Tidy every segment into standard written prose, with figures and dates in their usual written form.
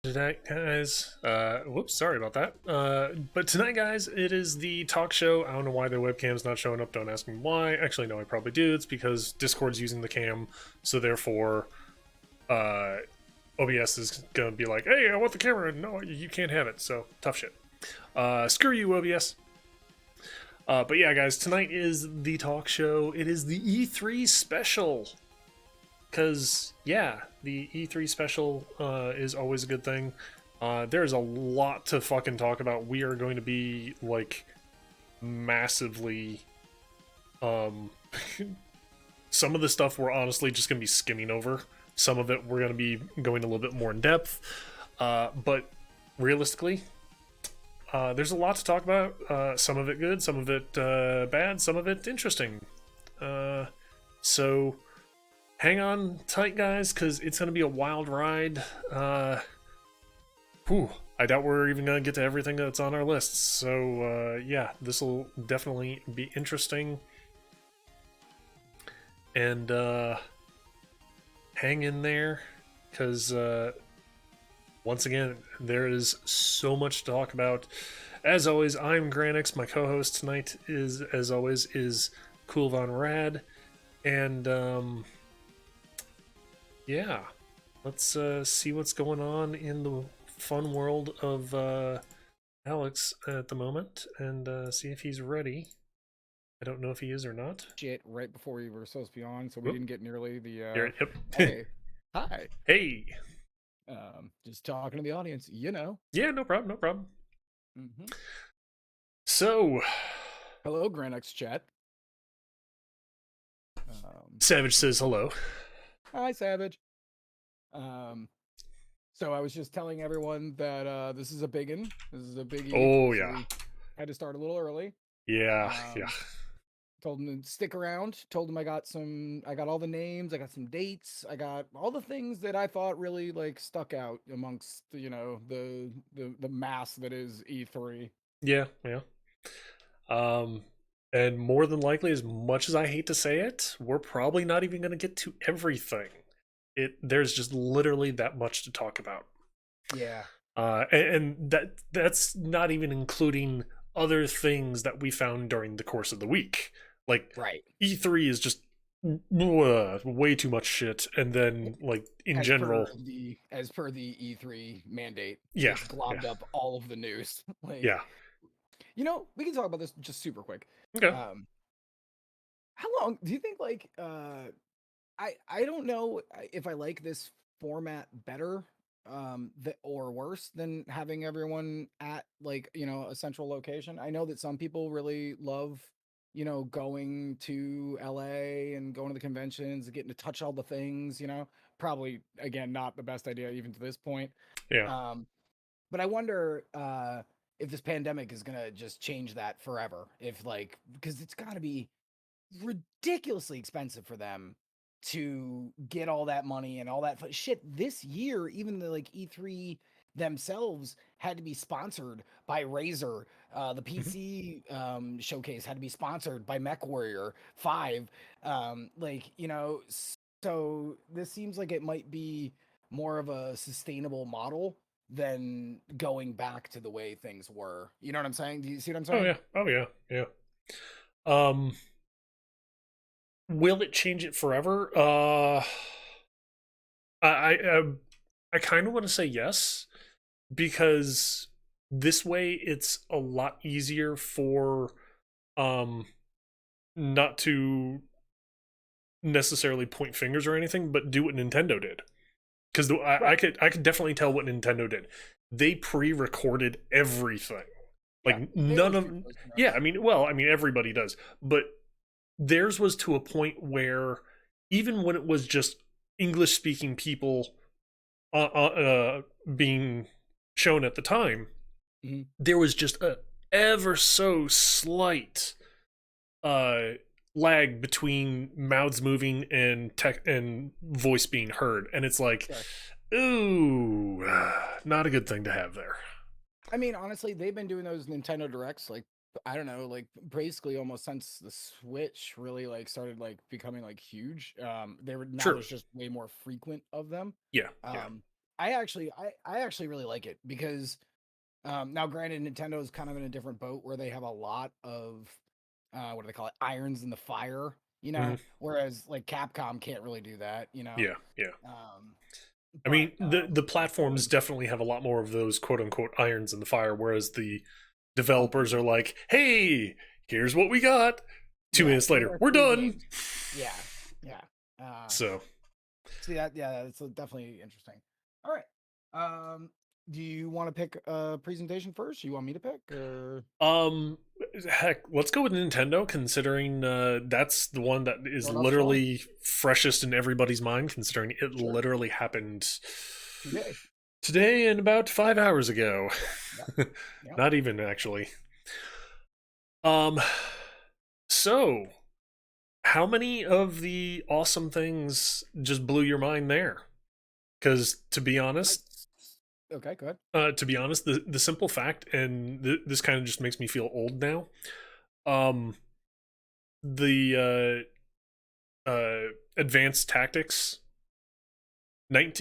Tonight, guys. Whoops, sorry about that. But tonight, guys, it is the talk show. I don't know why their webcam's not showing up. Don't ask me why. Actually, no, I probably do. It's because Discord's using the cam, so therefore, uh, OBS is gonna be like, "Hey, I want the camera." No, you can't have it. So tough shit. Screw you, OBS. But yeah, guys, tonight is the talk show. It is the E3 special. Because yeah, the E3 special is always a good thing. There's a lot to fucking talk about. We are going to be like massively um some of the stuff we're honestly just going to be skimming over. Some of it we're going to be going a little bit more in depth. But realistically, there's a lot to talk about. Some of it good, some of it bad, some of it interesting. So hang on tight, guys, because it's going to be a wild ride. I doubt we're even going to get to everything that's on our lists. So, yeah, this will definitely be interesting. And hang in there, because once again, there is so much to talk about. As always, I'm Granix. My co-host tonight is, as always, is Cool Von Rad. And yeah, let's see what's going on in the fun world of Alex at the moment and see if he's ready. I don't know if he is or not. Shit right before we were supposed to be on, so we Whoop, didn't get nearly the there, yep. hey, hi. Hey, Just talking to the audience, you know. yeah, no problem, no problem. hmm So, Hello, Granux chat. Um, Savage says hello. Hi, Savage. Um, so I was just telling everyone that this is a biggin. This is a biggie. Oh So yeah, we had to start a little early. yeah, yeah, Um, Told them to stick around. Told them I got all the names, I got some dates, I got all the things that I thought really like stuck out amongst the mass that is E3. yeah, yeah. Um, and more than likely, as much as I hate to say it, we're probably not even going to get to everything. There's just literally that much to talk about. Yeah. And that's not even including other things that we found during the course of the week. Like Right. E3 is just way too much shit, and then like in general, As per the E3 mandate, yeah, it's yeah, globbed up all of the news. Like, yeah. we can talk about this just super quick. Okay. Um, how long do you think I don't know if I like this format better or worse than having everyone at a central location. I know that some people really love going to LA and going to the conventions and getting to touch all the things, probably again not the best idea even to this point. Yeah. um but I wonder if this pandemic is gonna just change that forever, if like because it's got to be ridiculously expensive for them to get all that money and all that shit this year. Even the like E3 themselves had to be sponsored by Razer. The Mhm. PC showcase had to be sponsored by MechWarrior 5. So this seems like it might be more of a sustainable model than going back to the way things were. You know what I'm saying? Do you see what I'm Oh saying? yeah. Oh yeah. Yeah. Um, will it change it forever? I kind of want to say yes, because this way it's a lot easier for um not to necessarily point fingers or anything, but do what Nintendo did. Because Right. I could definitely tell what Nintendo did. They pre-recorded everything. Yeah. Like They none always of do those yeah. directs. I mean everybody does, but theirs was to a point where even when it was just English speaking people being shown at the time, Mhm. there was just a ever so slight uh lag between mouths moving and tech and voice being heard, and it's like, Sure. ooh, not a good thing to have there. I mean, honestly, they've been doing those Nintendo Directs, like, I don't know, like basically almost since the Switch really like started like becoming like huge. They were now True. there's just way more frequent of them. Yeah. Yeah. Um, I actually really like it because now granted Nintendo is kind of in a different boat where they have a lot of what do they call it, irons in the fire, you Mhm. know, whereas like Capcom can't really do that, you know. Yeah, yeah. Um, I but mean, the platforms definitely have a lot more of those quote unquote irons in the fire, whereas the developers are like, "Hey, here's what we got." 2 minutes here's later, our we're three done. games. Yeah, yeah. Uh, So, See that? Yeah, that's definitely interesting. All right. Um, do you want to pick a presentation first? You want me to pick, or um, heck, let's go with Nintendo, considering that's the one that is start off strong? literally freshest in everybody's mind, considering it Sure. literally happened Today. today and about 5 hours ago. Yeah. Yeah. Not even actually. Um, so how many of the awesome things just blew your mind there? Because I, okay. Good. to be honest, the simple fact, and this kind of just makes me feel old now. Um, the advanced tactics,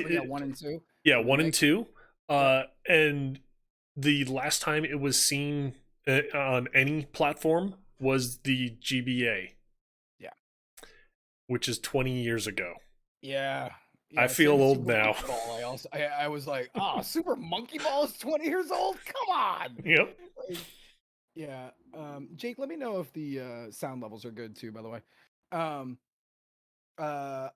Oh yeah, 19, 1 and 2, yeah, the 1 and remake. 2, Yep. and the last time it was seen on any platform was the GBA, Yeah. which is 20 years ago. Yeah. I Yeah. feel Same with old Super now. Monkey Ball. I was like, ah, Super Monkey Ball is 20 years old. Come on. Yep. Like, yeah. Jake, let me know if the sound levels are good too. By the way. Um, uh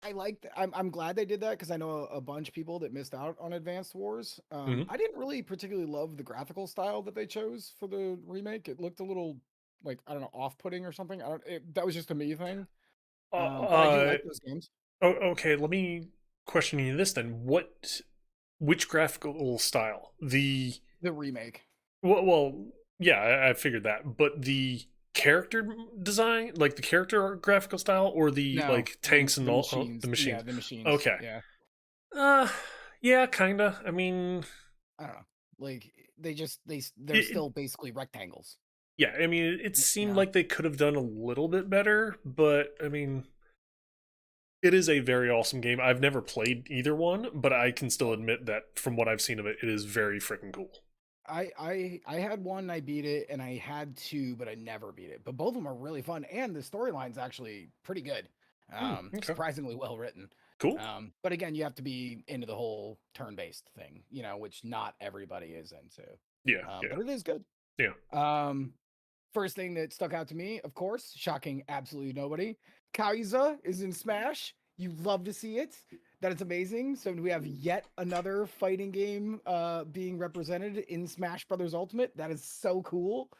I liked I'm glad they did that because I know a bunch of people that missed out on Advanced Wars. Hmm. I didn't really particularly love the graphical style that they chose for the remake. It looked a little like, I don't know, off-putting or something. I don't That was just a me thing. But I do Uh, like those games. okay, let me question you this then. Which graphical style? The The remake. well, yeah, I figured that, but the character design, like the character graphical style, or the No, like tanks and the all the machines. Yeah, machines. the machines. Okay. Yeah. Uh, yeah, kinda. I mean, I don't know. Like they're it, still basically rectangles. yeah, I mean, it You seemed know? like they could have done a little bit better, but I mean, it is a very awesome game. I've never played either one, but I can still admit that from what I've seen of it, it is very freaking cool. I had one, I beat it, and I had two, but I never beat it. But both of them are really fun, and the storyline's actually pretty good. Hmm, okay, Surprisingly well written. cool. But again, you have to be into the whole turn-based thing, you know, which not everybody is into. Yeah, yeah, But it is good. yeah. Um, First thing that stuck out to me, of course, shocking absolutely nobody. Kaiza is in Smash. You love to see it. That is amazing. So we have yet another fighting game being represented in Smash Brothers Ultimate. That is so cool.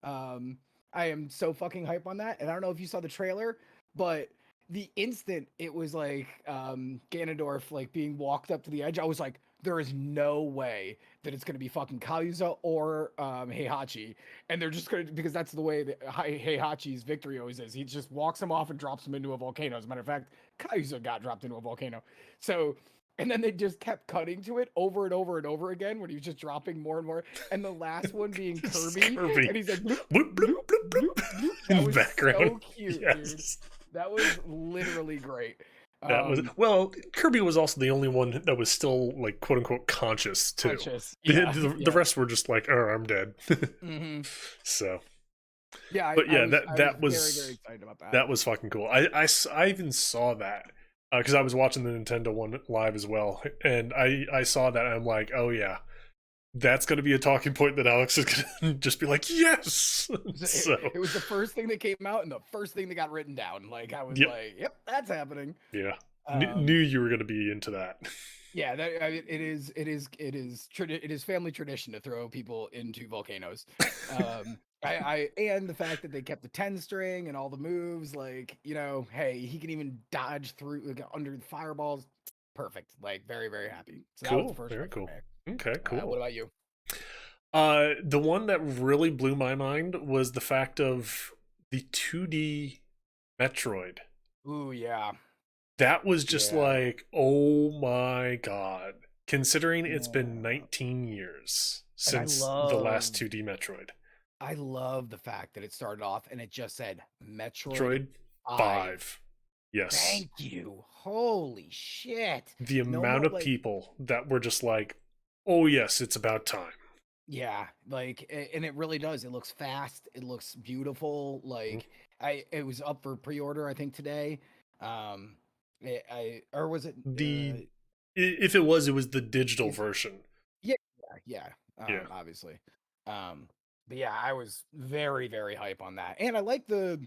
Um, I am so fucking hype on that. And I don't know if you saw the trailer, but the instant it was like Ganondorf like being walked up to the edge, I was like, there is no way that it's going to be fucking Kaluza or Heihachi, and they're just going to, because that's the way that Heihachi's victory always is. He just walks him off and drops him into a volcano. As a matter of fact, Kaluza got dropped into a volcano. So, and then they just kept cutting to it over and over and over again when he was just dropping more and more. And the last one being Kirby, Kirby. and he's like bloop Bloop, bloop, bloop bloop, bloop bloop. bloop. In That the was background. so cute, dude. Yes. That was literally great. That was, Um, well, Kirby was also the only one that was still like quote unquote conscious too. Conscious. The, Yeah, the yeah. rest were just like, oh, I'm dead. Hmm. So, Yeah, but yeah, I was that very, very was excited about that. that was fucking cool. I even saw that because I was watching the Nintendo one live as well, and I saw that and I'm like, oh yeah, that's gonna be a talking point that Alex is gonna just be like, yes. So It was the first thing that came out and the first thing that got written down. Like I was yep, like, "Yep, that's happening." yeah, knew Um, you were gonna be into that. yeah, it is family tradition to throw people into volcanoes. And the fact that they kept the 10 string and all the moves, like, you know, hey, he can even dodge through like, under the fireballs. Perfect. Like very, very happy. So that was the Cool, first very one for cool. me. Okay, What cool. about you? The one that really blew my mind was the fact of the 2D Metroid. Ooh, yeah. That was just Yeah. like, oh my god. Considering it's been Yeah. 19 years And since the last 2D Metroid. I love the fact that it started off and it just said Metroid Metroid 5. 5. Yes. Thank you. Holy shit. The No amount more of people that were just like, oh, yes, it's about time. yeah, like and it really does. It looks fast. It looks beautiful. Mhm. Like it was up for pre-order I think today. Um I or was it The if it was the digital is version. yeah, yeah, Yeah. obviously. Um but yeah, I was very very hype on that. And I like the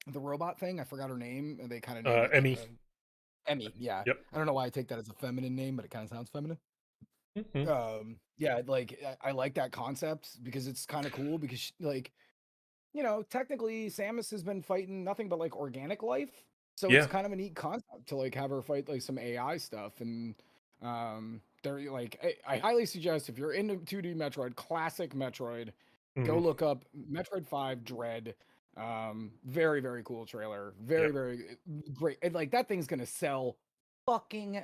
robot thing. I forgot her name. And they kind of named it like Emmy. a Emmy. Yeah. Yep. I don't know why I take that as a feminine name, but it kind of sounds feminine. Mhm. Yeah, like I like that concept because it's kind of cool because like technically Samus has been fighting nothing but like organic life. So it's Yeah. kind of a neat concept to like have her fight like some AI stuff. And they're like I highly suggest if you're into 2D Metroid, classic Metroid, go Mhm. look up Metroid 5 Dread. Very, very cool trailer. Very, Yep. very great. And like that thing's gonna sell fucking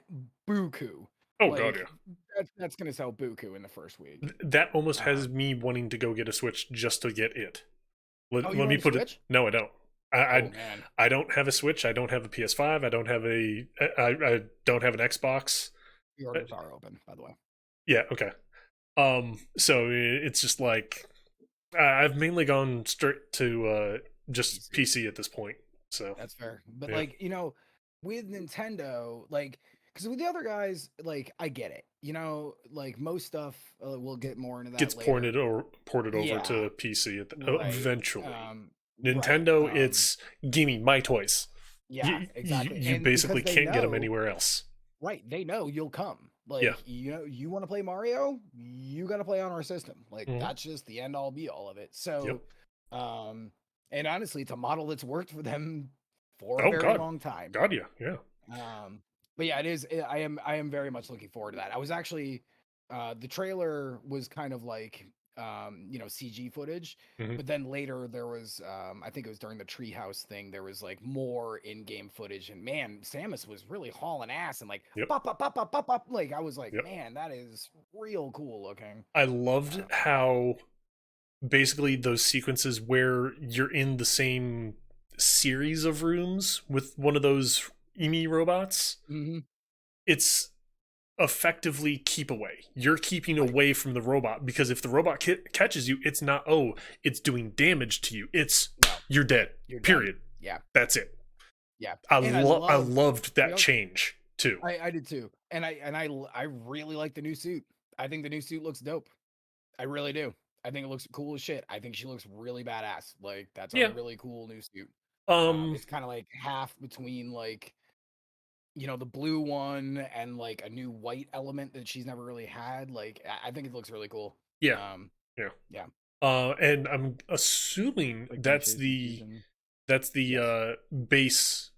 buku. Oh god, Like yeah. that's gonna sell buku in the first week. That almost Uh, has me wanting to go get a Switch just to get it. oh, you Let don't me have a put it. Switch? No, I don't. I, Oh I man. I don't have a Switch. I don't have a PS5. I don't have I don't have an Xbox. The Uh, orders are open, by the way. Yeah. Okay. So it's just like I've mainly gone straight to just PC. PC at this point. So That's fair. But yeah, like, with Nintendo, like, because with the other guys, like, I get it. Like most stuff, we'll get more into gets that later. ported over Yeah, to PC right. eventually. Right. Nintendo, it's gimme my toys. Yeah, exactly. You And basically because they can't get them know, anywhere else. right, they know you'll come. Yeah. Like, you want to play Mario, you got to play on our system. Like, Hmm. that's just the end all be all of it. Yep. So, um, and honestly, it's a model that's worked for them for a Oh very god, long time. god, yeah, yeah. But yeah, it is. I am very much looking forward to that. I was actually, the trailer was kind of like, CG footage, Hmm. but then later there was, I think it was during the treehouse thing, there was like more in-game footage, and man, Samus was really hauling ass and like Yep. pop, pop, pop, pop, pop, pop. Like I was like, Yep. man, that is real cool looking. I loved Uh, how basically those sequences where you're in the same series of rooms with one of those Emi robots, mhm. it's effectively keep away. You're keeping Right. away from the robot because if the robot catches you, it's not, oh, it's doing damage to you. It's No, you're dead. you're done. Period. Yeah, That's it. yeah. And I I love. loved that Yep. change too. I did too. And I really like the new suit. I think the new suit looks dope. I really do. I think it looks cool as shit. I think she looks really badass. Like that's a Yeah. really cool new suit. Um It's kind of like half between like the blue one and like a new white element that she's never really had. Like I think it looks really cool. yeah. Um, Yeah. yeah, And I'm assuming like Peach's infusion. that's the Yes, base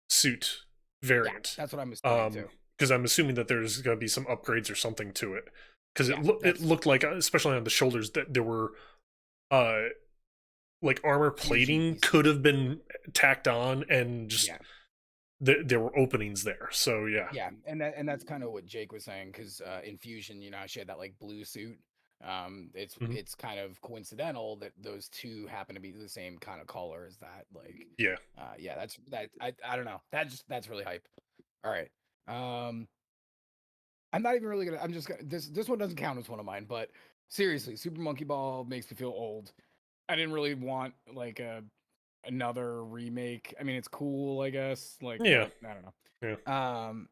suit yeah, variant. that's what I'm assuming too. Because I'm assuming that there's going to be some upgrades or something to it. Because Yeah, it that's looked like, especially on the shoulders, that there were uh like armor finishing plating pieces. could have been tacked on, and just Yeah, there were openings there. So yeah, yeah, and that's kind of what Jake was saying because infusion, she had that like blue suit. It's hmm, it's kind of coincidental that those two happen to be the same kind of color as that. Like, yeah, yeah, that's that. I don't know. That's really hype. All right. Um, I'm not even really gonna. I'm just gonna. This one doesn't count as one of mine, but seriously, Super Monkey Ball makes me feel old. I didn't really want like another remake. I mean, it's cool, I guess. Like, yeah, but I don't yeah. know.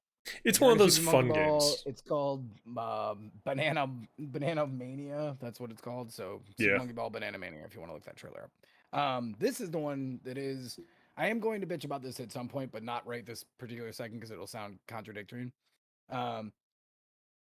It's If you're one of into those Super Monkey fun Ball, games. it's called Banana Mania. That's what it's called. So Super Yeah. Monkey Ball Banana Mania. If you want to look that trailer up. This is the one that is. I am going to bitch about this at some point, but not right this particular second because it'll sound contradictory. Um,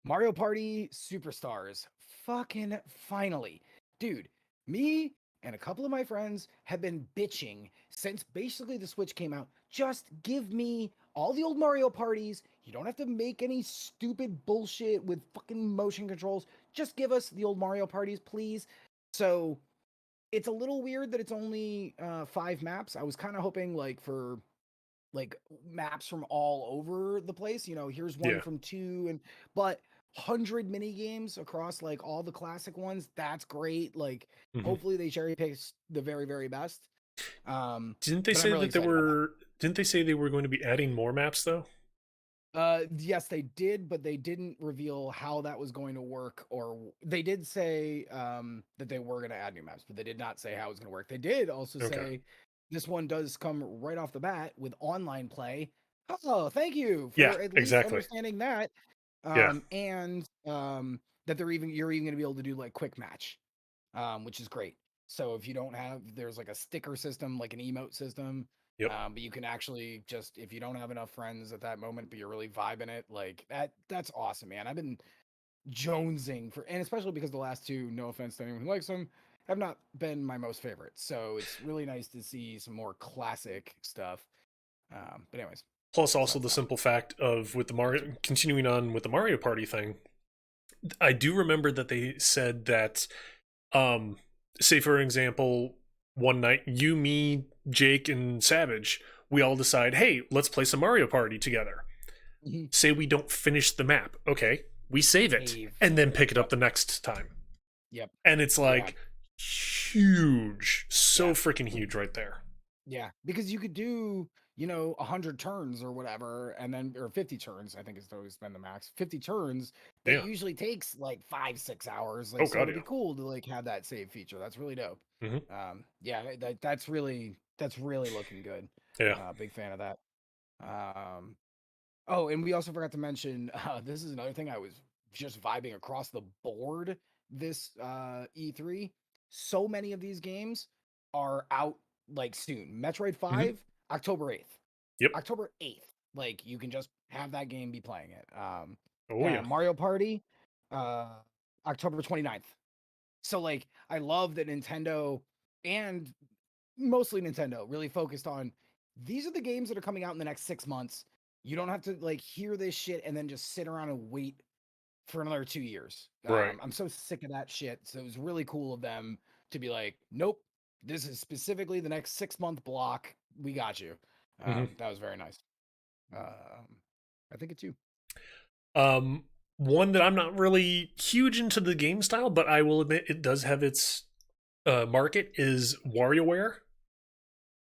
Mario Party Superstars. Fucking finally. Dude, me and a couple of my friends have been bitching since basically the Switch came out. Just give me all the old Mario parties. You don't have to make any stupid bullshit with fucking motion controls. Just give us the old Mario parties, please. So it's a little weird that it's only 5 maps. I was kind of hoping like for like maps from all over the place. Here's one Yeah. from two, but 100 mini games across like all the classic ones. That's great. Like, Hmm. hopefully they cherry pick the very very best. Didn't they But I'm say really that there excited about that. were Didn't they say they were going to be adding more maps though? Yes, they did, but they didn't reveal how that was going to work, or they did say that they were going to add new maps, but they did not say how it was going to work. They did also Okay. say this one does come right off the bat with online play. Oh, thank you Yeah, for at least exactly. understanding that. Yeah. And that you're even going to be able to do like quick match, which is great. So if you don't have, there's like a sticker system, like an emote system, Yep. but you can actually just, if you don't have enough friends at that moment, but you're really vibing it, like that's awesome, man. I've been jonesing for, and especially because the last two, no offense to anyone who likes them, have not been my most favorite. So it's really nice to see some more classic stuff. But anyways, Plus, so also that's the that. simple fact of with the Mario, continuing on with the Mario Party thing, I do remember that they said that, um, say for example, one night you, me, Jake, and Savage, we all decide, hey, let's play some Mario Party together. Mhm. Say we don't finish the map, okay, we save it Save. and then pick it up Yep. the next time, Yep. and it's Yeah. like huge, so Yeah. freaking huge right there. Yeah, because you could do, 100 turns or whatever, and then or 50 turns, I think it's always been the max. 50 turns that Yeah. usually takes like 5-6 hours. Oh Like, so god, it'd be yeah. cool to like have that save feature. That's really dope. Hmm. Yeah, that's really looking good. Yeah. Big fan of that. Um, oh, and we also forgot to mention, this is another thing I was just vibing across the board this E3. So many of these games are out like soon. Metroid Hmm. 5, October 8th. Yep. October 8th. Like you can just have that game be playing it. Oh yeah. Mario Party, uh October 29th. So like I love that Nintendo and mostly Nintendo really focused on these are the games that are coming out in the next 6 months. You don't have to like hear this shit and then just sit around and wait for another 2 years. Right. I'm so sick of that shit. So it was really cool of them to be like, nope, this is specifically the next 6 month block. We got you. Hmm. That was very nice. Um, I think it's you. Um, one that I'm not really huge into the game style, but I will admit it does have its market is WarioWare.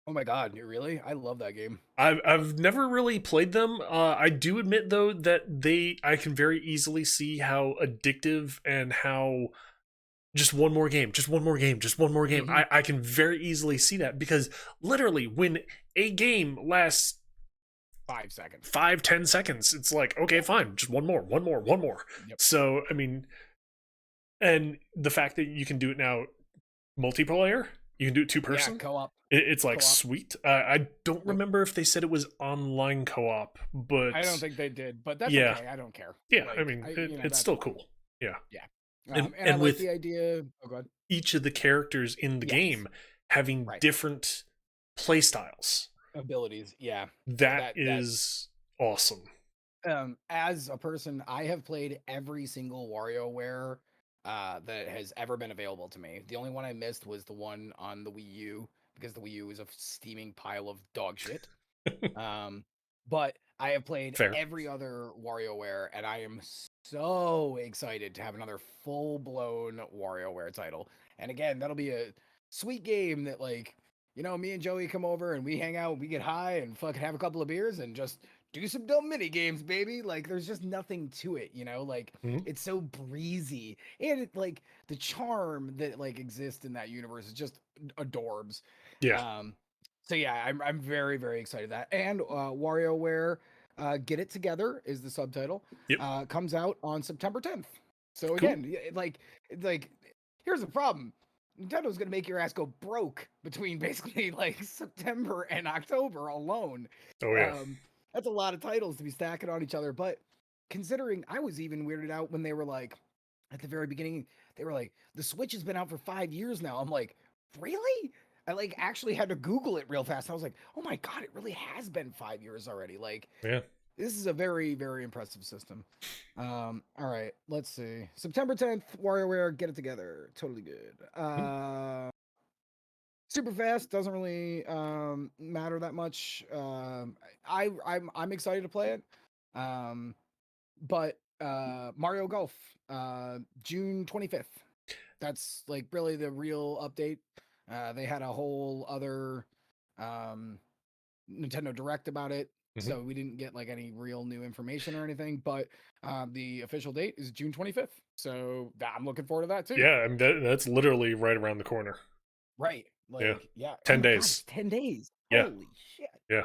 Oh my god, you really? I love that game. I've never really played them. I do admit though that I can very easily see how addictive and how just one more game, just one more game, just one more game. Hmm. I can very easily see that because literally when a game lasts 5 seconds. 5-10 seconds, it's like okay, Yeah. fine, just one more, one more, one more. Yep. So I mean, and the fact that you can do it now multiplayer, you can do it two Yeah. person. Co-op. It's like Co-op. sweet. I don't Yep. remember if they said it was online co-op, I don't but think they did, but that's yeah, okay. I don't care. yeah. I Like mean, I, it's that's still fine. cool. Yeah, Yeah. and And I and like with the idea. Oh god. each of the characters in the Yes. game having Right. different play styles, Abilities. Yeah. that That is awesome. as a person, I have played every single WarioWare that has ever been available to me. The only one I missed was the one on the Wii U because the Wii U is a steaming pile of dog shit. Um, but I have played Fair. every other WarioWare, and I am so excited to have another full-blown WarioWare title. And again, that'll be a sweet game that, like, me and Joey come over and we hang out, we get high and fucking have a couple of beers and just do some dumb mini games, baby. Like, there's just nothing to it, Like, Mhm. it's so breezy, and like the charm that like exists in that universe is just adorbs. Yeah. Um, so yeah, I'm very very excited that and WarioWare, Get It Together is the subtitle. Yep. Comes out on September 10th. So Cool. again, like here's the problem. Nintendo's gonna make your ass go broke between basically like September and October alone. Oh yeah. Um, that's a lot of titles to be stacking on each other. But considering I was even weirded out when they were like at the very beginning, they were like, the Switch has been out for 5 years now. I'm like, really? I like actually had to Google it real fast. I was like, oh my god, it really has been 5 years already. Like, Yeah. this is a very, very impressive system. All right, let's see. September 10th, WarioWare, Get It Together. Totally good. Mhm. Super fast doesn't really matter that much. I'm excited to play it. Um, but Mario Golf, June 25th. That's like really the real update. They had a whole other um Nintendo Direct about it. Mhm. So we didn't get like any real new information or anything, but the official date is June 25th. So I'm looking forward to that too. Yeah, I mean that's literally right around the corner. Right. Yeah, Like, yeah. Oh 10 my God, it's days. 10 days. Yeah, Holy shit. yeah.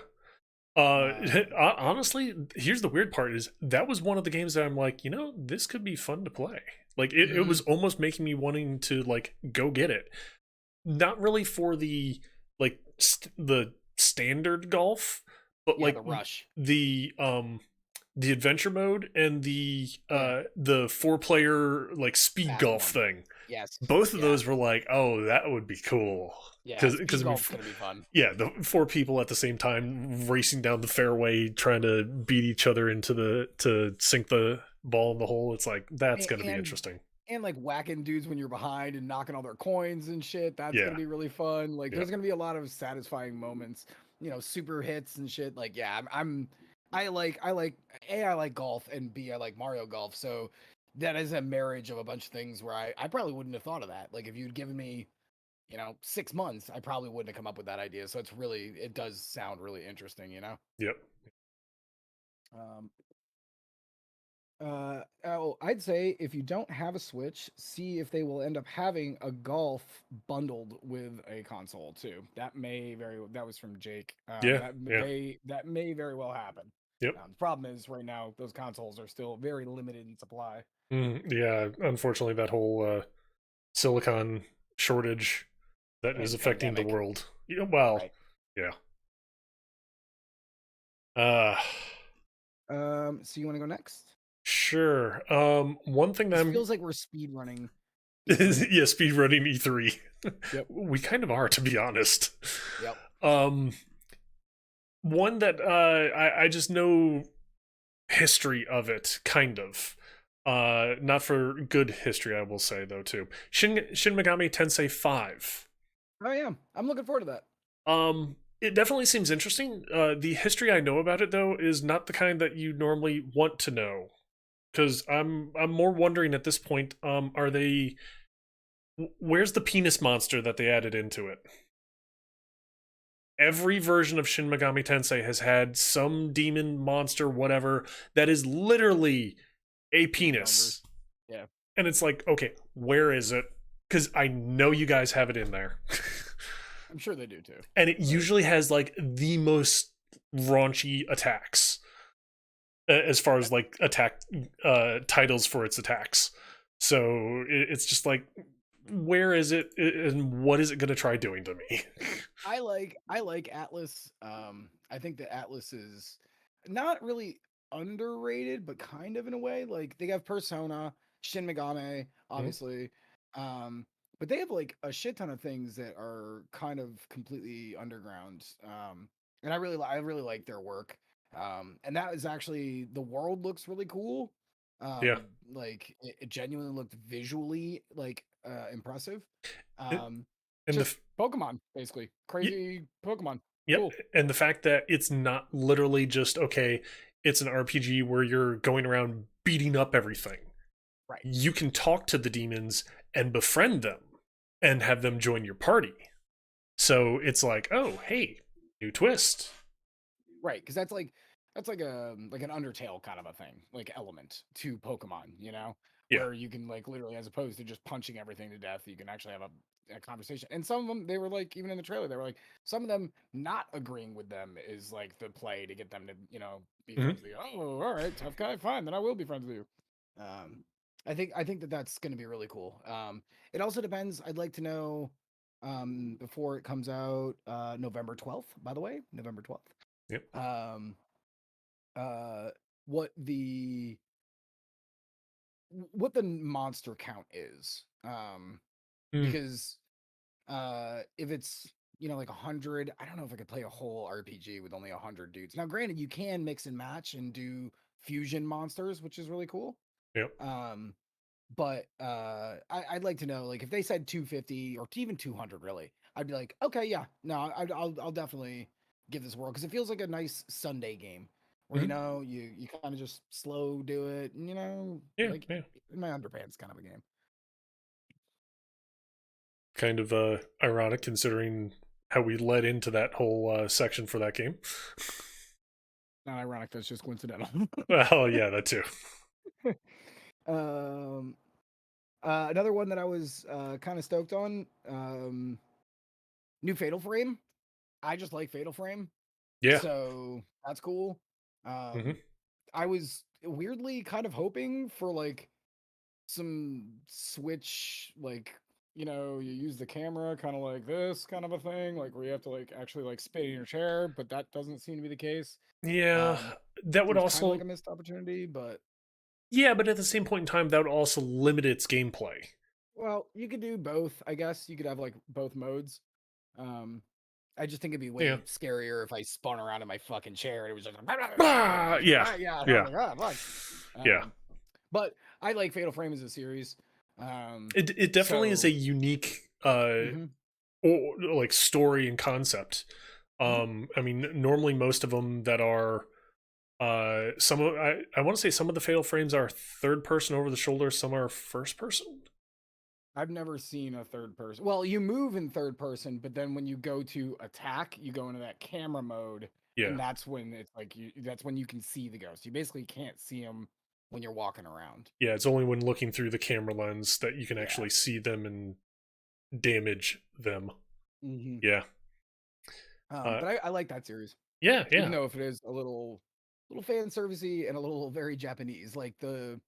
Um, Honestly, here's the weird part: is that was one of the games that I'm like, this could be fun to play. Like it was mhm. almost making me wanting to like go get it. Not really for the like the standard golf, but Yeah, like the rush. the adventure mode and Yeah, the 4 player like speed fast golf one. thing. Yes. Both of Yeah. those were like, oh, that would be cool. Yeah. Because Speed I mean, golf's gonna be fun. yeah, the 4 people at the same time racing down the fairway trying to beat each other into the to sink the ball in the hole. It's like that's And, going to be and interesting. and like whacking dudes when you're behind and knocking all their coins and shit. That's Yeah, gonna be really fun. Like, yeah. there's gonna be a lot of satisfying moments. Super hits and shit. Like, yeah, I like golf, and B, I like Mario Golf. So that is a marriage of a bunch of things where I probably wouldn't have thought of that. Like, if you'd given me 6 months, I probably wouldn't have come up with that idea. So it does sound really interesting. Yep. Um, I'd say if you don't have a Switch, see if they will end up having a golf bundled with a console too. That was from Jake. Yeah, yeah. That may very well happen. Yep. The problem is right now those consoles are still very limited in supply. Yeah, unfortunately that whole silicon shortage that is And affecting the pandemic, world. Well, right? yeah. Uh So you want to go next? sure. One thing that This I'm feels like we're speed running E3. yeah, speedrunning E3. Yep. We kind of are, to be honest. Yep. Um, one that I just know history of it, kind of. Not for good history, I will say though too. Shin Megami Tensei 5. Oh yeah, I'm looking forward to that. It definitely seems interesting. The history I know about it though is not the kind that you normally want to know. Because I'm more wondering at this point, are they where's the penis monster that they added into it? Every version of Shin Megami Tensei has had some demon monster, whatever, that is literally a Penis boundary. penis. Yeah, And it's like, okay, where is it? Because I know you guys have it in there. I'm sure they do too. And it But usually has like the most raunchy attacks as far as like attack titles for its attacks. So it's just like, where is it and what is it going to try doing to me? I like Atlas. I think that Atlas is not really underrated, but kind of in a way. Like, they have Persona, Shin Megami, Mhm. obviously. Um, but they have like a shit ton of things that are kind of completely underground. And I really like their work. And that is actually, the world looks really cool. Yeah. Like, it genuinely looked visually like impressive. And, Um, and just Pokemon, basically. Crazy Pokemon. yep. Cool. And the fact that it's not literally just, okay, it's an RPG where you're going around beating up everything. Right. You can talk to the demons and befriend them and have them join your party. So it's like, oh, hey, new twist. Right. Because that's like an Undertale kind of a thing, like element to Pokemon, Yeah. where you can like literally, as opposed to just punching everything to death, you can actually have a conversation. And some of them, they were like, even in the trailer, they were like, some of them not agreeing with them is like the play to get them to, be Mhm. friends with you. Oh, all right, tough guy, fine, then I will be friends with you. Um, I think that that's going to be really cool. It also depends. I'd like to know, before it comes out, November 12th, by the way, November 12th. Yep. Um, uh, what the monster count is. Mm. Because if it's like 100, I don't know if I could play a whole RPG with only 100 dudes. Now, granted, you can mix and match and do fusion monsters, which is really cool. Yep. Um, but I'd like to know, like, if they said 250 or even 200, really, I'd be like, okay, yeah, no, I'll definitely give this a whirl, because it feels like a nice Sunday game where Mhm. you kind of just slow do it, and Yeah. like Yeah. in my underpants kind of a game. Kind of ironic considering how we led into that whole section for that game. Not ironic. That's just coincidental. Well, yeah, that too. um, Another one that I was kind of stoked on. New Fatal Frame. I just like Fatal Frame, Yeah. so that's cool. Hmm. I was weirdly kind of hoping for like some Switch, like, you use the camera kind of like this kind of a thing, like where you have to like actually like spit in your chair, but that doesn't seem to be the case. Yeah, Um, that would Seems kind of like also. a missed opportunity, but Yeah, but at the same point in time, that would also limit its gameplay. well, you could do both. I guess you could have like both modes. Um, I just think it'd be Yeah. way scarier if I spun around in my fucking chair and it was just Ah, yeah. yeah, and I Yeah. was like, oh, fuck. Yeah. But I like Fatal Frame as a series. It definitely is a So unique mhm, or like story and concept. mhm. I mean, normally most of them that are some of I want to say some of the Fatal Frames are third person over the shoulder, some are first person. I've never seen a third person. Well, you move in third person, but then when you go to attack, you go into that camera mode, Yeah. and that's when it's like that's when you can see the ghost. You basically can't see them when you're walking around. Yeah, it's only when looking through the camera lens that you can Yeah. actually see them and damage them. Hmm. Yeah. Uh But I like that series, yeah, even yeah. though if it is a little fan servicey and a little very Japanese. Like I don't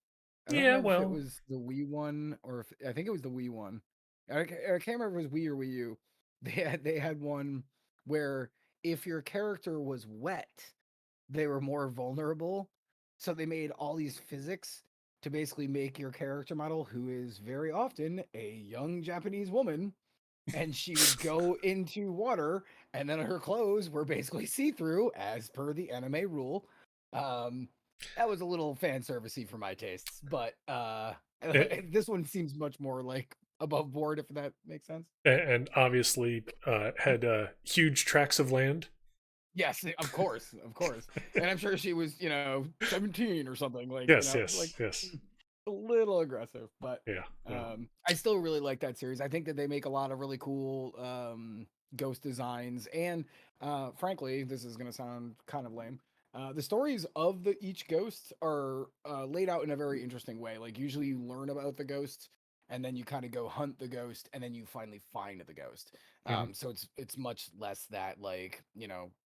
Yeah, remember if it well, was the Wii one or if I think it was the Wii one. I can't remember if it was Wii or Wii U. They had one where if your character was wet, they were more vulnerable. So they made all these physics to basically make your character model, who is very often a young Japanese woman, and she would go into water, and then her clothes were basically see-through as per the anime rule. Um, that was a little fan servicey for my tastes, but it, this one seems much more like above board, if that makes sense. and obviously had huge tracts of land. Yes, of course, of course. And I'm sure she was, 17 or something, like, Yes, like yes, yes. a little aggressive, but Yeah, yeah. I still really like that series. I think that they make a lot of really cool ghost designs, and frankly, this is gonna sound kind of lame. The stories of the each ghost are laid out in a very interesting way. Like usually, you learn about the ghost, and then you kind of go hunt the ghost, and then you finally find the ghost. Mhm. So it's much less that like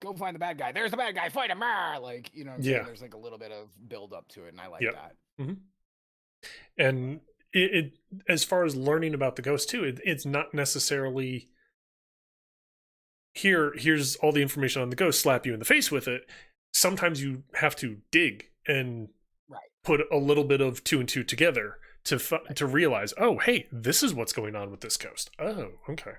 go find the bad guy. There's the bad guy. Fight him! Ah! Like you know what I'm saying. Yeah. There's like a little bit of build up to it, and I like Yep. that. Hmm. And it as far as learning about the ghost too, it's not necessarily here's all the information on the ghost, slap you in the face with it. Sometimes you have to dig and Right. put a little bit of two and two together Right. to realize, oh, hey, this is what's going on with this ghost. Oh, okay.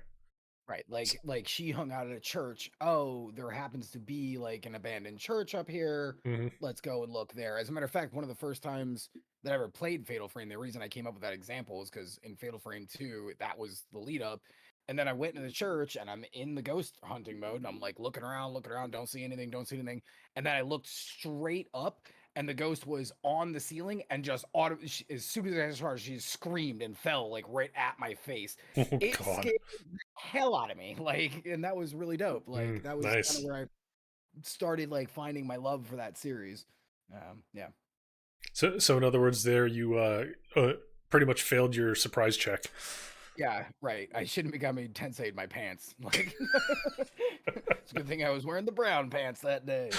Right. Like she hung out at a church. Oh, there happens to be like an abandoned church up here. Hmm. Let's go and look there. As a matter of fact, one of the first times that I ever played Fatal Frame, the reason I came up with that example is because in Fatal Frame 2, that was the lead up. And then I went into the church and I'm in the ghost hunting mode and I'm like looking around, don't see anything, don't see anything. And then I looked straight up and the ghost was on the ceiling and just as soon as I saw her, she screamed and fell like right at my face. Oh It God. scared hell out of me. Like, and that was really dope. Like, that was kind of Nice. where I started like finding my love for that series. Yeah. So in other words, there you pretty much failed your surprise check. Yeah, right. I shouldn't have got me tensei in my pants. Like, it's a good thing I was wearing the brown pants that day.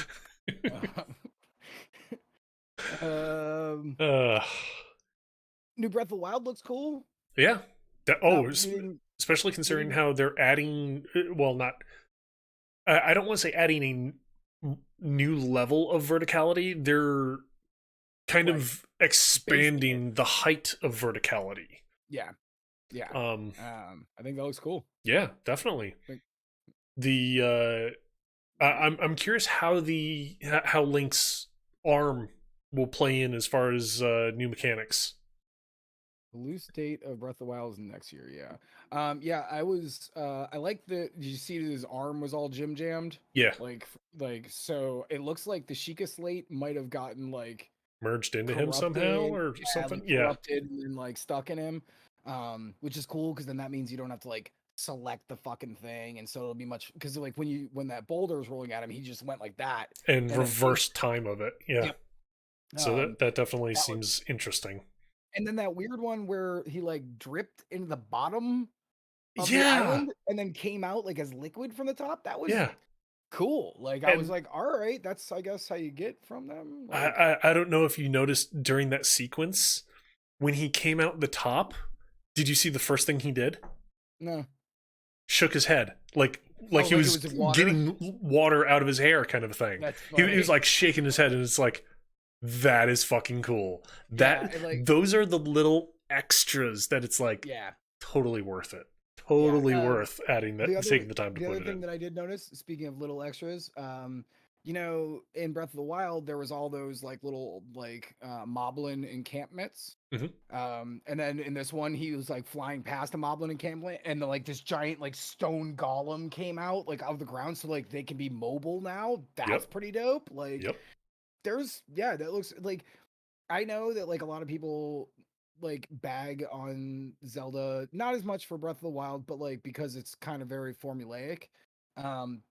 Um, uh, New Breath of the Wild looks cool. yeah. Not getting Especially considering getting how they're adding. Well, not. I don't want to say adding a new level of verticality. They're kind right, of basing it. expanding the height of verticality. Yeah, yeah. Um, I think that looks cool. yeah, definitely. Like, The I'm curious how how Link's arm will play in as far as new mechanics. the loose date of Breath of the Wild is next year. Yeah. Yeah. I like the. Did you see that his arm was all jim jammed? Yeah, So it looks like the Sheikah Slate might have gotten like merged into him somehow corrupted. or Yeah, something. like Yeah. corrupted and then like stuck in him. Which is cool because then that means you don't have to like select the fucking thing, and so it'll be much because like when that boulder was rolling at him, he just went like that, And and then boom. reverse time of it. Yeah. Yep. So that definitely That was, seems interesting. and then that weird one where he like dripped into the bottom of the Yeah. island and then came out like as liquid from the top. That was Yeah. cool. Like I was And like, all right, that's I guess how you get from them. I, Like I don't know if you noticed during that sequence when he came out the top, did you see the first thing he did? no, Shook his head like oh, he like it was was in water. getting water out of his hair kind of thing. That's He was funny. like shaking his head, and it's like, that is fucking cool. Yeah, That and like those are the little extras that it's like yeah, totally worth it. yeah. Totally worth adding that, The other taking the time to the put other it thing in. that I did notice, speaking of little extras, you know, in Breath of the Wild, there was all those like little like moblin encampments. Hmm. And then in this one, he was like flying past a moblin encampment, and like this giant like stone golem came out like out of the ground, so like they can be mobile now. That's Yep. pretty dope. Like, Yep. there's yeah, that looks like I know that like a lot of people like bag on Zelda, not as much for Breath of the Wild, but like because it's kind of very formulaic.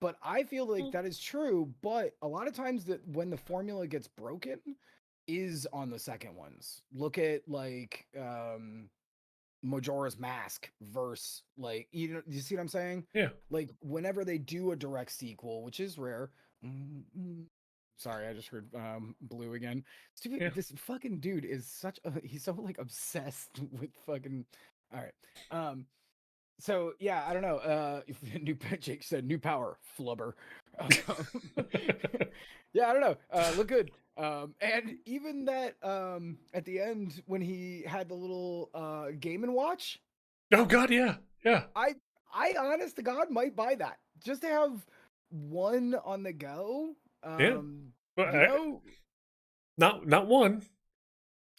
But I feel like that is true, but a lot of times that when the formula gets broken is on the second ones. Look at like Majora's Mask versus like you see what I'm saying? Yeah. Like whenever they do a direct sequel, which is rare. Sorry, I just heard Blue again. Stupid, Yeah. this fucking dude is such a he's so like obsessed with fucking. All right. So yeah, I don't know. New Jake said new power flubber. Um, yeah, I don't know. Look good. And even that at the end when he had the little Game and Watch, Oh God, yeah. Yeah. I I honest to God might buy that just to have one on the go. Yeah. Well, You know, not one,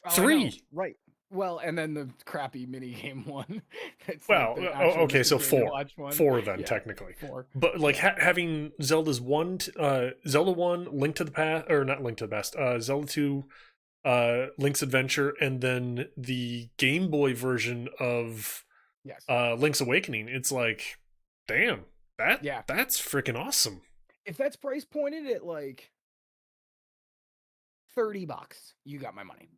oh, I know, three. right. Well, and then the crappy mini game one. It's like Well, the actual okay, just a so Game and four, Watch one. four then Yeah, technically. 4. But like Yeah. having Zelda's Zelda one, Link to the Past, or not Link to the Past, Zelda two, Link's Adventure, and then the Game Boy version of Yes. Link's Awakening. It's like, damn, Yeah. that's freaking awesome. If that's price pointed at like $30, you got my money.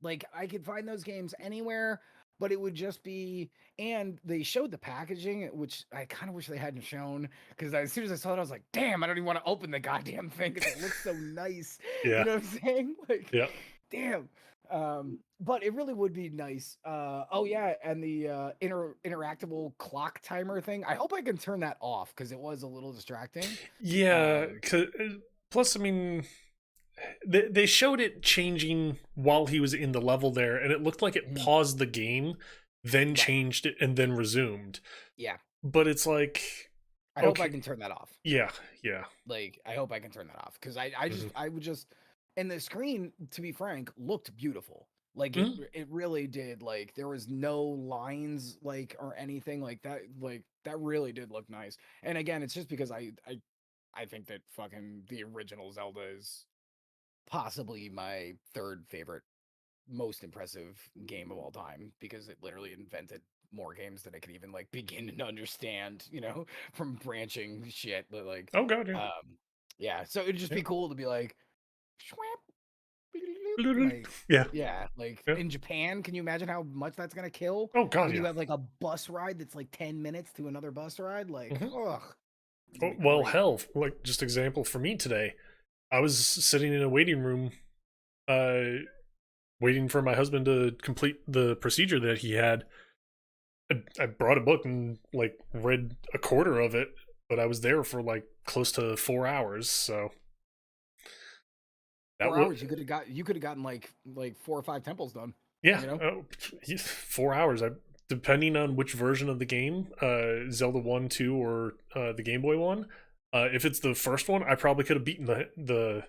Like I could find those games anywhere, but it would just be and they showed the packaging, which I kind of wish they hadn't shown because as soon as I saw it, I was like, damn, I don't even want to open the goddamn thing because it looks so nice. You Yeah, know what I'm saying? Like, yeah. damn. But it really would be nice. Oh yeah, and the interactable clock timer thing. I hope I can turn that off because it was a little distracting. Yeah, Um, plus, I mean, they showed it changing while he was in the level there, and it looked like it mhm, paused the game, then right. changed it, and then resumed. Yeah. But it's like, I hope I okay, can turn that off. yeah, yeah. Like, I hope I can turn that off because I Hmm. just I would just and the screen, to be frank, looked beautiful. Like Hmm. it really did. Like there was no lines like or anything like that. Like that really did look nice. And again, it's just because I think that fucking the original Zelda is possibly my third favorite, most impressive game of all time because it literally invented more games than I could even like begin to understand, you know, from branching shit. But like, Oh God, yeah, um, yeah. So it'd just yeah, be cool to be like, "Schwamp, like, yeah, yeah, like yeah. in Japan. Can you imagine how much that's gonna kill Oh God, when you yeah. have like a bus ride that's like 10 minutes to another bus ride? Like, Hmm. ugh, it's Oh, gonna be well, great. hell, like just example for me today, I was sitting in a waiting room, uh, waiting for my husband to complete the procedure that he had. I brought a book and like read a quarter of it, but I was there for like close to 4 hours. So that 4 hours, you could have gotten like 4 or 5 temples done. yeah, You know? 4 hours. Depending on which version of the game, Zelda one, two, or the Game Boy one. If it's the first one, I probably could have beaten the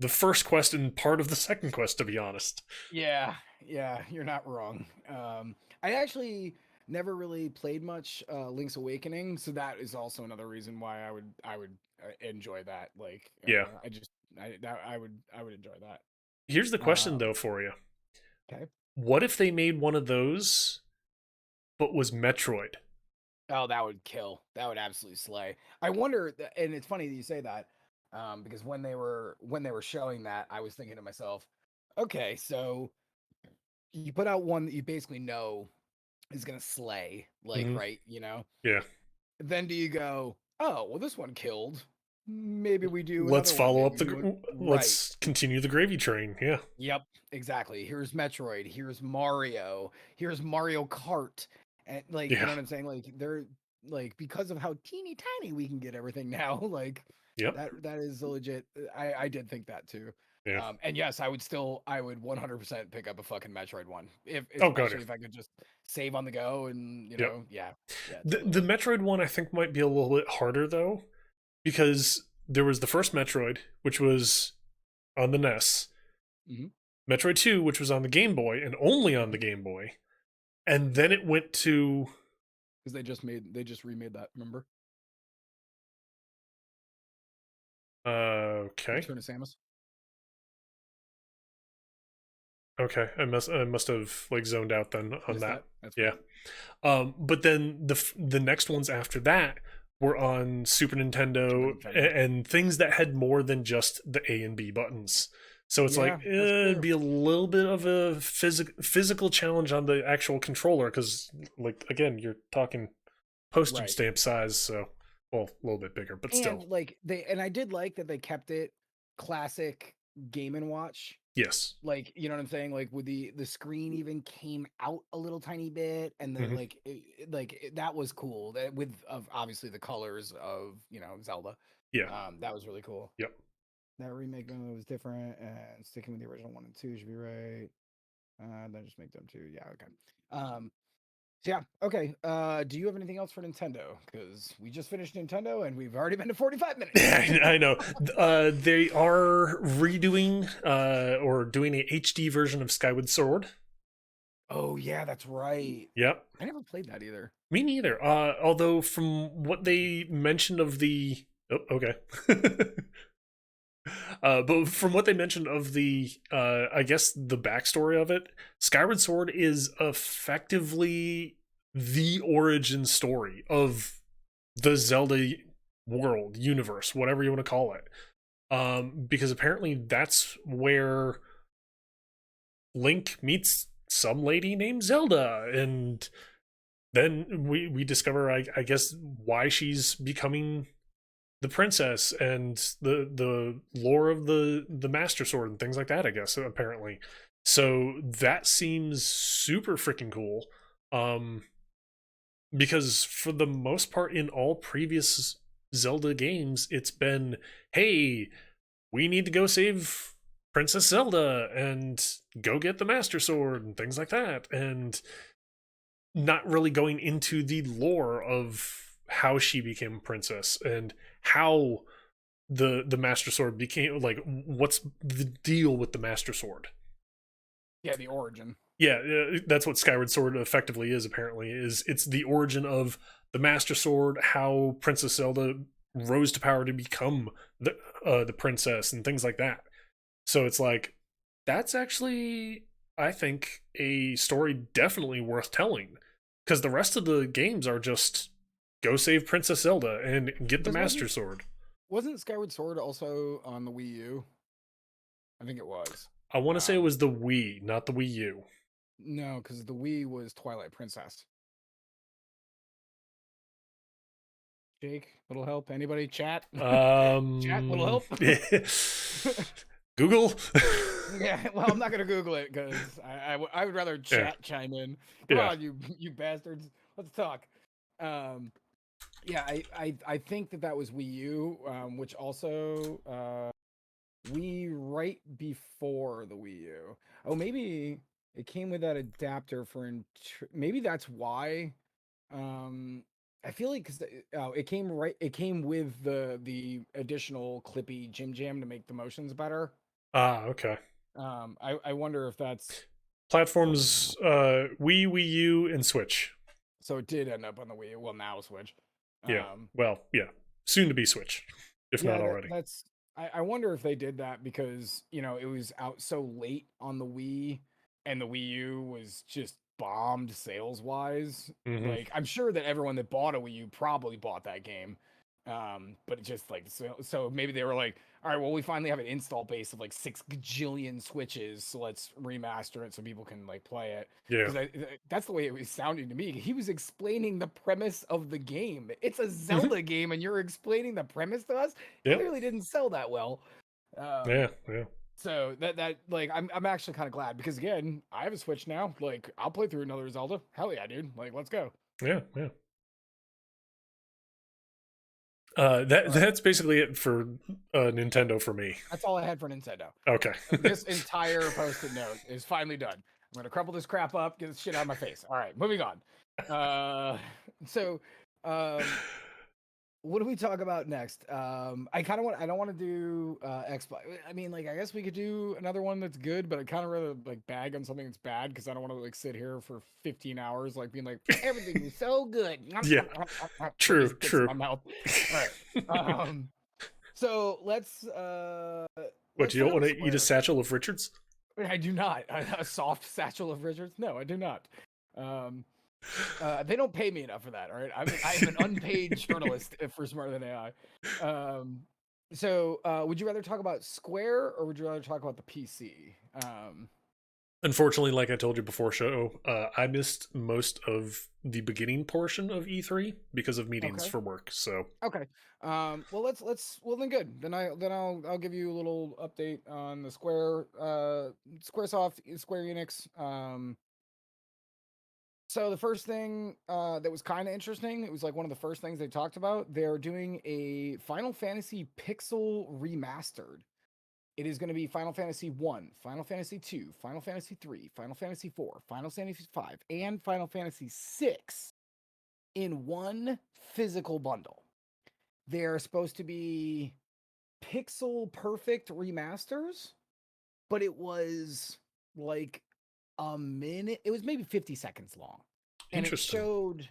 first quest and part of the second quest. To be honest. Yeah, yeah, you're not wrong. I actually never really played much Link's Awakening, so that is also another reason why I would enjoy that. Like, Yeah. I would enjoy that. Here's the question Um, though for you: okay. what if they made one of those, but was Metroid? Oh, that would kill. That would absolutely slay. I wonder, and it's funny that you say that, because when they were showing that, I was thinking to myself, okay, so you put out one that you basically know is gonna slay, like, Hmm. right, you know? Yeah. Then do you go, oh, well, this one killed. Maybe we do Let's another one. follow Maybe up we do it right. let's continue the gravy train. Yeah. Yep, exactly. Here's Metroid. Here's Mario. Here's Mario Kart. And like, you Yeah. know what I'm saying? Like, they're like because of how teeny tiny we can get everything now. Like, Yep. that is a legit. I did think that too. Yeah. And yes, I would 100% pick up a fucking Metroid one, if Oh god, especially if I could just save on the go and yeah. yeah, yeah, The totally. Metroid one I think might be a little bit harder though, because there was the first Metroid, which was on the NES, Hmm. Metroid 2, which was on the Game Boy and only on the Game Boy, and then it went to Because they just remade that. Remember, okay. Return of Samus. Okay, I must have like zoned out then on Missed that. that. That's Yeah. fine. But then the next ones after that were on Super Super Nintendo Nintendo. and things that had more than just the A and B buttons. So it's like Yeah, that's it'd true. be a little bit of a physical challenge on the actual controller because, like, again, you're talking postage Right. stamp size. So, well, a little bit bigger, but And still, like I did like that they kept it classic Game and Watch. yes. Like, you know what I'm saying? Like with the screen even came out a little tiny bit, and the Hmm. that was cool. That with of obviously the colors of Zelda. Yeah. That was really cool. Yep. That remake was different, and sticking with the original 1 and 2 should be right. Then just make them two. Yeah, okay. So yeah, okay. Do you have anything else for Nintendo? Because we just finished Nintendo and we've already been to 45 minutes. I know. They are redoing or doing a HD version of Skyward Sword. Oh yeah, that's right. Yep. I never played that either. Me neither. Although from what they mentioned of the okay. But from what they mentioned of the I guess the backstory of it, Skyward Sword is effectively the origin story of the Zelda world, universe, whatever you want to call it. Because apparently that's where Link meets some lady named Zelda, and then we discover, I guess, why she's becoming the princess and the lore of the Master Sword and things like that. I guess apparently, so that seems super freaking cool. Um, because for the most part, in all previous Zelda games, it's been, hey, we need to go save Princess Zelda and go get the Master Sword and things like that, and not really going into the lore of how she became princess and how the Master Sword became, like, what's the deal with the Master Sword. Yeah, the origin. Yeah, that's what Skyward Sword effectively is. Apparently, is it's the origin of the Master Sword, how Princess Zelda rose to power to become the princess, and things like that. So it's like that's actually, I think, a story definitely worth telling, because the rest of the games are just go save Princess Zelda and get the Because Master Sword. wasn't Skyward Sword also on the Wii U? I think it was. I want to say it Um, was the Wii, not the Wii U. no, because the Wii was Twilight Princess. Jake, little help? Anybody? Chat? Chat, little Um, help? Google. Yeah, well, I'm not gonna Google it because I would rather Yeah, chat chime in. Come yeah. on, you bastards, let's talk. Um, yeah, I think that was Wii U, which also Wii right before the Wii U. Oh, maybe it came with that adapter for maybe that's why. Um, I feel like because oh, it came with the additional Clippy Jim Jam to make the motions better. Ah, okay. I wonder if that's what was Platforms: Wii U, and Switch. so it did end up on the Wii. Well, now Switch. Yeah. Um, Well, yeah. Soon to be Switch, if not yeah, already. that's. I wonder if they did that because it was out so late on the Wii, and the Wii U was just bombed sales wise. Hmm. Like I'm sure that everyone that bought a Wii U probably bought that game. But it just like so maybe they were like, all right, well we finally have an install base of like 6 gajillion Switches, so let's remaster it so people can like play it. Yeah. Because that's the way it was sounding to me. He was explaining the premise of the game. It's a Hmm. Zelda game, and you're explaining the premise to us. Yep. Clearly didn't sell that well. Um, Yeah. Yeah. so that like I'm actually kind of glad because again I have a Switch now. Like I'll play through another Zelda. Hell yeah, dude! Like let's go. Yeah. Yeah. All right, That's basically it for Nintendo for me. that's all I had for Nintendo. Okay. This entire post-it note is finally done. I'm gonna crumple this crap up, get this shit out of my face. All right, moving on. So, what do we talk about next? I kind of want. I don't want to do Xbox. I mean, like, I guess we could do another one that's good, but I kind of rather like bag on something that's bad because I don't want to like sit here for 15 hours like being like everything is so good. Yeah. True. Just gets in True. my mouth. All right. So What, let's you talk don't want about to eat a Square. satchel of Richards? I do not. A soft satchel of Richards? No, I do not. Um, they don't pay me enough for that. All right, I'm an unpaid journalist for Smarter Than AI. Would you rather talk about Square or would you rather talk about the PC? Unfortunately, like I told you before show, I missed most of the beginning portion of E3 because of meetings Okay. for work. So Okay. Well, well then good. I'll give you a little update on the SquareSoft, Square Enix. So the first thing that was kind of interesting, it was like one of the first things they talked about. They're doing a Final Fantasy Pixel remastered. It is going to be Final Fantasy 1, Final Fantasy 2, Final Fantasy 3, Final Fantasy 4, Final Fantasy 5, and Final Fantasy 6 in one physical bundle. They're supposed to be pixel perfect remasters, but it was like a minute. It was maybe 50 seconds long. And it interesting. showed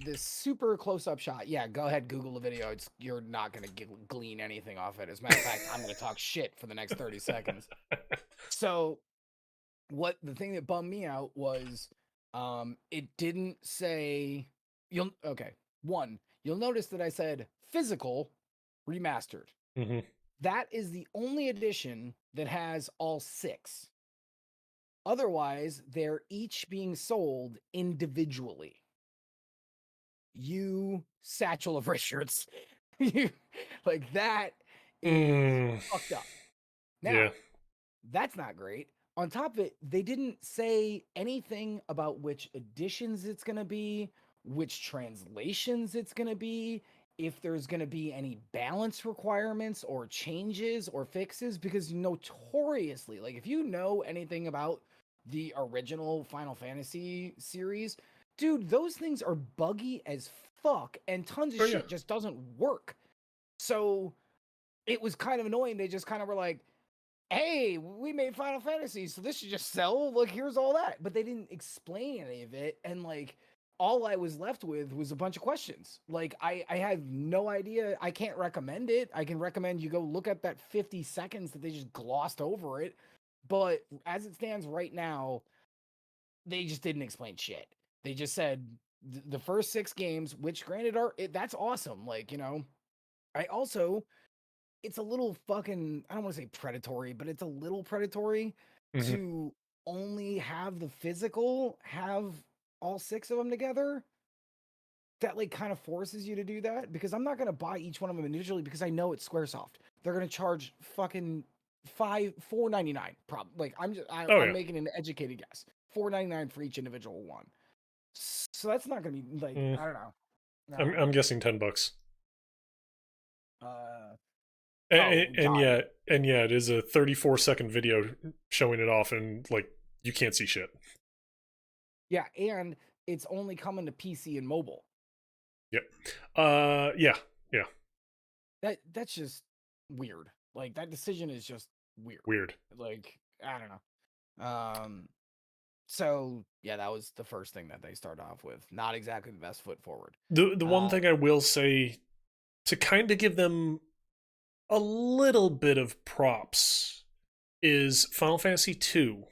this super close up shot. Yeah, go ahead, Google the video. You're not going to glean anything off it. As a matter of fact, I'm going to talk shit for the next 30 seconds. So, what the thing that bummed me out was it didn't say you'll notice that I said physical remastered. Hmm. That is the only edition that has all 6. Otherwise, they're each being sold individually. You satchel of Richards. You like that is Mm, fucked up. Now, yeah. that's not great. On top of it, they didn't say anything about which editions it's going to be, which translations it's going to be, if there's going to be any balance requirements or changes or fixes, because notoriously, like if you know anything about the original Final Fantasy series, dude, those things are buggy as fuck and tons of Oh yeah. shit just doesn't work. So it was kind of annoying. They just kind of were like, hey, we made Final Fantasy, so this should just sell. Look, here's all that. But they didn't explain any of it. And like, all I was left with was a bunch of questions. Like, I have no idea. I can't recommend it. I can recommend you go look at that 50 seconds that they just glossed over it. But as it stands right now, they just didn't explain shit. They just said the first 6 games, which granted that's awesome. Like, I also it's a little fucking I don't want to say predatory, but it's a little predatory Hmm. to only have the physical have all 6 of them together. That like kind of forces you to do that because I'm not gonna buy each one of them individually because I know it's SquareSoft. They're gonna charge fucking $4.99. Probably like Oh I'm yeah. making an educated guess. $4.99 for each individual one. So that's not gonna be like Mm, I don't know. I don't I'm guessing $10. know. Oh And God. yeah, it is a 34-second video showing it off, and like you can't see shit. Yeah, and it's only coming to PC and mobile. Yep. Yeah. Yeah. That's just weird. Like that decision is just weird. Weird. Like I don't know. So yeah, that was the first thing that they started off with. Not exactly the best foot forward. The one Uh thing I will say to kind of give them a little bit of props is Final Fantasy 2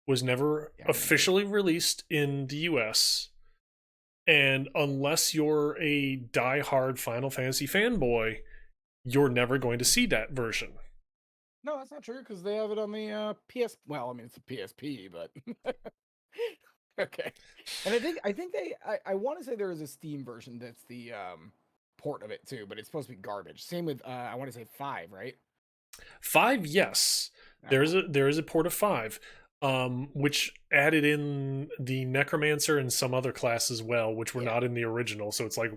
was never Yeah, I remember. officially released in the US. And unless you're a die-hard Final Fantasy fanboy, you're never going to see that version. No, that's not true because they have it on the PS. Well, I mean it's a PSP, but okay. And I think I want to say there is a Steam version that's the port of it too, but it's supposed to be garbage. Same with I want to say 5, right? 5, yes. Okay. There is a port of 5, which added in the Necromancer and some other class as well, which were Yeah. not in the original. So it's like,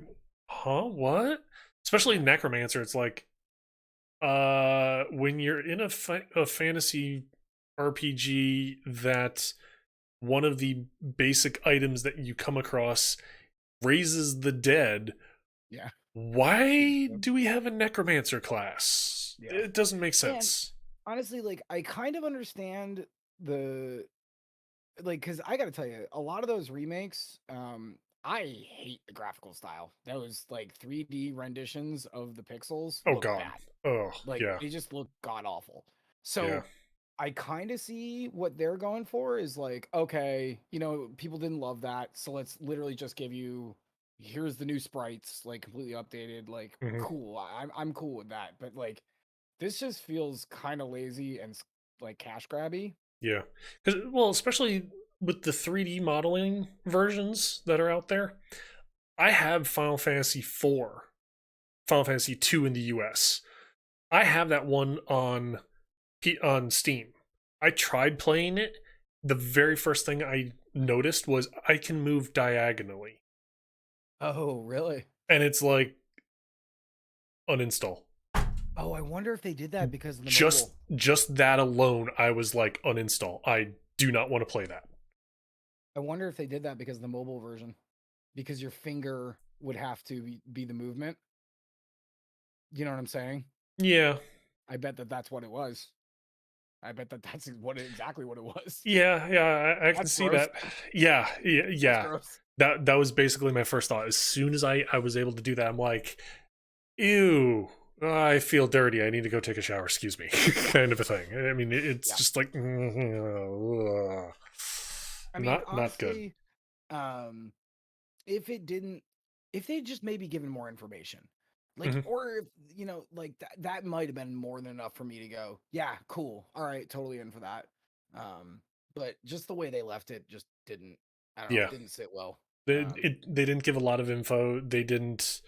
huh, what? Especially Yeah. Necromancer, it's like, when you're in a fantasy RPG that one of the basic items that you come across raises the dead, Yeah. why Yep. do we have a Necromancer class? Yeah. It doesn't make And sense. honestly, like I kind of understand the like because I gotta tell you, a lot of those remakes, I hate the graphical style. Those like 3D renditions of the pixels Oh look god. bad. Oh Like yeah. they just look god awful. Yeah. So I kind of see what they're going for is like, okay, people didn't love that, so let's literally just give you here's the new sprites, like completely updated, like Hmm. cool. I'm cool with that. But like this just feels kind of lazy and like cash grabby. Yeah. Cuz well, especially with the 3D modeling versions that are out there. I have Final Fantasy 4, Final Fantasy 2 in the US. I have that one on Steam. I tried playing it. The very first thing I noticed was I can move diagonally. Oh, really? And it's like uninstall. Oh, I wonder if they did that because of the Just mobile. just that alone, I was like uninstall. I do not want to play that. I wonder if they did that because of the mobile version, because your finger would have to be the movement. You know what I'm saying? Yeah. I bet that that's what it was. I bet that that's exactly what it was. Yeah, I can That's see gross. that. Yeah, yeah, That's yeah. gross. That was basically my first thought. As soon as I was able to do that, I'm like, ew, I feel dirty. I need to go take a shower. Excuse me, Yeah. kind of a thing. I mean, it's Yeah. just like, I mean, not good. honestly, um, if it didn't, if they just maybe given more information, like, Hmm. or if, like that might have been more than enough for me to go, yeah, cool. All right. Totally in for that. Um, but just the way they left it just didn't, I don't know, Yeah, didn't sit well. they they didn't give a lot of info. They didn't.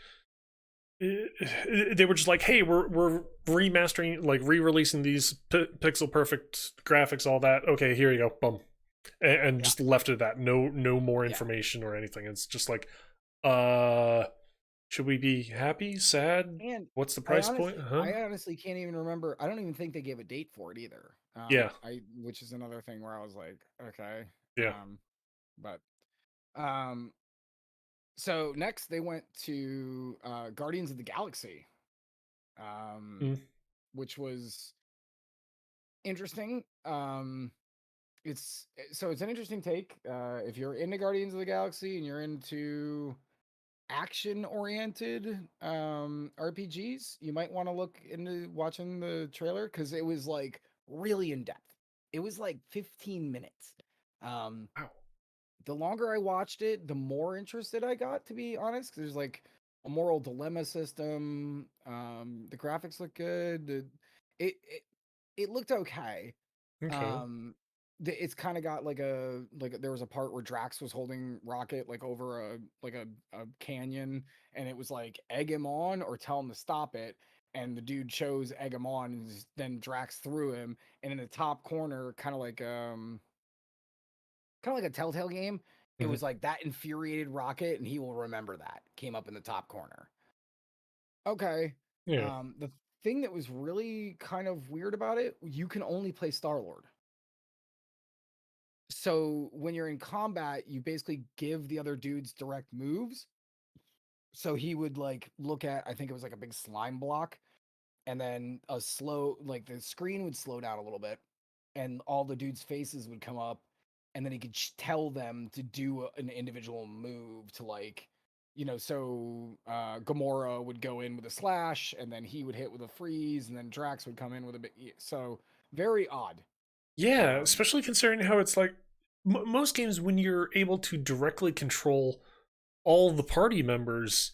They were just like, hey, we're remastering, like re-releasing these pixel perfect graphics, all that. Okay, here you go, boom, and Yeah. just left it at that. No more Yeah. information or anything. It's just like, uh, should we be happy, sad? And What's the I price point? honestly, Huh? I honestly can't even remember. I don't even think they gave a date for it either. Yeah, Which is another thing where I was like, okay. yeah. But um, so next they went to Guardians of the Galaxy, um, Mm, which was interesting. It's an interesting take. If you're into Guardians of the Galaxy and you're into action oriented RPGs, you might want to look into watching the trailer because it was like really in depth. It was like 15 minutes. Um, wow. the longer I watched it, the more interested I got, to be honest. 'Cause there's like a moral dilemma system. The graphics look good. It it, it looked okay. Okay. um it's kind of got there was a part where Drax was holding Rocket like over a canyon, and it was like egg him on or tell him to stop it, and the dude chose egg him on, and then Drax threw him, and in the top corner, kind of like a Telltale game, it Hmm. was like that infuriated Rocket and he will remember that came up in the top corner. Okay. Yeah. The thing that was really kind of weird about it, you can only play Star Lord. So when you're in combat, you basically give the other dudes direct moves. So he would like look at, I think it was like a big slime block, and then like the screen would slow down a little bit, and all the dudes' faces would come up, and then he could tell them to do an individual move to like, so Gamora would go in with a slash, and then he would hit with a freeze, and then Drax would come in with a bit. So very odd. Yeah, Um, especially considering how it's like most games when you're able to directly control all the party members,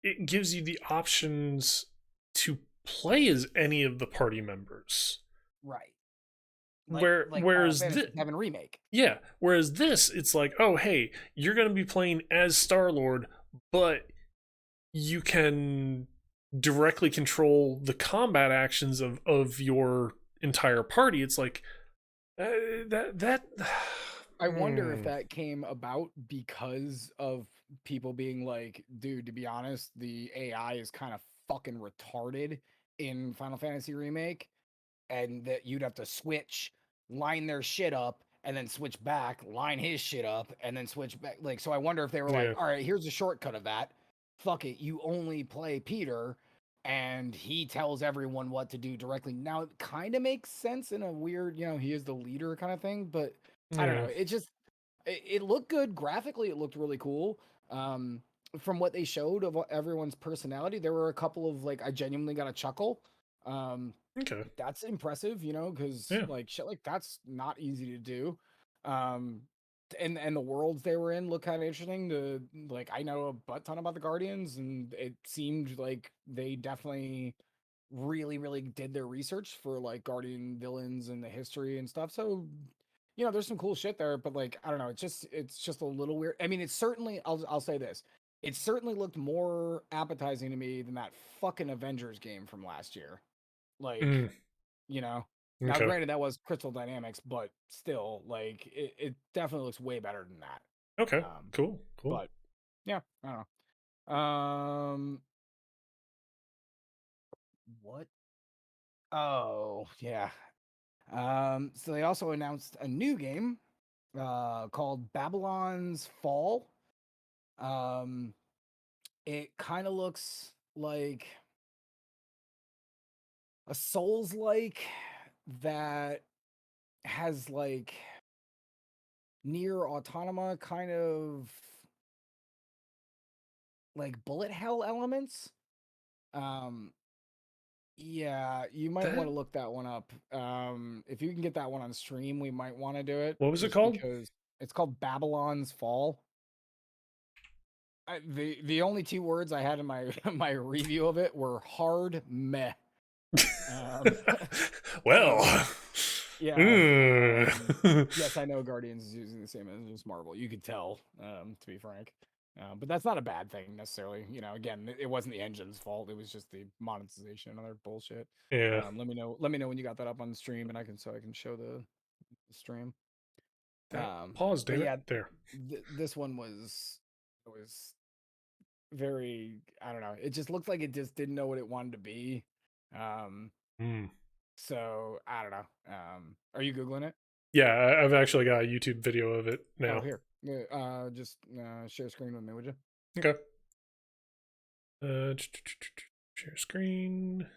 it gives you the options to play as any of the party members. right. Like Final Whereas Fantasy VII remake. yeah, whereas this, it's like, oh hey, you're gonna be playing as Star Lord, but you can directly control the combat actions of your entire party. It's like that. I wonder if Hmm. that came about because of people being like, dude, to be honest, the AI is kind of fucking retarded in Final Fantasy Remake, and that you'd have to switch, line their shit up, and then switch back, line his shit up, and then switch back. Like, so I wonder if they were like, Yeah. all right, here's a shortcut of that. Fuck it, you only play Peter, and he tells everyone what to do directly. Now, it kind of makes sense in a weird, he is the leader kind of thing, but I don't Yeah. know. It looked good graphically. It looked really cool. Um, from what they showed of everyone's personality, there were a couple of like I genuinely got a chuckle. Um, Okay. that's impressive, because Yeah. like shit like that's not easy to do. Um, and the worlds they were in look kind of interesting. Like I know a butt ton about the Guardians, and it seemed like they definitely really really did their research for like Guardian villains and the history and stuff. So there's some cool shit there, but like I don't know, it's just a little weird. I mean, it's certainly I'll say this. It certainly looked more appetizing to me than that fucking Avengers game from last year. Like, Mm, you know. Now okay. granted that was Crystal Dynamics, but still like it definitely looks way better than that. Okay. Um Cool. Cool. but yeah, I don't know. What? Oh, yeah. So they also announced a new game called Babylon's Fall. Um, it kind of looks like a Souls like that has like near autonoma kind of like bullet hell elements. Um, yeah, you might want That. to look that one up. If you can get that one on stream, we might want to do it What was it just called? because it's called Babylon's Fall. The only two words I had in my my review of it were hard meh. Um, so Well. yeah. Mm. Yes, I know Guardians is using the same engine as Marvel. You could tell, to be frank. But that's not a bad thing necessarily. Again, it wasn't the engine's fault. It was just the monetization and other bullshit. Yeah. Let me know. Let me know when you got that up on the stream, and I can show the stream. That pause, But damn it. yeah, There. this one was very. I don't know. It just looked like it just didn't know what it wanted to be. Um, Mm. so I don't know. Are you googling it? Yeah, I've actually got a YouTube video of it Oh, now. here. Just share screen with me, would you? Okay. Uh, share screen.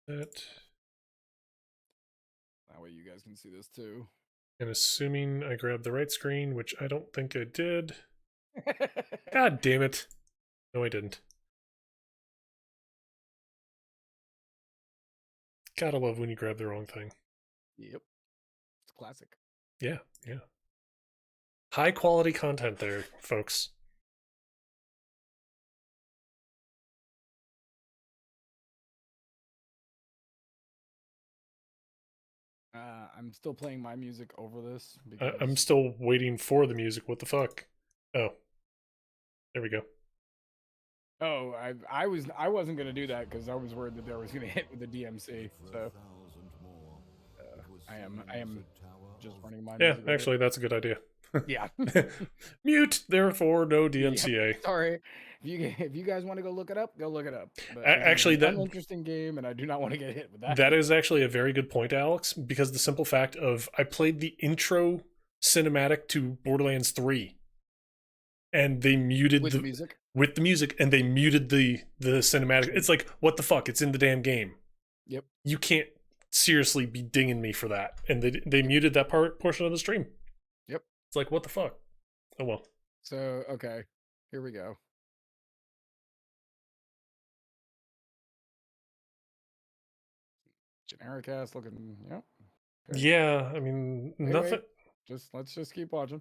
That. That way you guys can see this too. And assuming I grabbed the right screen, which I don't think I did. God damn it. No, I didn't. Gotta love when you grab the wrong thing. Yep, it's classic. Yeah, yeah. High quality content there, folks. I'm still playing my music over this I'm because still waiting for the music. What the fuck? Oh, there we go. I wasn't gonna do that because I was worried that there was gonna hit with the DMC. So I am just running my Yeah, music over it. actually, that's a good idea. Yeah. Mute, therefore, no Yep. DMCA. Sorry. If you guys want to go look it up, go look it up. But this is Actually, an that uninteresting game, and I do not want to get hit with that. that is actually a very good point, Alex, because the simple fact of I played the intro cinematic to Borderlands 3 and they muted With the the music. with the music and they muted the cinematic. It's like, what the fuck? It's in the damn game. Yep. You can't seriously be dinging me for that. And they muted that portion of the stream. Yep. It's like, what the fuck? Oh well. So okay, here we go. generic ass looking. Yep. Okay. Yeah, I mean, Wait, nothing. let's just keep watching.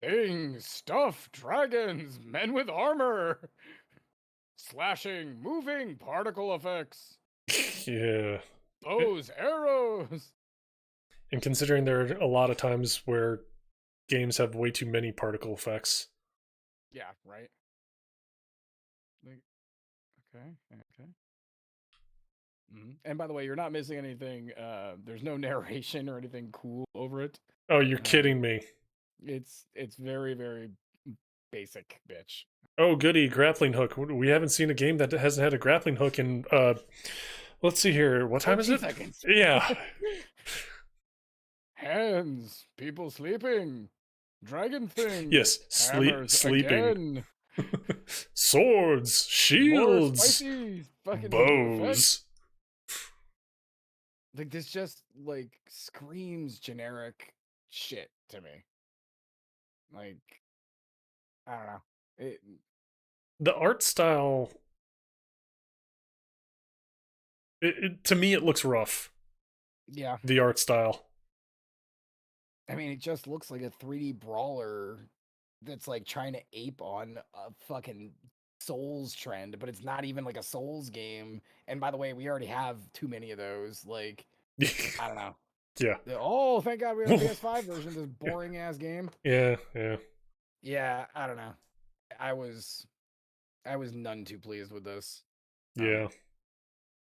Things, stuff, dragons, men with armor, slashing, moving, particle effects, Yeah. bows, arrows. And considering there are a lot of times where games have way too many particle effects. Yeah, right. Like, okay, okay. And by the way, you're not missing anything. There's no narration or anything cool over it. Oh, you're kidding me. It's very, very basic, bitch. Oh, goody, grappling hook. We haven't seen a game that hasn't had a grappling hook in, let's see here. What time is it? Seconds. Yeah. Hands, people sleeping, dragon thing. Yes, sleeping. Swords, shields, bows. Like, this just, like, screams generic shit to me. Like, I don't know. The art style, to me, it looks rough. Yeah. The art style. I mean, it just looks like a 3D brawler that's, like, trying to ape on a fucking Souls trend, but it's not even, like, a Souls game. And by the way, we already have too many of those. Like, I don't know. Yeah. Oh, thank God we have a PS5 version of this boring-ass game. Yeah. Yeah, I don't know. I was none too pleased with this. Yeah.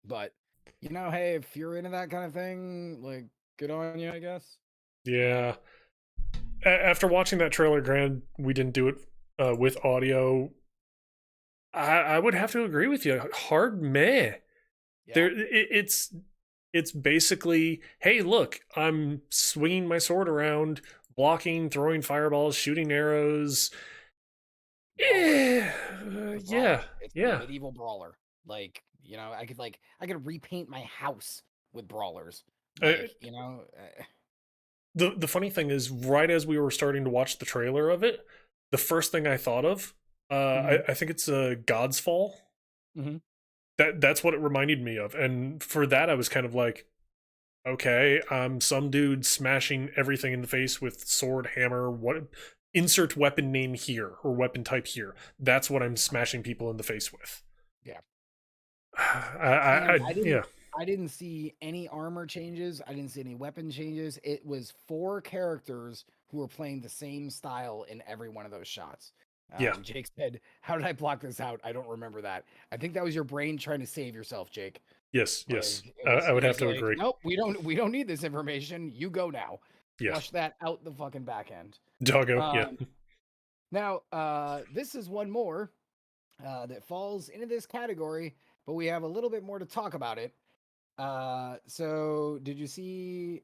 But, you know, hey, if you're into that kind of thing, like, good on you, I guess. Yeah. After watching that trailer, granted, we didn't do it with audio. I would have to agree with you. Hard meh. Yeah. It's basically, hey, look, I'm swinging my sword around, blocking, throwing fireballs, shooting arrows. Yeah, it's a medieval brawler. Like, you know, I could repaint my house with brawlers. Like, you know. The funny thing is, right as we were starting to watch the trailer of it, the first thing I thought of, I think it's God's Fall. Mm-hmm. That's what it reminded me of, and for that I was kind of like, okay, some dude smashing everything in the face with sword, hammer, what, insert weapon name here or weapon type here. That's what I'm smashing people in the face with. Yeah. I didn't see any armor changes. I didn't see any weapon changes. It was 4 characters who were playing the same style in every one of those shots. Yeah. Jake said, "How did I block this out? I don't remember that." I think that was your brain trying to save yourself, Jake. Yes. I would have to agree. Nope, we don't need this information. You go now. Yeah. Flush that out the fucking back end. Doggo. Yeah. Now, this is one more that falls into this category, but we have a little bit more to talk about it. So did you see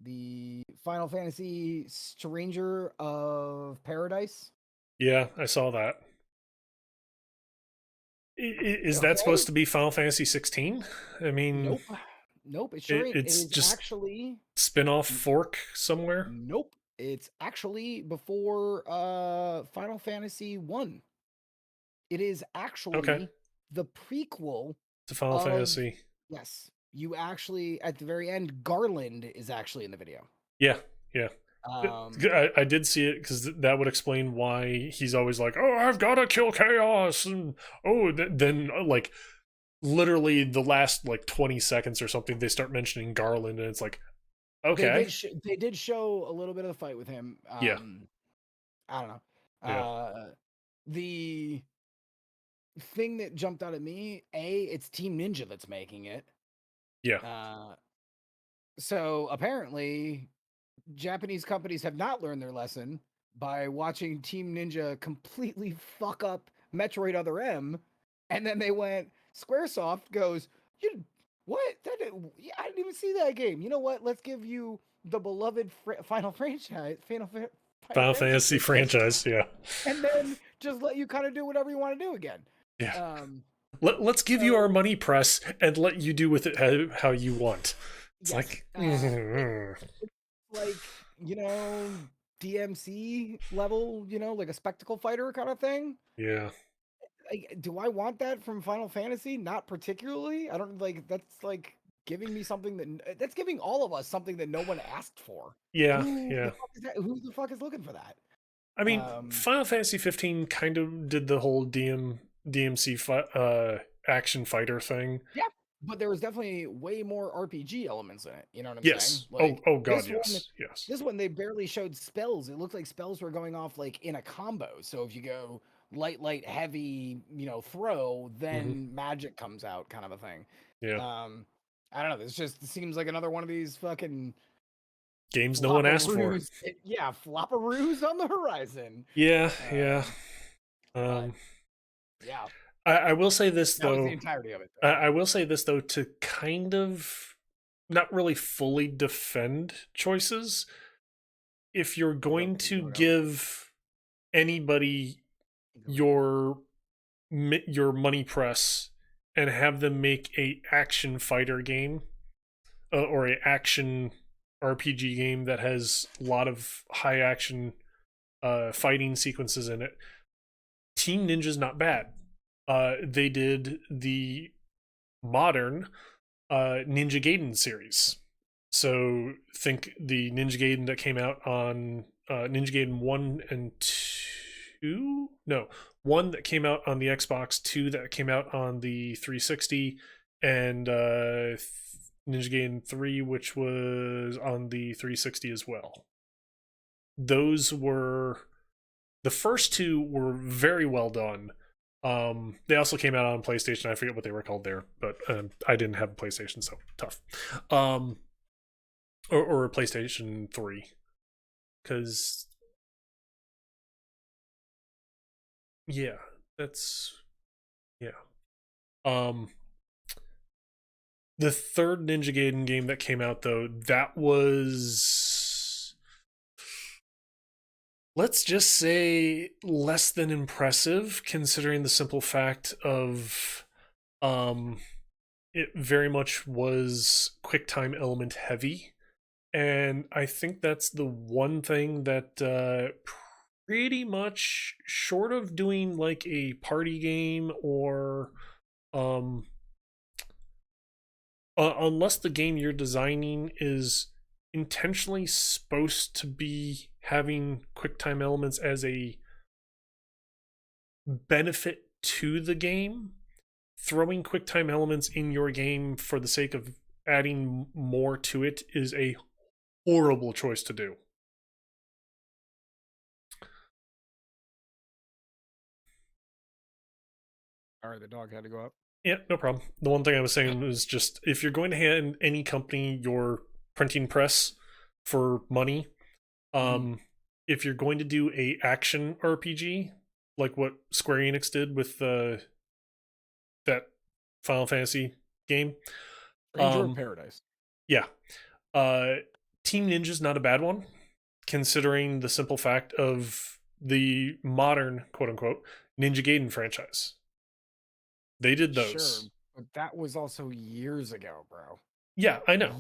the Final Fantasy Stranger of Paradise? Yeah, I saw that. Is that supposed to be Final Fantasy 16? I mean, nope. It sure ain't. It's just actually spin-off fork somewhere. Nope. It's actually before Final Fantasy 1. It is actually the prequel to Final Fantasy. Yes. You actually, at the very end, Garland is actually in the video. Yeah. I did see it because that would explain why he's always like, oh, I've got to kill Chaos. And then like literally the last like 20 seconds or something, they start mentioning Garland and it's like, okay. They did show a little bit of the fight with him. Yeah. I don't know. The thing that jumped out at me, it's Team Ninja that's making it. Yeah. So apparently Japanese companies have not learned their lesson by watching Team Ninja completely fuck up Metroid Other M, and then they went, Squaresoft goes, what? I didn't even see that game. You know what? Let's give you the beloved Final Fantasy franchise, yeah. And then just let you kind of do whatever you want to do again. Yeah. Let's give you our money press and let you do with it how you want. It's like... like, you know, DMC level, like a spectacle fighter kind of thing. Yeah. Do I want that from Final Fantasy? Not particularly. I don't like that's like giving me something that's giving all of us something that no one asked for. Yeah. Who the Yeah. fuck is that? Who the fuck is looking for that? I mean, Um, Final Fantasy 15 kind of did the whole DMC action fighter thing. yeah, but there was definitely way more RPG elements in it. You know what I'm saying? Yes. Like Oh God, this one, yes. Yes. this one they barely showed spells. It looked like spells were going off like in a combo. So if you go light, heavy, throw, Hmm. then magic comes out, kind of a thing. Yeah. I don't know. This just seems like another one of these fucking Games no one asked for. flopperoos. Yeah, flopperoos on the horizon. Yeah. Yeah. But yeah, I will say this that was the though. entirety of it. I will say this though to kind of not really fully defend choices. If you're going to give anybody your money press and have them make a action fighter game or a action RPG game that has a lot of high action fighting sequences in it, Team Ninja's not bad. They did the modern Ninja Gaiden series. So think the Ninja Gaiden that came out on Ninja Gaiden 1 and 2? No, 1 that came out on the Xbox, 2 that came out on the 360, and Ninja Gaiden 3, which was on the 360 as well. Those were the first two were very well done. They also came out on PlayStation. I forget what they were called there, but I didn't have a PlayStation, so tough. Or a PlayStation 3, because yeah, that's yeah. Um, the third Ninja Gaiden game that came out though, that was, let's just say, less than impressive, considering the simple fact of it very much was QuickTime element heavy. And I think that's the one thing that pretty much, short of doing like a party game or um unless the game you're designing is intentionally supposed to be having QuickTime elements as a benefit to the game, throwing QuickTime elements in your game for the sake of adding more to it is a horrible choice to do. All right, the dog had to go up. Yeah, no problem. The one thing I was saying was just, if you're going to hand any company your printing press for money, if you're going to do a action RPG like what Square Enix did with that Final Fantasy game, Ranger of Paradise. yeah, Team Ninja's not a bad one, considering the simple fact of the modern quote unquote Ninja Gaiden franchise. They did those. Sure, but that was also years ago, bro. Yeah, I know.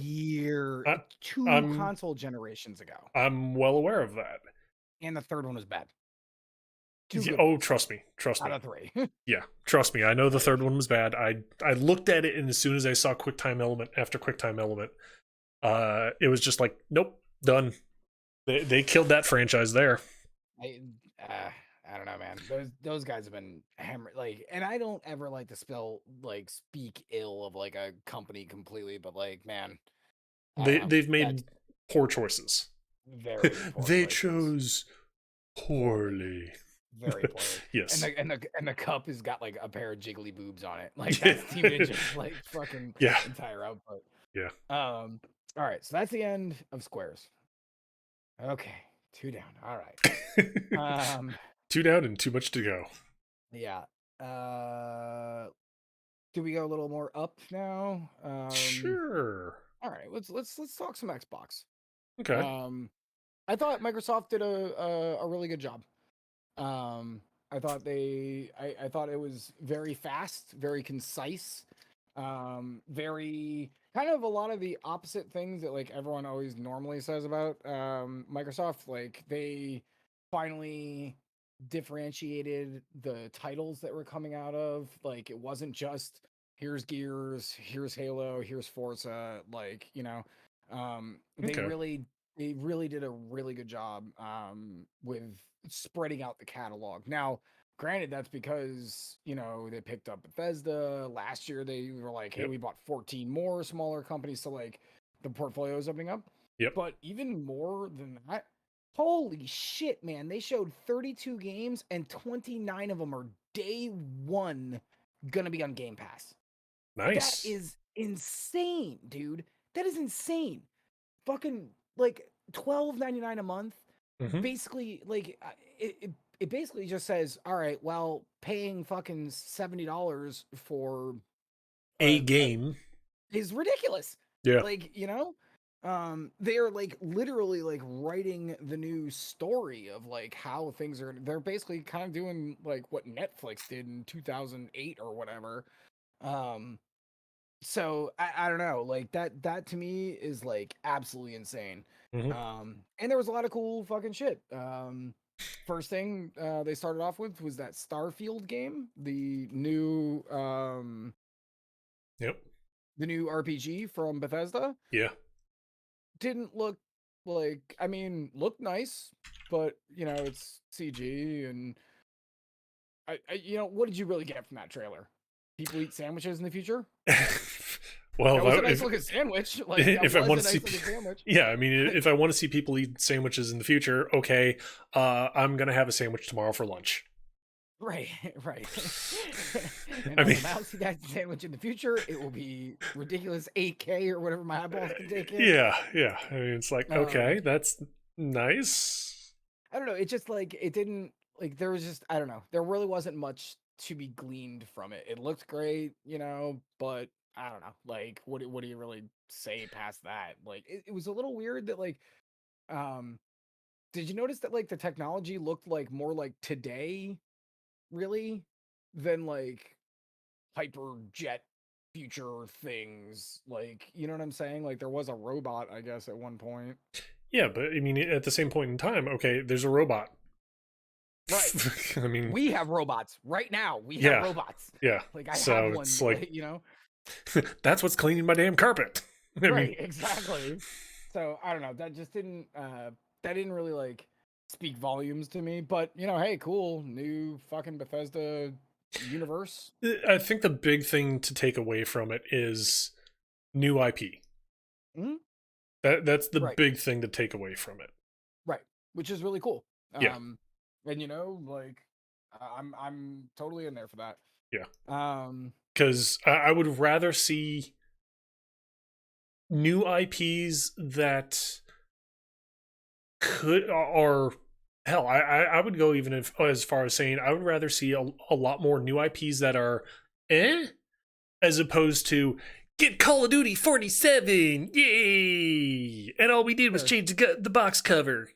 Two console generations ago. I'm well aware of that. And the third one was bad. Trust me. Out of 3. Yeah, trust me. I know the third one was bad. I looked at it, and as soon as I saw QuickTime element after QuickTime element, it was just like, nope, done. They killed that franchise there. I don't know, man. Those guys have been hammered. Like, and I don't ever like to speak ill of like a company completely, but like, man, they've made poor choices. Very poor they choices. Chose poorly. Very poorly. Yes. And the cup has got like a pair of jiggly boobs on it. Like that's Team Ninja's like fucking entire output. Yeah. All right, so that's the end of Squares. Okay, 2 down. All right. 2 down and too much to go. Yeah. Do we go a little more up now? Sure. All right. Let's talk some Xbox. Okay. I thought Microsoft did a really good job. I thought I thought it was very fast, very concise, very kind of a lot of the opposite things that like everyone always normally says about Microsoft. Like they finally differentiated the titles that were coming out of. Like it wasn't just here's Gears, here's Halo, here's Forza. Like they Okay. really did a really good job with spreading out the catalog. Now granted, that's because, they picked up Bethesda. Last year, they were like, hey, Yep. we bought 14 more smaller companies. So, like, the portfolio is opening up. Yep. But even more than that, holy shit, man. They showed 32 games, and 29 of them are day one going to be on Game Pass. That Nice. is insane, dude. That is insane. Fucking, like, $12.99 a month Hmm. basically like it basically just says, all right, well, paying fucking $70 for A a game. is ridiculous. Yeah. Like, they're like literally like writing the new story of like how things are. They're basically kind of doing like what Netflix did in 2008 or whatever. Um, so I don't know, like that to me is like absolutely insane. Hmm. And there was a lot of cool fucking shit. First thing they started off with was that Starfield game, Yep. the new RPG from Bethesda. Yeah. Didn't look like, I mean, looked nice, but it's CG. And what did you really get from that trailer? People eat sandwiches in the future. Well, That was a nice if looking sandwich. Like that if I was want a to see, nice looking sandwich. yeah, I mean, if I want to see people eat sandwiches in the future, okay, I'm gonna have a sandwich tomorrow for lunch. Right, right. And I on mean, the Mousy Dad sandwich in the future, it will be ridiculous 8K or whatever my eyeballs can take in. yeah, yeah. I mean, it's like, Um, okay, that's nice. I don't know. It just like it didn't like there was just I don't know. There really wasn't much to be gleaned from it. It looked great, but I don't know. Like what do you really say past that? Like it was a little weird that like um did you notice that like the technology looked like more like today really than like hyper jet future things, like you know what I'm saying, like there was a robot I guess at one point. Yeah, but I mean, at the same point in time, okay, there's a robot. Right, I mean, we have robots right now, we have yeah, robots. yeah. Like I have So one, it's like, like that's what's cleaning my damn carpet. I mean, right, exactly. So I don't know, that just didn't that didn't really like speak volumes to me, but hey, cool new fucking Bethesda universe. I think the big thing to take away from it is new IP. Mhm. That's the Right, big thing to take away from it. right, which is really cool. Yeah, And like I'm totally in there for that. yeah. Um, Because I would rather see new IPs that could, or hell, I would go even if, as far as saying I would rather see a lot more new IPs that are as opposed to get Call of Duty 47, yay! And all we did was sure. change the box cover.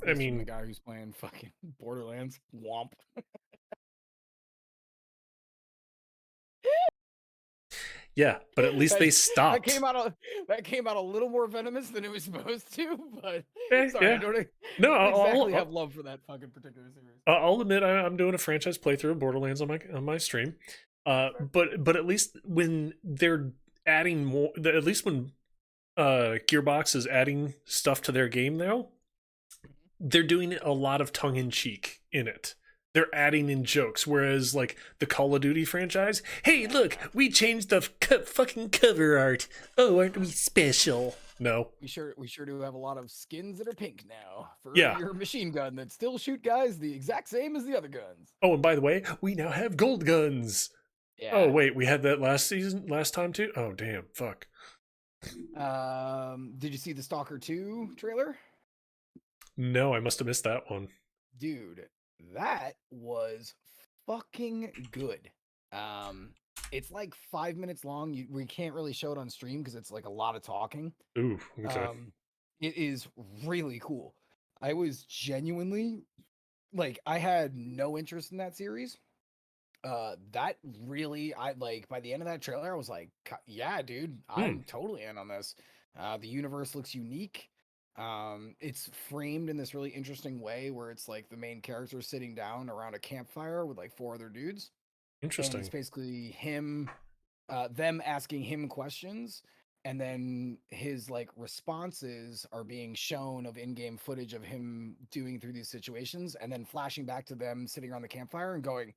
I This from the mean, guy who's playing fucking Borderlands. Womp. yeah, but at least that, they that stopped. came out a little more venomous than it was supposed to. But sorry, I Yeah. don't No, exactly have love for that fucking particular series. I'll admit I'm doing a franchise playthrough of Borderlands on my stream. But at least when they're adding more, at least when Gearbox is adding stuff to their game, though, they're doing a lot of tongue in cheek in it. They're adding in jokes, whereas like the Call of Duty franchise, hey, look, we changed the fucking cover art. Oh, aren't we special? No. We sure do have a lot of skins that are pink now for Yeah. your machine gun that still shoot guys the exact same as the other guns. Oh, and by the way, we now have gold guns. Oh Yeah. wait, we had that last time too. Oh damn, fuck. Did you see the Stalker 2 trailer? No, I must have missed that one. Dude, that was fucking good. Um, it's like 5 minutes long. We can't really show it on stream because it's like a lot of talking. Ooh, okay. It is really cool. I was genuinely like, I had no interest in that series. That really, I like by the end of that trailer, I was like, yeah, dude, Hmm. I'm totally in on this. The universe looks unique. It's framed in this really interesting way where it's like the main character sitting down around a campfire with like four other dudes, and it's Interesting. basically him, them asking him questions, and then his like responses are being shown of in-game footage of him doing through these situations, and then flashing back to them sitting around the campfire and going,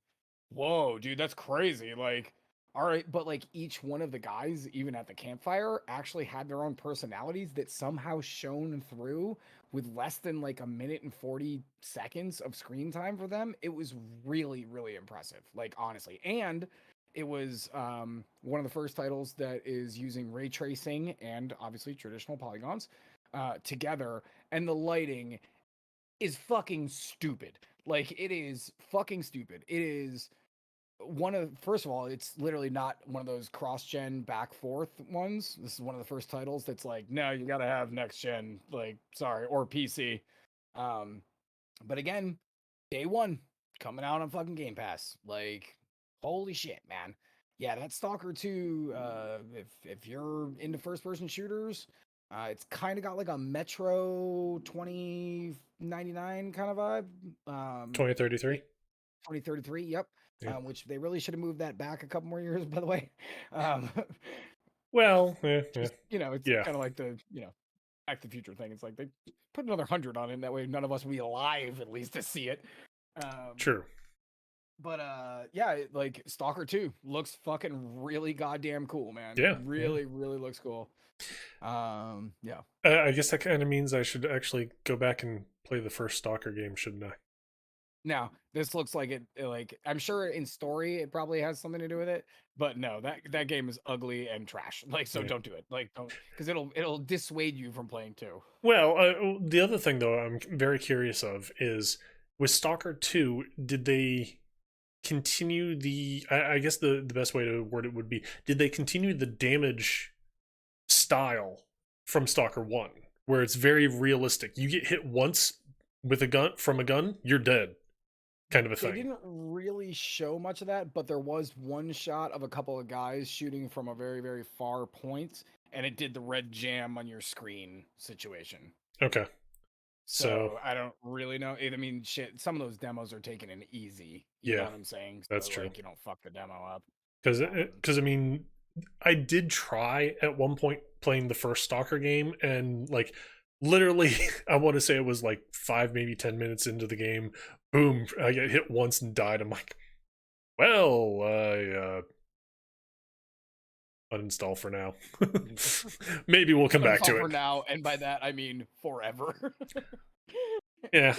whoa, dude, that's crazy. Like, all right, but like each one of the guys, even at the campfire, actually had their own personalities that somehow shone through with less than like a minute and 40 seconds of screen time for them. It was really, really impressive, like, honestly. And it was one of the first titles that is using ray tracing and obviously traditional polygons together, and the lighting is fucking stupid. Like, it is fucking stupid. It is one of, first of all, it's literally not one of those cross-gen back forth ones. This is one of the first titles that's like, no, you gotta have next gen, like, sorry, or PC. Um, but again, day one coming out on fucking Game Pass. Like, holy shit, man. Yeah, that Stalker 2, if you're into first person shooters, it's kind of got like a Metro 2099 kind of vibe. Um, 2033. 2033, yep. Yeah. Which they really should have moved that back a couple more years, by the way. Um, Well, yeah, yeah, just, it's yeah. kind of like the, Back to the Future thing. It's like they put another 100 on it, and that way none of us will be alive at least to see it. Um, True. but yeah, like Stalker 2 looks fucking really goddamn cool, man. Yeah, yeah. Really, really looks cool. Yeah. I guess that kind of means I should actually go back and play the first Stalker game, shouldn't I? Now, this looks like like I'm sure in story it probably has something to do with it, but no, that game is ugly and trash. Like, so Yeah. don't do it. Like, don't, because it'll dissuade you from playing too. Well, the other thing though, I'm very curious of is with Stalker 2, did they continue the? I guess the best way to word it would be, did they continue the damage style from Stalker 1, where it's very realistic? You get hit once with a gun from a gun, you're dead, kind of a They thing. didn't really show much of that, but there was one shot of a couple of guys shooting from a very, very far point, and it did the red jam on your screen situation. Okay, so So I don't really know. I mean, shit, some of those demos are taken in easy. You know yeah, what I'm saying? that's So true. like, you don't fuck the demo up. Because Um, I mean, I did try at one point playing the first Stalker game, and like literally, I want to say it was like 5 maybe 10 minutes into the game, boom, I get hit once and died. I'm like, well, I uninstall for now. Maybe we'll come back uninstall to for it. now, and by that I mean forever. Yeah,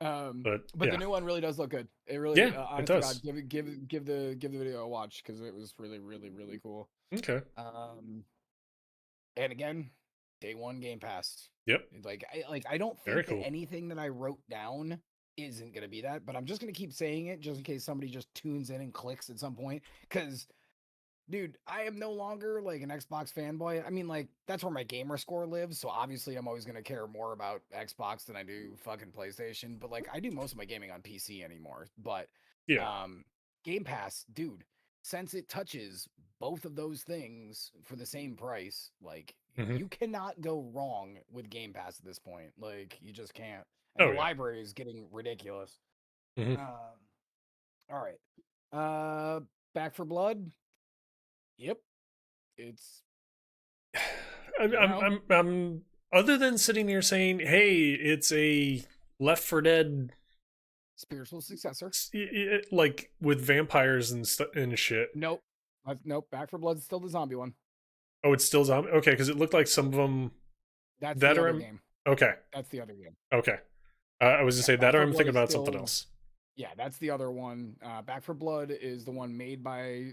um, but but the yeah, new one really does look good. It really, yeah, it honest to God, does. give the video a watch because it was really, really, really cool. Okay. Um, and again, day one Game Pass. Yep. I don't Very think that cool. anything that I wrote down isn't gonna be that, but I'm just gonna keep saying it just in case somebody just tunes in and clicks at some point. Because, dude, I am no longer like an Xbox fanboy. I mean, like, that's where my gamer score lives, so obviously I'm always gonna care more about Xbox than I do fucking PlayStation. But like, I do most of my gaming on PC anymore. But Yeah. um Game Pass, dude, since it touches both of those things for the same price, like, Hmm. you cannot go wrong with Game Pass at this point. Like, you just can't. And the Oh yeah. library is getting ridiculous. Hmm. Um, all right. Back for Blood. Yep. It's, I'm, you I'm, know, I'm, I'm, other than sitting here saying, "Hey, it's a Left for Dead," spiritual successor. like with vampires and and shit. Nope. Nope. Back for Blood's still the zombie one. Oh, it's still zombie. Okay, because it looked like some of them That's that the are. other game. Okay, That's the other game. okay. I was gonna Yeah. say that, Back or for I'm Blood thinking is about something still, else. yeah, that's the other one. Back for Blood is the one made by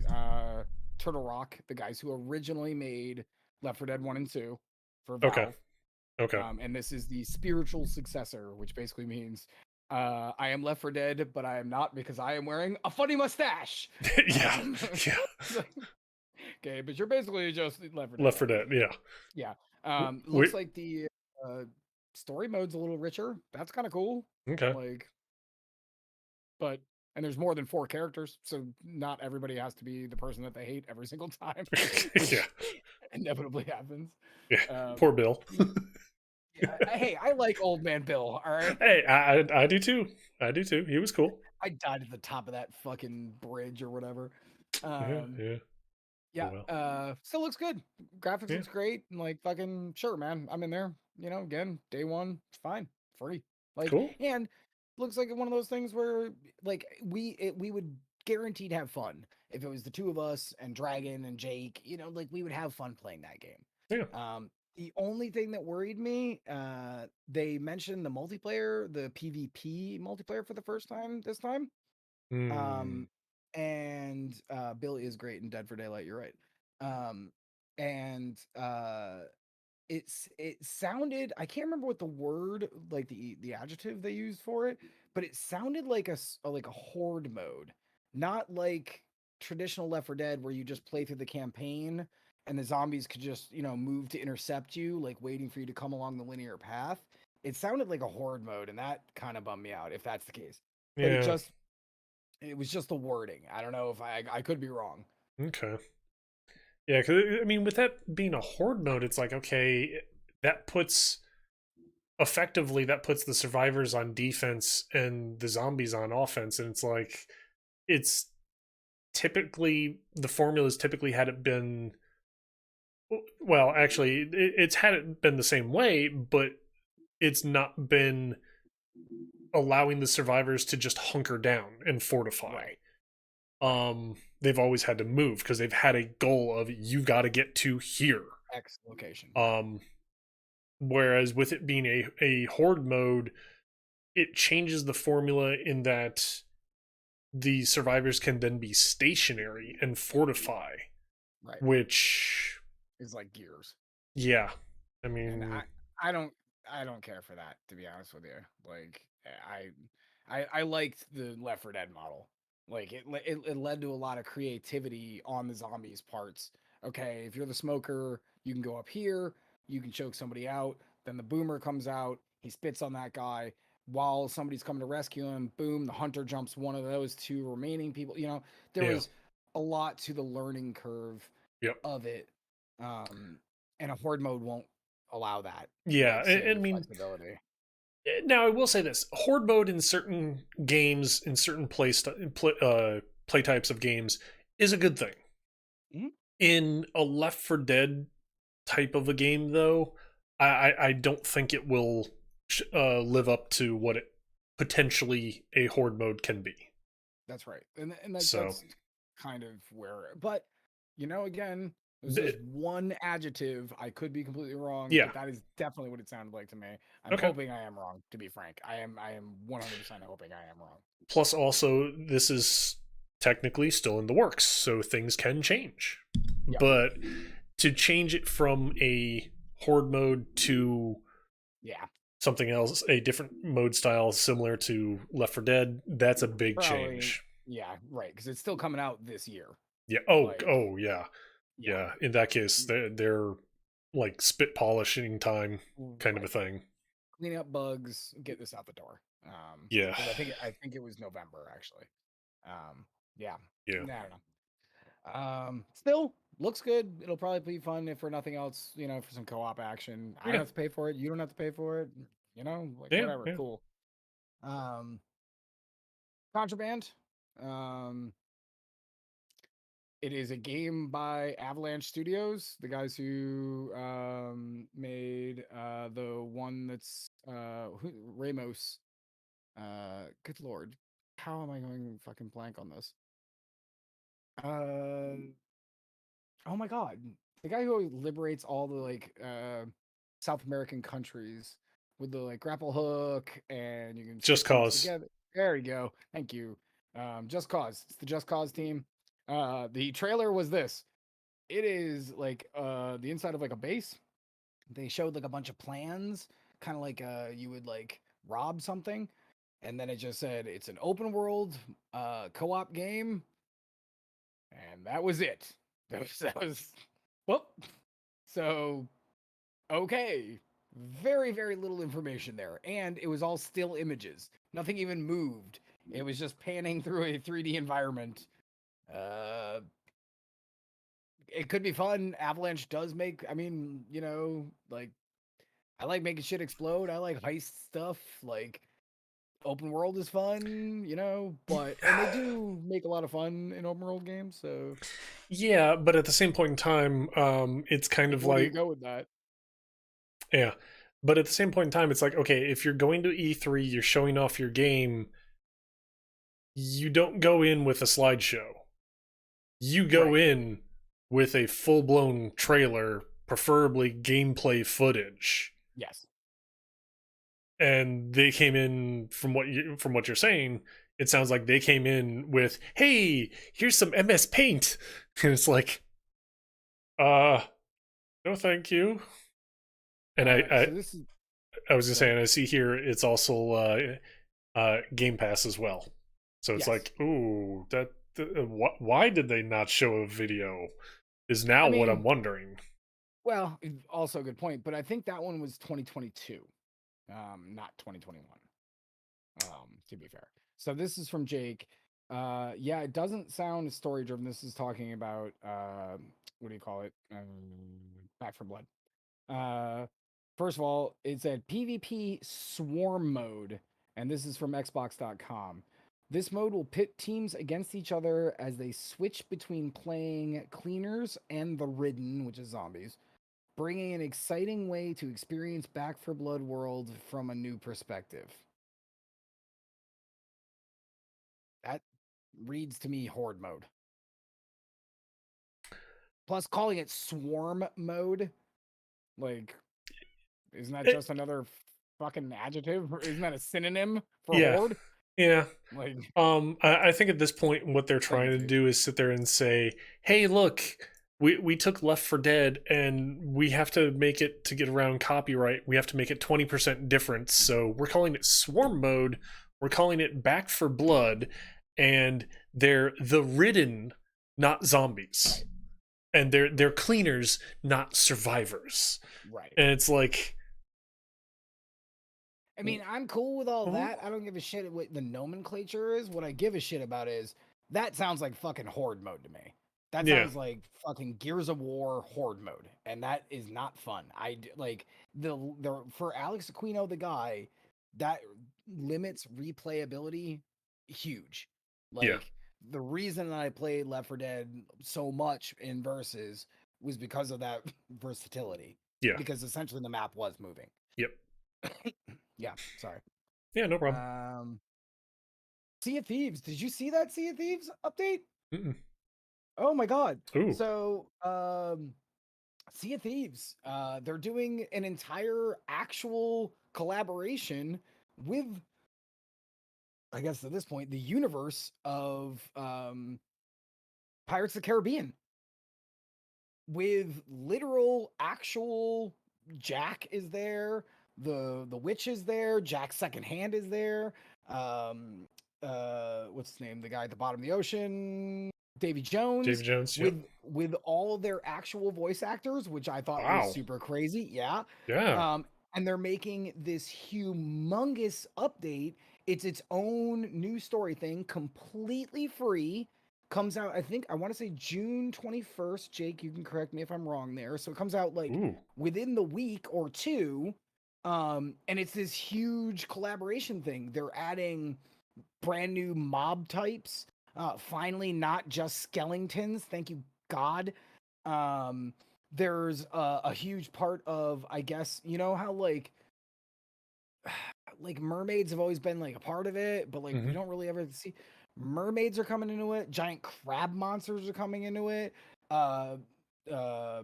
Turtle Rock, the guys who originally made Left 4 Dead 1 and 2 for Okay, Valve. okay. And this is the spiritual successor, which basically means I am Left 4 Dead, but I am not because I am wearing a funny mustache. Yeah, Um, yeah. okay, but you're basically just Left 4 Dead Left for now. Dead. Yeah. Yeah. We Looks like the uh, story mode's a little richer. That's kind of cool. okay. Like, but and there's more than 4 characters, so not everybody has to be the person that they hate every single time, which Yeah, inevitably happens. yeah. Um, Poor Bill. yeah, hey, I like Old Man Bill. All right, Hey, I do too. I do too. He was cool. I died at the top of that fucking bridge or whatever. Yeah, Um, yeah. Oh yeah, well. still looks good. Graphics Yeah, looks great, and like fucking sure, man. I'm in there. Again, day one, it's fine, free. Like, cool. and looks like one of those things where like we would guaranteed have fun if it was the two of us and Dragon and Jake. Like we would have fun playing that game. Yeah. The only thing that worried me, they mentioned the multiplayer, the PvP multiplayer for the first time this time. Hmm. Um, and Bill is great in Dead for Daylight. You're right. And it sounded, I can't remember what the word, like the adjective they used for it, but it sounded like like a horde mode, not like traditional Left 4 Dead where you just play through the campaign and the zombies could just move to intercept you, like waiting for you to come along the linear path. It sounded like a horde mode, and that kind of bummed me out if that's the case. But Yeah. it was just the wording. I don't know if I could be wrong. Okay. Yeah, because I mean, with that being a horde mode, it's like okay, that puts that puts the survivors on defense and the zombies on offense, and it's like it's typically the formula's typically had it been well, actually, it's had it been the same way, but it's not been allowing the survivors to just hunker down and fortify. Right. Right. They've always had to move because they've had a goal of you got to get to here. X location. Um, whereas with it being a horde mode, it changes the formula in that the survivors can then be stationary and fortify, Right. which Is like Gears. yeah, I And mean I don't care for that, to be honest with you. Like I liked the Left 4 Dead model. Like it led to a lot of creativity on the zombies parts. Okay, if you're the smoker, you can go up here, you can choke somebody out, then the boomer comes out, he spits on that guy while somebody's coming to rescue him, boom, the hunter jumps one of those two remaining people. There yeah, was a lot to the learning curve yep, of it. Um and a horde mode won't allow that yeah. like I same mean, flexibility. now I will say this: horde mode in certain games, in certain play types of games, is a good thing. Mhm. In a Left 4 Dead type of a game, though, I don't think it will live up to what it potentially a horde mode can be. That's right. And So that's kind of where, but again, there's just th- one adjective. I could be completely wrong, yeah, but that is definitely what it sounded like to me. I'm okay. hoping I am wrong, to be frank. I am 100% hoping I am wrong. Plus, also, this is technically still in the works, so things can change. Yeah. But to change it from a horde mode to Yeah. something else, a different mode style similar to Left 4 Dead, that's a big Probably. change. Yeah, right, because it's still coming out this year. Yeah. Oh, Like, oh, yeah, yeah. yeah. In that case, Mm, they're like spit polishing time kind of a right. thing. Clean up bugs, get this out the door. Yeah, Because I think it was November actually. Um, yeah, yeah, I don't know. Still looks good. It'll probably be fun if for nothing else, for some co-op action. I don't yeah, have to pay for it. You don't have to pay for it. Like yeah, whatever. yeah. Cool. Um, Contraband. Um, it is a game by Avalanche Studios, the guys who made the one that's Ramos. Good lord, how am I going fucking blank on this? Uh, oh my god, the guy who liberates all the like South American countries with the like grapple hook and you can Just stick things Cause. together. There you go. Thank you. Just Cause. It's the Just Cause team. The trailer was this. It is like the inside of like a base. They showed like a bunch of plans, kind of like you would like rob something, and then it just said it's an open world co-op game, and that was it. That was well. So okay, very little information there, and it was all still images. Nothing even moved. It was just panning through a 3D environment. Uh, it could be fun. Avalanche does make, I mean, like I like making shit explode. I like heist stuff. Like open world is fun, but and they do make a lot of fun in open world games. So Yeah, but at the same point in time, it's kind like, of where do you like, go with that? yeah. But at the same point in time, it's like, okay, if you're going to E3, you're showing off your game, you don't go in with a slideshow. You go Right. in with a full-blown trailer, preferably gameplay footage. Yes. And they came in from what you're saying, it sounds like they came in with, "Hey, here's some MS Paint." And it's like, "Uh, no thank you." And So this is I was just go ahead. saying, I see here it's also Game Pass as well. So it's Yes. like, ooh, why did they not show a video? Is now I what I'm mean, wondering. well, also a good point, but I think that one was 2022, not 2021. To be fair. So this is from Jake. Yeah, it doesn't sound story driven. This is talking about what do you call it? Back for Blood. Uh, First of all, it said PvP Swarm mode, and this is from Xbox.com. This mode will pit teams against each other as they switch between playing cleaners and the ridden, which is zombies, bringing an exciting way to experience Back for Blood world from a new perspective. That reads to me horde mode. Plus, calling it swarm mode, like, isn't that It, just another fucking adjective? Isn't that a synonym for yeah, horde? yeah. Like, I think at this point, what they're trying to pregnancy. do is sit there and say, "Hey, look, we took Left for Dead, and we have to make it to get around copyright. We have to make it 20% different. So we're calling it Swarm Mode. We're calling it Back for Blood, and they're the ridden, not zombies, Right. and they're cleaners, not survivors." Right. And it's like, I mean, I'm cool with all oh, that. I don't give a shit what the nomenclature is. What I give a shit about is that sounds like fucking horde mode to me. That yeah, sounds like fucking Gears of War horde mode, and that is not fun. Like the for Alex Aquino, the guy that limits replayability huge. yeah, Like the reason I played Left 4 Dead so much in versus was because of that versatility. yeah, Because essentially the map was moving. yep, Yeah, sorry. yeah, no problem. Um, Sea of Thieves. Did you see that Sea of Thieves update? Mm-mm. Oh my god. Ooh, So, Sea of Thieves, they're doing an entire actual collaboration with, I guess at this point, the universe of Pirates of the Caribbean with literal actual Jack is there, the witch is there, Jack's second hand is there. Um what's his name? The guy at the bottom of the ocean, Davy Davy Jones, Jones. Yep. with all of their actual voice actors, which I thought was Wow. super crazy. Yeah. Yeah. And they're making this humongous update. It's its own new story thing, completely free. Comes out, I think, I want to say June 21st. Jake, you can correct me if I'm wrong there. So it comes out like Ooh. within the week or two. And it's this huge collaboration thing. They're adding brand new mob types. Finally, not just skeletons. Thank you, God. Um, there's a huge part of, I guess, you know how like mermaids have always been like a part of it, but like we Hmm. don't really ever see mermaids are coming into it. Giant crab monsters are coming into it. Uh, uh,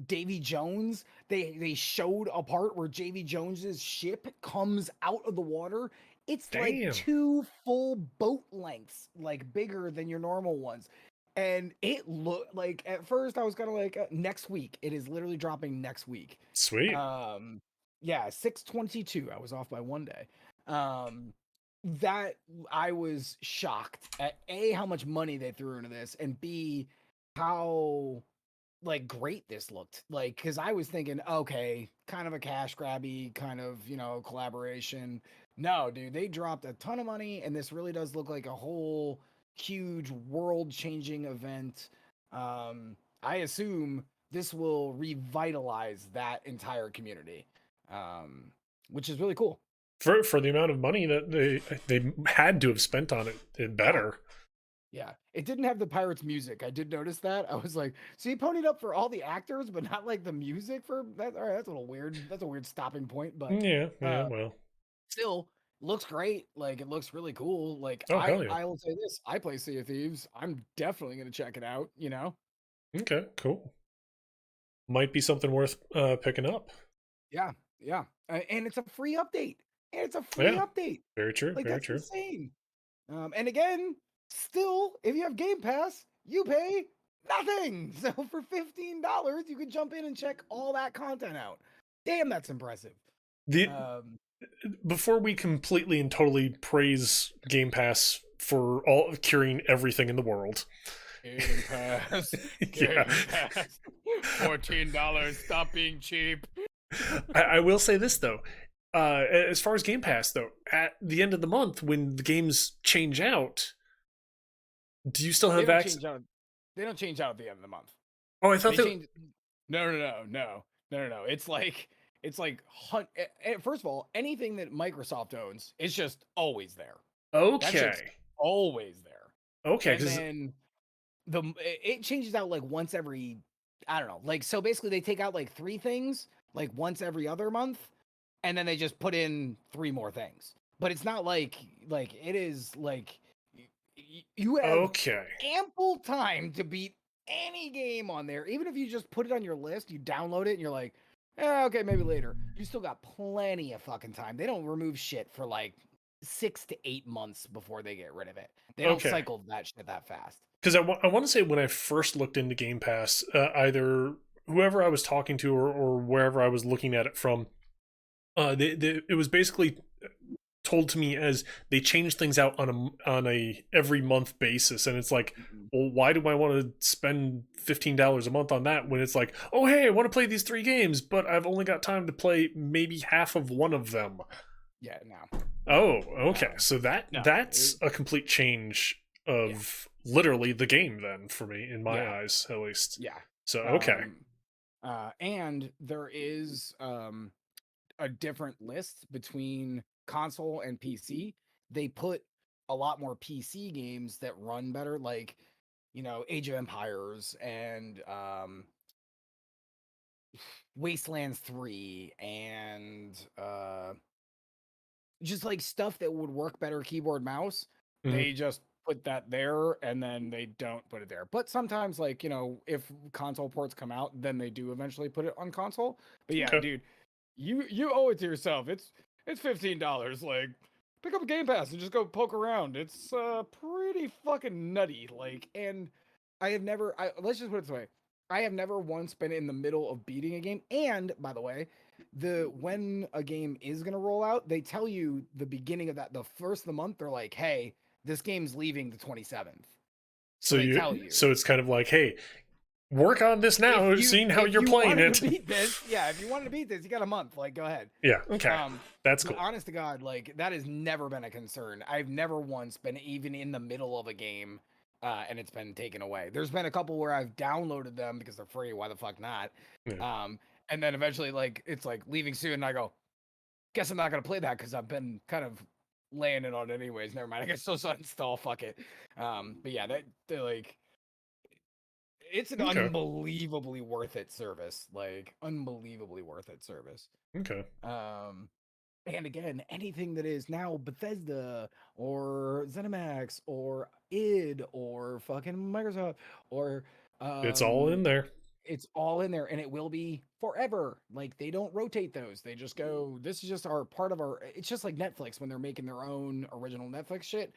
Davy Jones. They showed a part where Davy Jones's ship comes out of the water. It's like Damn. 2 full boat lengths, like bigger than your normal ones. And it looked like at first I was kind of like next week. It is literally dropping next week. Sweet. Um, yeah, 6/22. I was off by one day. Um, that I was shocked at A, how much money they threw into this, and B, how like great this looked. Like, because I was thinking, okay, kind of a cash grabby kind of, collaboration. No, dude, they dropped a ton of money, and this really does look like a whole huge world-changing event. I assume this will revitalize that entire community, um, which is really cool. For the amount of money that they had to have spent on it. It Yeah, better. yeah. It didn't have the Pirates music. I did notice that. I was like, so you ponied up for all the actors, but not like the music for that. All right, that's a little weird. That's a weird stopping point, but Yeah, yeah. uh, Well, still looks great. Like it looks really cool. Like oh hell yeah. I will say this: I play Sea of Thieves. I'm definitely gonna check it out. You know? Okay, cool. Might be something worth picking up. Yeah, yeah. And it's a free update. And it's a free Yeah, update. very true. Like Very that's true. insane. And again, still, if you have Game Pass, you pay nothing. So for $15, you can jump in and check all that content out. Damn, that's impressive. The Um, Before we completely and totally praise Game Pass for all curing everything in the world. Game Pass. Yeah. Game Pass. $14. Stop being cheap. I will say this though. As far as Game Pass though, at the end of the month when the games change out, do you still They have don't access? change out. They don't change out at the end of the month. Oh, I thought They that. change. No, no, no, no, no, no, no. First of all, anything that Microsoft owns is just always there. That shit's Okay. always there. Okay, And because then it changes out like once every, I don't know. Like so basically they take out like three things like once every other month, and then they just put in three more things. But it's not like it is like you have okay. ample time to beat any game on there. Even if you just put it on your list, you download it and you're like, okay, maybe later. You still got plenty of fucking time. They don't remove shit for like 6 to 8 months before they get rid of it. They don't Okay. cycle that shit that fast. Because I want to say when I first looked into Game Pass, either whoever I was talking to or wherever I was looking at it from, it was basically told to me as they change things out on a every month basis, and it's like, Mm-mm. well, why do I want to spend $15 a month on that when it's like, oh hey, I want to play these three games, but I've only got time to play maybe half of one of them. Yeah, no, Oh, okay. no, So no. that's a complete change Yeah, of literally the game then for me in my yeah, eyes at least. yeah. So okay. Um, and there is a different list between console and PC. They put a lot more PC games that run better, like Age of Empires and Wastelands 3 and just like stuff that would work better keyboard mouse. Mhm. They just put that there and then they don't put it there. But sometimes like, if console ports come out, then they do eventually put it on console. But yeah, Okay. dude, you owe it to yourself. It's $15. Like pick up a Game Pass and just go poke around. It's pretty fucking nutty. Like, and let's just put it this way. I have never once been in the middle of beating a game. And by the way, when a game is gonna roll out, they tell you the beginning of the first of the month, they're like, hey, this game's leaving the 27th. So they tell you. So it's kind of like, hey, work on this now, seeing how If you're you playing wanted it. to beat this, yeah, if you wanted to beat this, you got a month. Like, go ahead. Yeah, okay. That's But cool. honest to God, like that has never been a concern. I've never once been even in the middle of a game, and it's been taken away. There's been a couple where I've downloaded them because they're free. Why the fuck not? Yeah. And then eventually, like it's like leaving soon, and I go, guess I'm not gonna play that because I've been kind of laying it on anyways. Never mind. I guess so uninstall. Fuck it. But yeah, they're like it's an Okay. unbelievably worth it service. Like unbelievably worth it service. Okay. Um, and again, anything that is now Bethesda or ZeniMax or id or fucking Microsoft or It's all in there. it's all in there and it will be forever. Like they don't rotate those. They just go, this is just our part of our it's just like Netflix when they're making their own original Netflix shit.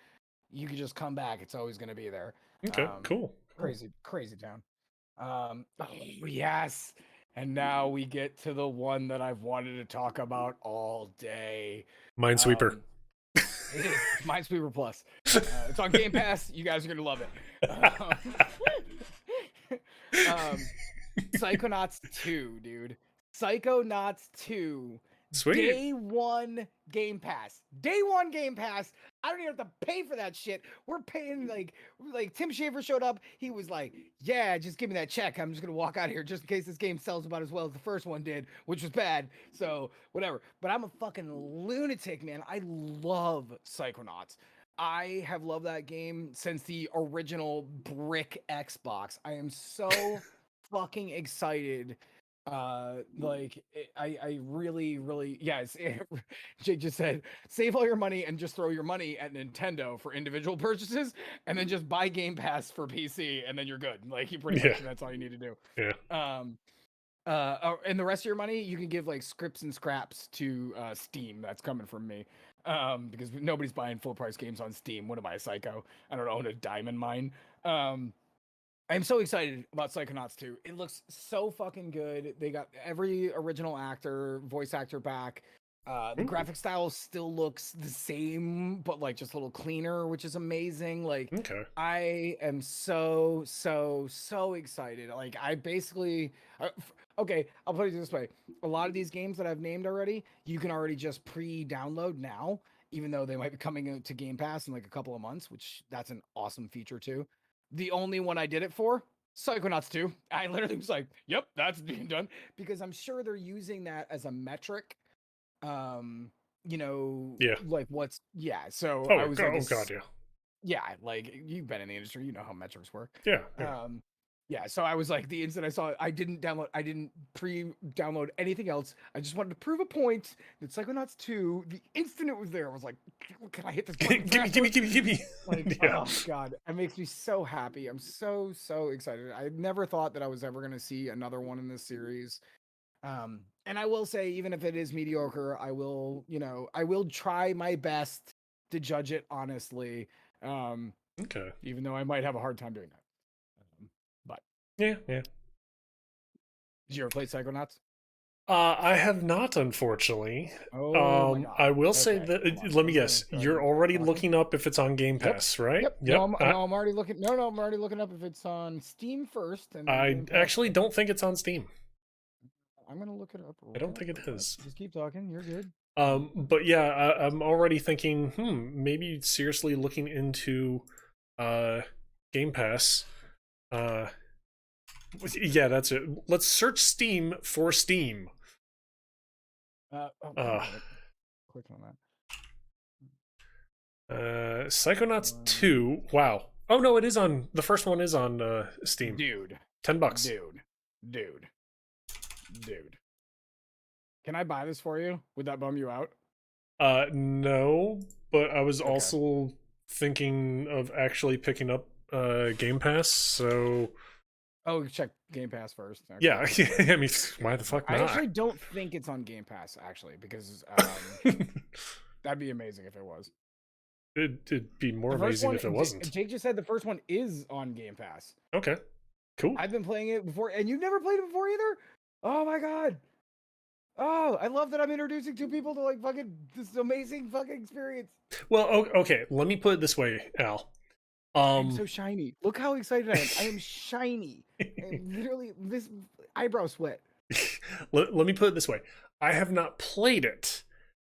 You can just come back. It's always gonna be there. Okay, cool. Cool. Crazy town. Oh, yes. And now we get to the one that I've wanted to talk about all day. Minesweeper. It is Minesweeper Plus. It's on Game Pass. You guys are gonna love it. Psychonauts 2, dude. Psychonauts 2. Sweet. Day one Game Pass. Day one Game Pass. I don't even have to pay for that shit. We're paying like Tim Schafer showed up. He was like, "Yeah, just give me that check. I'm just gonna walk out of here just in case this game sells about as well as the first one did, which was bad. So whatever." But I'm a fucking lunatic, man. I love Psychonauts. I have loved that game since the original brick Xbox. I am so fucking excited. I really yes. Jake just said save all your money and just throw your money at Nintendo for individual purchases, and then just buy Game Pass for PC, and then you're good. Like you pretty much that's all you need to do. Yeah. And the rest of your money you can give like scripts and scraps to Steam. That's coming from me. Because nobody's buying full price games on Steam. What am I, a psycho? I don't own a diamond mine. I'm so excited about Psychonauts 2. It looks so fucking good. They got every original voice actor back. The graphic style still looks the same, but like just a little cleaner, which is amazing. Like, Okay. I am so excited. Like, I basically, okay, I'll put it this way: a lot of these games that I've named already, you can already just pre-download now, even though they might be coming to Game Pass in like a couple of months, which that's an awesome feature too. The only one I did it for, Psychonauts 2. I literally was like, yep, that's being done. Because I'm sure they're using that as a metric. Yeah. Like what's so Oh, I was God, like, oh God, yeah. yeah, like you've been in the industry, you know how metrics work. Yeah. Yeah. Yeah, so I was like, the instant I saw it, I didn't pre-download anything else. I just wanted to prove a point that Psychonauts 2, the instant it was there, I was like, can I hit this button? Give me. Like, Yeah. oh God, it makes me so happy. I'm so excited. I never thought that I was ever gonna see another one in this series. And I will say, even if it is mediocre, I will try my best to judge it honestly. Okay. Even though I might have a hard time doing that. But Yeah. did you ever play Psychonauts? I have not, unfortunately. Oh my God. I will say Okay, that. Let me guess. You're already looking up if it's on Game Yep. Pass, right? Yep. No, I'm already looking. No, I'm already looking up if it's on Steam first. And I Game Pass actually second. don't think it's on Steam. I'm gonna look it up. I don't think it is. Just keep talking. You're good. But yeah, I'm already thinking, maybe seriously looking into, Game Pass. Yeah, that's it. Let's search Steam for Steam. Click on that. Psychonauts 2. Wow. Oh no, it is on. The first one is on Steam. Dude. $10. Dude. Can I buy this for you? Would that bum you out? No, but I was also thinking of actually picking up Game Pass, so oh, check Game Pass first. Okay. Yeah, I mean, why the fuck not? I actually don't think it's on Game Pass, actually, because that'd be amazing if it was. It'd be more amazing if it wasn't. Jake just said the first one is on Game Pass. Okay, cool. I've been playing it before, and you've never played it before either? Oh my God. Oh, I love that I'm introducing two people to like fucking this amazing fucking experience. Well, okay, let me put it this way, Al. I'm so shiny. Look how excited I am. I am shiny. Literally, this eyebrow sweat. Let me put it this way. I have not played it,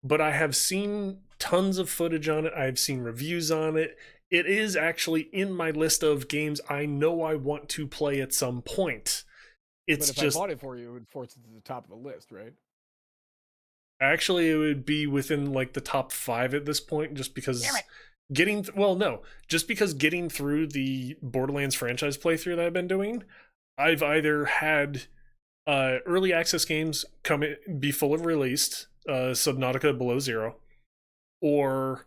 but I have seen tons of footage on it. I've seen reviews on it. It is actually in my list of games I know I want to play at some point. It's but if I bought it for you, it would force it to the top of the list, right? Actually, it would be within like the top 5 at this point, just because just because getting through the Borderlands franchise playthrough that I've been doing, I've either had early access games be fully released, Subnautica Below Zero, or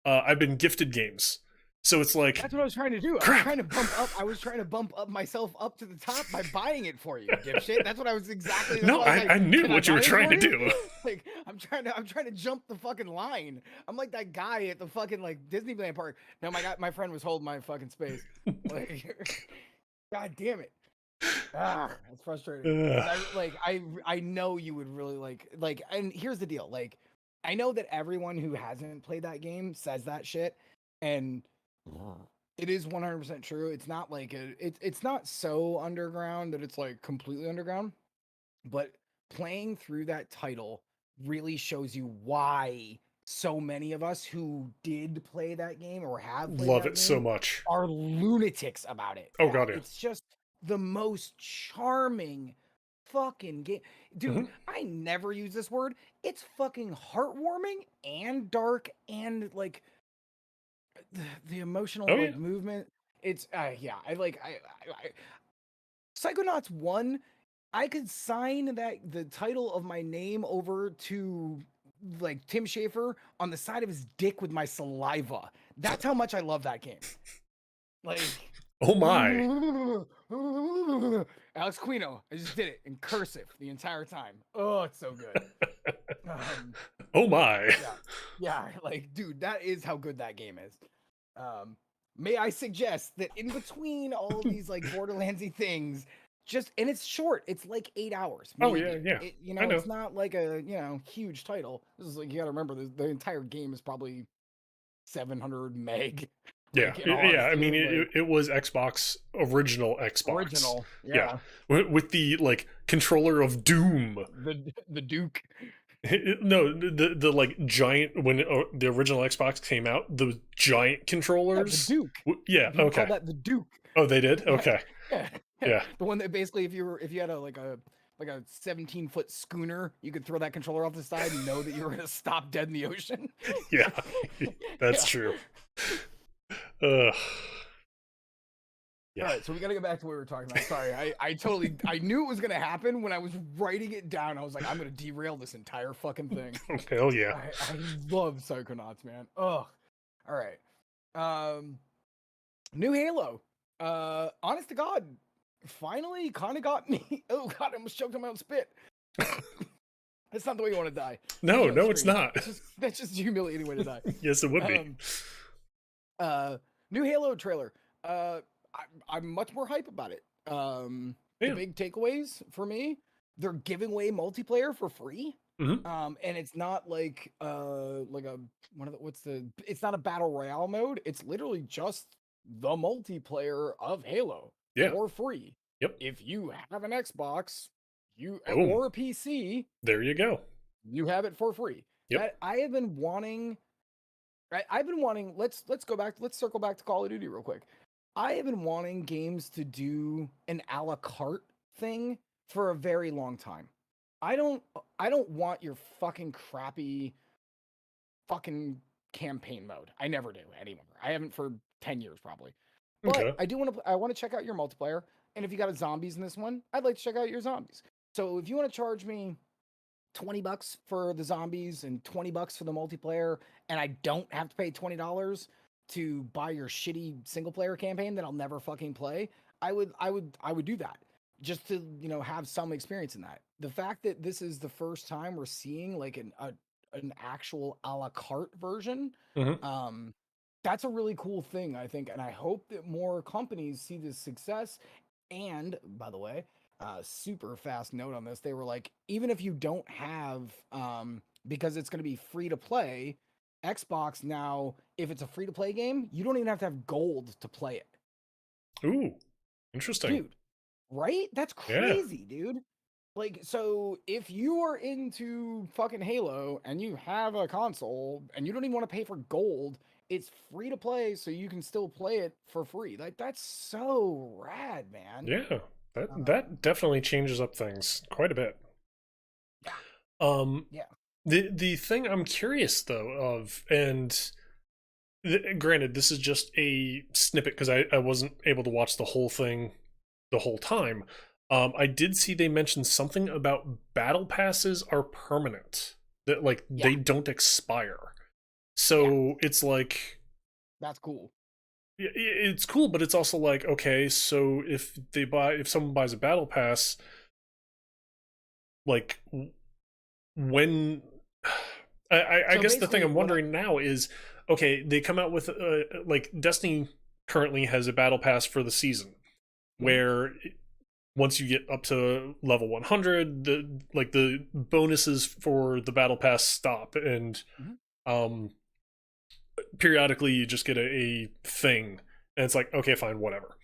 I've been gifted games. So it's like that's what I was trying to do. I was trying to bump up myself up to the top by buying it for you, dipshit. That's what I was exactly. No, I knew what you were trying to do. Like I'm trying to jump the fucking line. I'm like that guy at the fucking like Disneyland park. No, my friend was holding my fucking space. Like, God damn it. That's frustrating. I know you would really like. And here's the deal. Like, I know that everyone who hasn't played that game says that shit, and it is 100% true. It's not like it's not so underground that it's like completely underground, but playing through that title really shows you why so many of us who did play that game or have played Love that it so game much. are lunatics about it. Oh god, yeah. It's just the most charming fucking game. Dude, Hmm. I never use this word. It's fucking heartwarming and dark and like the emotional Oh yeah. like movement. It's yeah, I Psychonauts 1, I could sign that the title of my name over to like Tim Schafer on the side of his dick with my saliva. That's how much I love that game. Like Oh my. Alex Quino, I just did it in cursive the entire time. Oh, it's so good. Um, Oh my. yeah, yeah, like dude, that is how good that game is. Um, may I suggest that in between all of these like Borderlandsy things, just and it's short. It's like 8 hours, Oh yeah, maybe. yeah. It, I know. it's not like a huge title. This is like you got to remember the entire game is probably 700 meg. Yeah, Like in all yeah. I honesty, mean, like it was Xbox original Xbox. original. Yeah, Yeah, with the like controller of doom. the Duke. No, the like giant when the original Xbox came out, the giant Yeah, the controllers. Duke. Yeah. People call Okay. that the Duke. Oh, they did. Yeah, Okay. yeah, yeah. Yeah. The one that basically, if you had a like a 17-foot schooner, you could throw that controller off the side and know that you were gonna stop dead in the ocean. Yeah. That's Yeah. true. Ugh. All Yeah. right, so we got to get back to what we were talking about. Sorry, I knew it was gonna happen when I was writing it down. I was like, I'm gonna derail this entire fucking thing. Hell yeah. I love Psychonauts, man. Ugh. All right. New Halo. Honest to God, finally kind of got me. Oh God, I almost choked on my own spit. That's not the way you want to die. No, Especially on no, it's stream. not. That's just a humiliating way to die. Yes, it would be. New Halo trailer. I'm much more hype about it. The Yeah. big takeaways for me, they're giving away multiplayer for free. Mhm. And it's not like a it's not a battle royale mode. It's literally just the multiplayer of Halo Yeah. for free. Yep. If you have an Xbox, Boom. or a PC, There you go. you have it for free. Yep. I have been wanting. I've been wanting. Let's go back. Let's circle back to Call of Duty real quick. I have been wanting games to do an a la carte thing for a very long time. I don't want your fucking crappy fucking campaign mode. I never do anymore. I haven't for 10 years probably. But Okay. I do want to I want to check out your multiplayer, and if you got a zombies in this one, I'd like to check out your zombies. So if you want to charge me $20 for the zombies and $20 for the multiplayer, and I don't have to pay $20 to buy your shitty single player campaign that I'll never fucking play, I would do that just to have some experience in that. The fact that this is the first time we're seeing like an actual a la carte version, Mhm. that's a really cool thing, I think, and I hope that more companies see this success. And by the way, super fast note on this, they were like, even if you don't have because it's going to be free to play, Xbox now, if it's a free to play game, you don't even have to have gold to play it. Ooh, interesting. Dude, right? That's Yeah. crazy, dude. Like, so if you are into fucking Halo and you have a console and you don't even want to pay for gold, it's free to play, so you can still play it for free. Like, that's so rad, man. Yeah. That Um, that definitely changes up things quite a bit. Yeah. Um Yeah. the thing I'm curious though of, and granted this is just a snippet because I wasn't able to watch the whole thing the whole time. I did see they mentioned something about battle passes are permanent, that like Yeah. they don't expire. So it's like That's cool. it's cool, but it's also like, okay, so if someone buys a battle pass, like when I So guess the thing basically, I'm wondering now is, okay, they come out with like Destiny currently has a battle pass for the season where once you get up to level 100, the bonuses for the battle pass stop, and Mhm. um periodically you just get a thing, and it's like, okay, fine, whatever.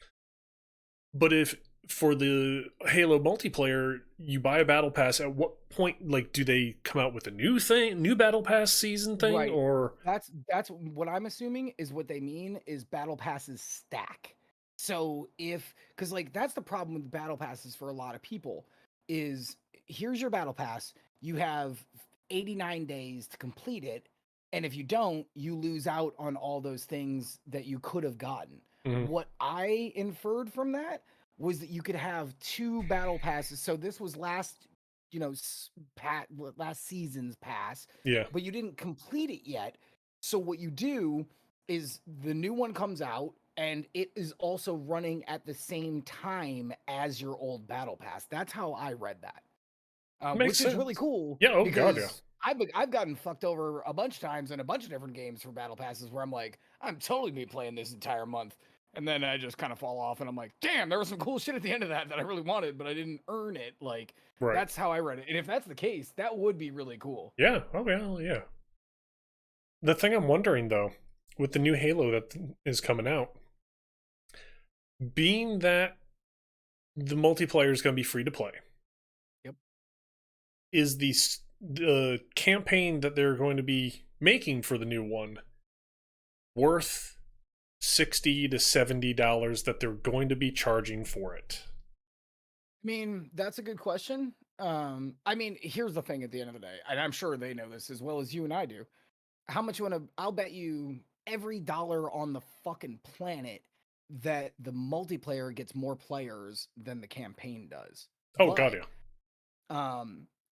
But if for the Halo multiplayer, you buy a battle pass. At what point, like, do they come out with a new battle pass season thing, Right. or That's what I'm assuming is what they mean is battle passes stack. So if because like that's the problem with battle passes for a lot of people is here's your battle pass. You have 89 days to complete it. And if you don't, you lose out on all those things that you could have gotten. Mhm. What I inferred from that was that you could have two battle passes. So this was last, you know, last season's pass, Yeah. but you didn't complete it yet. So what you do is the new one comes out and it is also running at the same time as your old battle pass. That's how I read that, Makes which is really sense. cool Yeah. Oh God. Yeah. because I've gotten fucked over a bunch of times in a bunch of different games for battle passes where I'm like, I'm totally be playing this entire month. And then I just kind of fall off and I'm like, damn, there was some cool shit at the end of that I really wanted, but I didn't earn it. Like, Right. that's how I read it. And if that's the case, that would be really cool. Yeah. Oh well. Yeah. The thing I'm wondering though, with the new Halo that is coming out, being that the multiplayer is going to be free to play, Yep. is the campaign that they're going to be making for the new one worth $60 to $70 that they're going to be charging for it? I mean, that's a good question. I mean, here's the thing at the end of the day, and I'm sure they know this as well as you and I do. How much you want to? I'll bet you every dollar on the fucking planet that the multiplayer gets more players than the campaign does. Oh God, But yeah.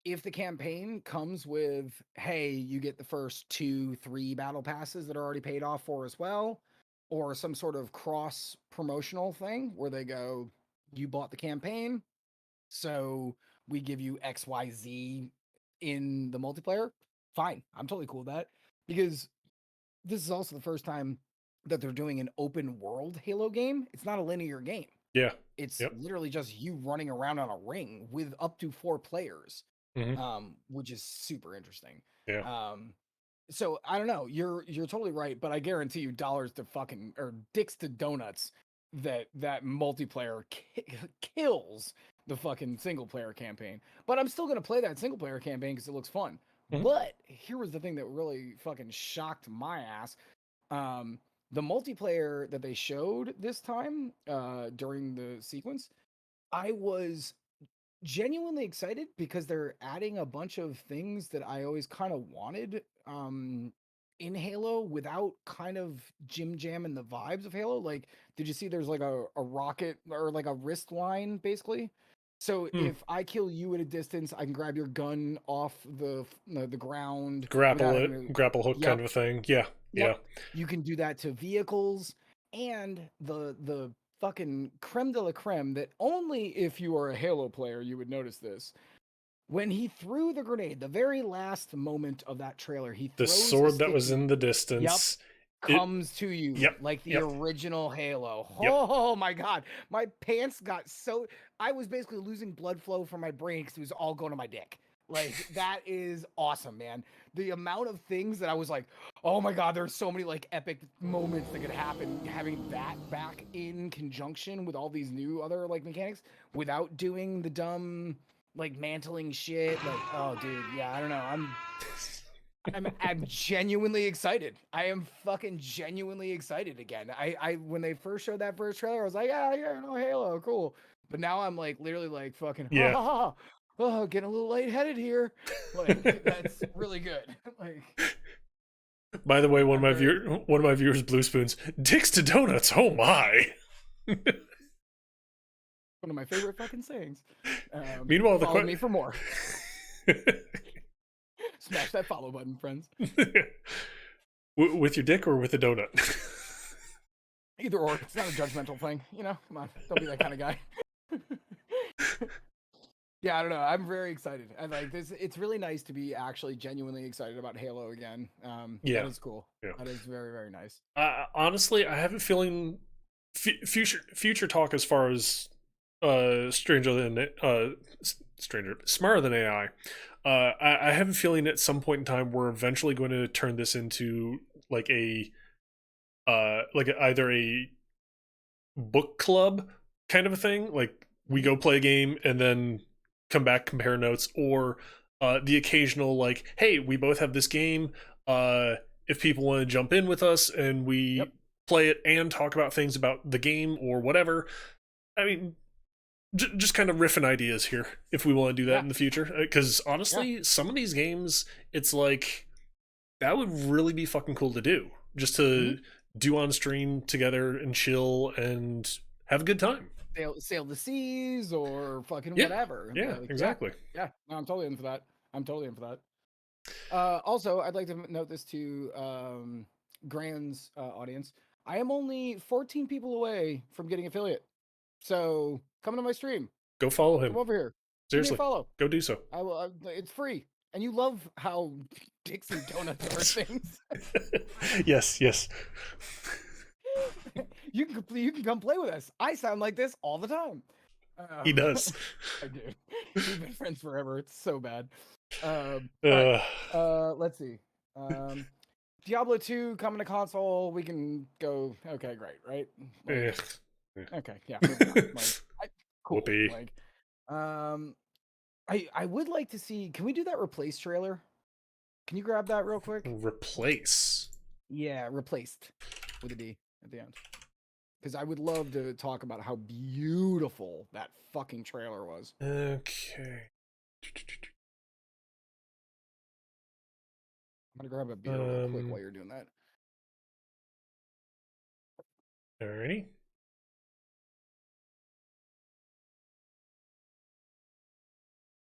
if the campaign comes with, hey, you get the first 2, 3 battle passes that are already paid off for as well, or some sort of cross promotional thing where they go, you bought the campaign, so we give you XYZ in the multiplayer. Fine. I'm totally cool with that because this is also the first time that they're doing an open world Halo game. It's not a linear game. Yeah. It's Yep. literally just you running around on a ring with up to 4 players, Hmm. which is super interesting. Yeah. So I don't know. You're totally right, but I guarantee you dollars to fucking or dicks to donuts that multiplayer kills the fucking single player campaign. But I'm still gonna play that single player campaign because it looks fun. Hmm. But here was the thing that really fucking shocked my ass. Um, the multiplayer that they showed this time during the sequence, I was genuinely excited because they're adding a bunch of things that I always kind of wanted in Halo without kind of jim jamming the vibes of Halo. Like, did you see there's like a rocket or like a wrist line basically? So Hmm. if I kill you at a distance, I can grab your gun off the ground without Grapple having it, to. grapple hook kind Yep, of a thing. Yeah. Yeah. yep. You can do that to vehicles and the fucking creme de la creme that only if you are a Halo player you would notice this. When he threw the grenade, the very last moment of that trailer, he The throws a sword that was sticky. in the Yep, distance. It. comes to you Yep. like the Yep. original Halo. Yep. Oh my god, my pants got so I was basically losing blood flow from my brain because it was all going to my dick. Like that is awesome, man. The amount of things that I was like, oh my god, there's so many like epic moments that could happen having that back in conjunction with all these new other like mechanics without doing the dumb like mantling shit. Like, oh dude, yeah, I don't know. I'm genuinely excited. I am fucking genuinely excited again. I when they first showed that first trailer, I was like, yeah, no Halo, cool. But now I'm like literally like fucking Yeah. oh, getting a little lightheaded here. Like that's really good. Like By the way, I'm very one of my viewers, Blue Spoons, dicks to donuts. Oh my. one of my favorite fucking sayings. Meanwhile, Follow me for more. the Smash that follow button, friends. with your dick or with a donut? Either or, it's not a judgmental thing, you know. Come on, don't be that kind of guy. Yeah, I don't know. I'm very excited. I like this. It's really nice to be actually genuinely excited about Halo again. That Yeah. is cool. Yeah. That is very, very nice. Honestly, I have a feeling future talk as far as stranger than stranger smarter than AI. I have a feeling at some point in time we're eventually going to turn this into like like either a book club kind of a thing, like we go play a game and then come back, compare notes, or the occasional like, hey, we both have this game. If people want to jump in with us and Yep. we play it and talk about things about the game or whatever. I mean, just kind of riffing ideas here if we want to do that Yeah. in the future. Because Yeah. honestly, some of these games, it's like that would really be fucking cool to do. Just to hmm do on stream together and chill and have a good time. Sail the seas or fucking Yeah, whatever. yeah, Like, yeah, exactly. yeah. No, I'm totally in for that. I'm totally in for that. Also, I'd like to note this to Grand's audience. I am only 14 people away from getting affiliate. So come to my stream. Go follow Come him. over here. Give me a Seriously, follow. go do so. I will. It's free, and you love how Dixie Donuts are things. Yes, yes. You can come play with us. I sound like this all the time. He does. I do. We've been friends forever. It's so bad. All right. Uh, Let's see. Diablo 2 coming to console. We can go. Okay, great. Right. eh. Like. Okay. Yeah. Moving on. Like. Cool. Whoopee. Like. Um. I would like to see. Can we do that replace trailer? Can you grab that real quick? Replace. Yeah, replaced with a D at the end. Because I would love to talk about how beautiful that fucking trailer was. Okay. I'm gonna grab a beer real quick while you're doing that. Alrighty.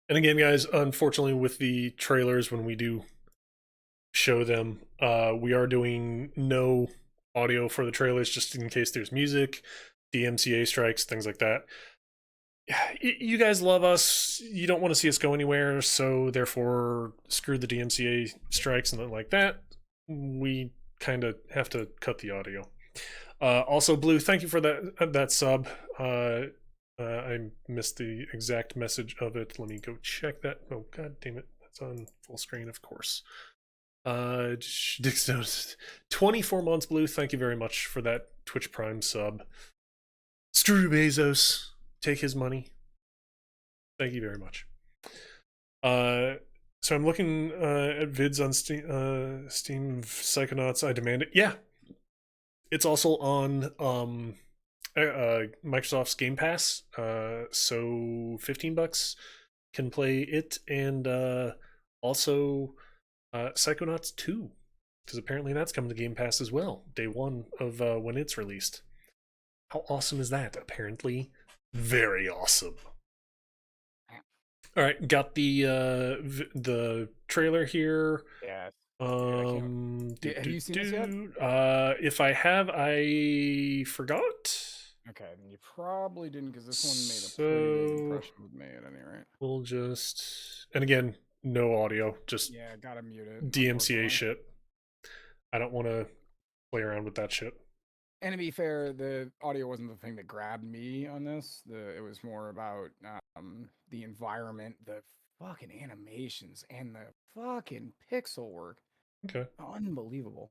And again, guys, unfortunately, with the trailers, when we do show them, we are doing no audio for the trailers just in case there's music, DMCA strikes, things like that. You guys love us. You don't want to see us go anywhere, so therefore, screw the DMCA strikes and like that. We kind of have to cut the audio. Also, Blue, thank you for that sub. I missed the exact message of it. Let me go check that. Oh, god damn it. That's on full screen, of course. Dixon, 24 months, Blue. Thank you very much for that Twitch Prime sub. Screw Bezos. Take his money. Thank you very much. So I'm looking at vids on Steam Psychonauts. I Demand It. Yeah. It's also on Microsoft's Game Pass. So $15 can play it, and also Psychonauts 2, because apparently that's coming to Game Pass as well, day one of when it's released. How awesome is that? Apparently, very awesome. All right, got the trailer here. Yeah. Have you seen this yet? If I have, I forgot. Okay, then you probably didn't because this one made a pretty big impression with me at any rate. We'll just, and again, no audio, just yeah, gotta mute it. DMCA shit. I don't want to play around with that shit. And to be fair, the audio wasn't the thing that grabbed me on this. It was more about the environment, the fucking animations, and the fucking pixel work. Okay. Unbelievable.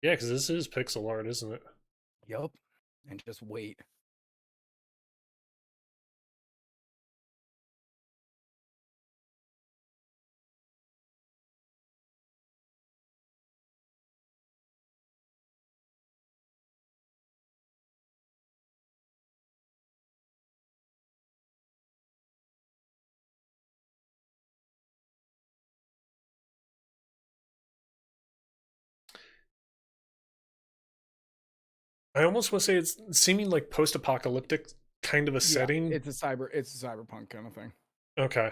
Yeah, because this is pixel art, isn't it? Yup. And just wait. I almost want to say it's seeming like post-apocalyptic kind of a setting. It's a cyberpunk kind of thing. Okay.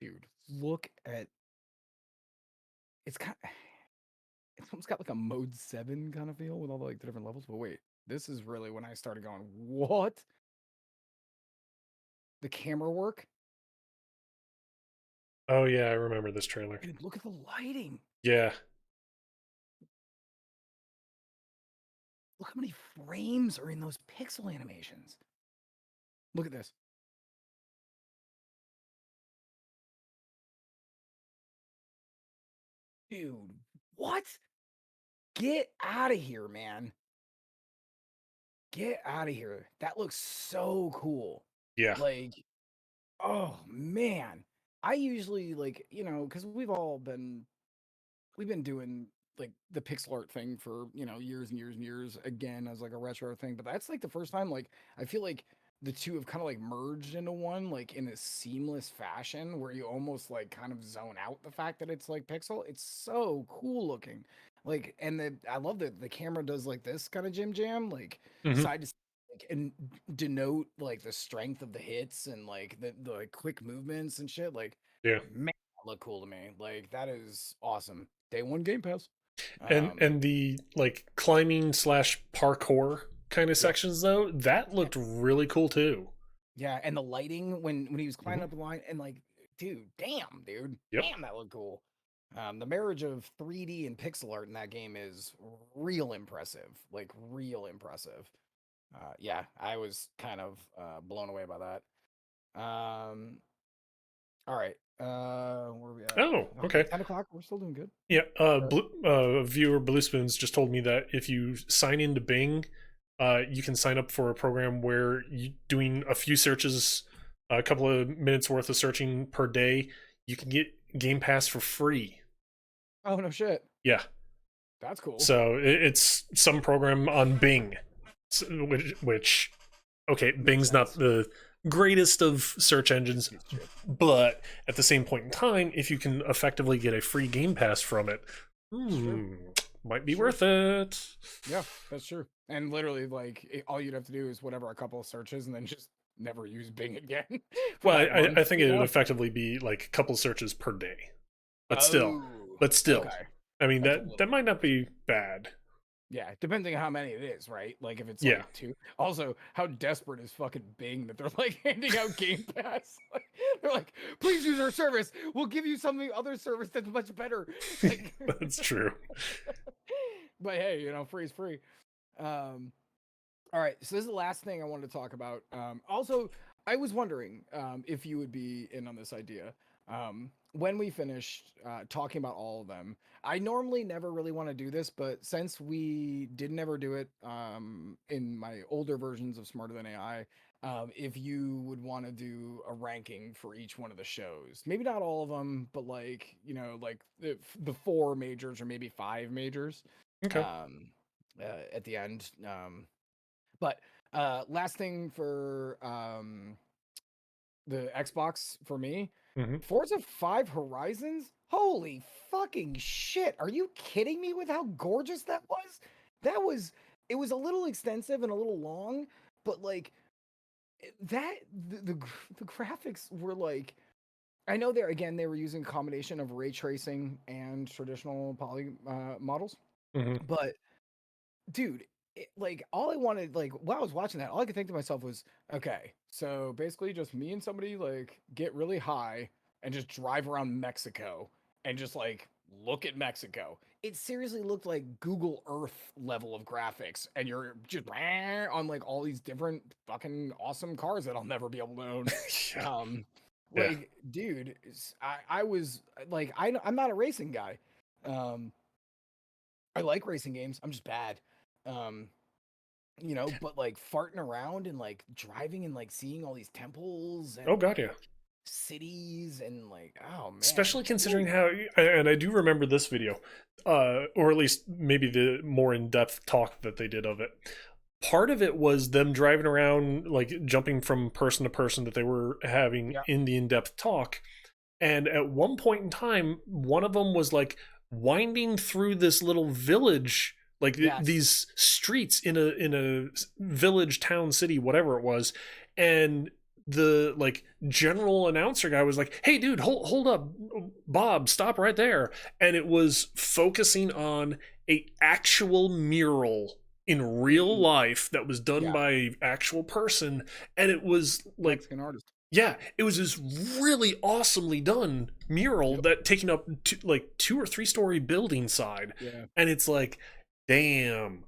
Dude, look at it's almost got like a mode 7 kind of feel with all the like the different levels. But wait, this is really when I started going, what? The camera work? Oh yeah, I remember this trailer. Dude, look at the lighting. Yeah. Look how many frames are in those pixel animations. Look at this. Dude, what? Get out of here, man. Get out of here. That looks so cool. Yeah. Like, oh man. I usually like, because we've been doing like the pixel art thing for, years and years and years again as like a retro thing. But that's like the first time like I feel like the two have kind of like merged into one, like in a seamless fashion where you almost like kind of zone out the fact that it's like pixel. It's so cool looking. Like, and I love that the camera does like this kind of jim jam, like Hmm. side to side, like, and denote like the strength of the hits and like the like, quick movements and shit. Like, Yeah. man, that look cool to me. Like, that is awesome. Day one Game Pass. And Um, the like climbing slash parkour kind of yep. sections though, that Yeah, looked really cool too. yeah, and the lighting when he was climbing Hmm. up the line and like, dude, Yep. damn, that looked cool. The marriage of 3D and pixel art in that game is real impressive, like real impressive. Yeah, I was kind of blown away by that. All right, where are we at? Oh, Okay, okay. 10 o'clock. We're still doing good. Yeah. Uh, Viewer Blue Spoons just told me that if you sign into Bing, you can sign up for a program where you doing a few searches, a couple of minutes worth of searching per day, you can get Game Pass for free. oh no shit, Yeah. that's cool. So it's some program on Bing, which okay, Makes Bing's not sense. the greatest of search engines, Piece of shit. but at the same point in time, if you can effectively get a free Game Pass from it, Sure, hmm, might be sure. worth it. Yeah, that's true. And literally, like, all you'd have to do is whatever a couple of searches, and then just never use Bing again for Well, that month. I think it would effectively be like a couple searches per day, but still, Oh, but still, okay. I mean That's a that little might bit not much. be bad. Yeah, depending on how many it is, right? Like, if it's Yeah, like two. Also, how desperate is fucking Bing that they're like handing out Game Pass? Like, they're like, please use our service. We'll give you something other service that's much better. Like, that's true. but hey, free is free. Um, All right, so this is the last thing I wanted to talk about. Also, I was wondering if you would be in on this idea. When we finished talking about all of them, I normally never really want to do this, but since we did never do it in my older versions of Smarter Than AI, if you would want to do a ranking for each one of the shows, maybe not all of them, but like like the four majors or maybe five majors Okay. um, at the end. But last thing for the Xbox for me, Hmm. Forza 5 Horizons? Holy fucking shit. Are you kidding me with how gorgeous that was? That was it was a little extensive and a little long, but like that the graphics were like I know they were using a combination of ray tracing and traditional poly models, Hmm. but dude, like all I wanted, like while I was watching that, all I could think to myself was, okay, so basically just me and somebody like get really high and just drive around Mexico and just like look at Mexico. It seriously looked like Google Earth level of graphics, and you're just on like all these different fucking awesome cars that I'll never be able to own. Yeah. Um, Yeah. like, dude, I was like, I'm not a racing guy. Um, I like racing games. I'm just bad. Um, but like farting around and like driving and like seeing all these temples Oh and god, yeah. like cities and like oh man. Especially considering Woo. how, and I do remember this video, or at least maybe the more in-depth talk that they did of it. Part of it was them driving around, like jumping from person to person that they were having Yeah. in the in-depth talk. And at one point in time, one of them was like winding through this little village, like Yes. these streets in a village, town, city, whatever it was, and the like general announcer guy was like, "Hey, dude, hold up, Bob, stop right there," and it was focusing on a actual mural in real Hmm. life that was done Yeah. by an actual person, and it was like Mexican artist. yeah, it was this really awesomely done mural Yep. that taking up like 2 or 3 story building side, Yeah. and it's like, damn,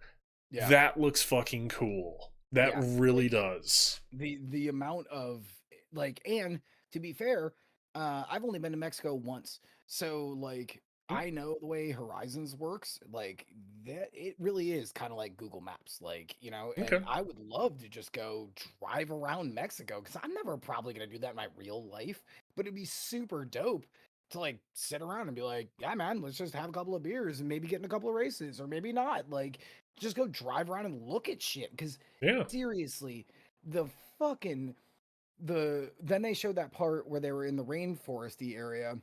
Yeah. that looks fucking cool. That Yeah. really Like does. the amount of like and to be fair, I've only been to Mexico once. So like I know the way Horizons works, like that it really is kind of like Google Maps, like, and Okay. I would love to just go drive around Mexico because I'm never probably gonna do that in my real life, but it'd be super dope to like sit around and be like, yeah, man, let's just have a couple of beers and maybe get in a couple of races or maybe not. Like, just go drive around and look at shit. Because Yeah. seriously, the fucking then they showed that part where they were in the rainforesty area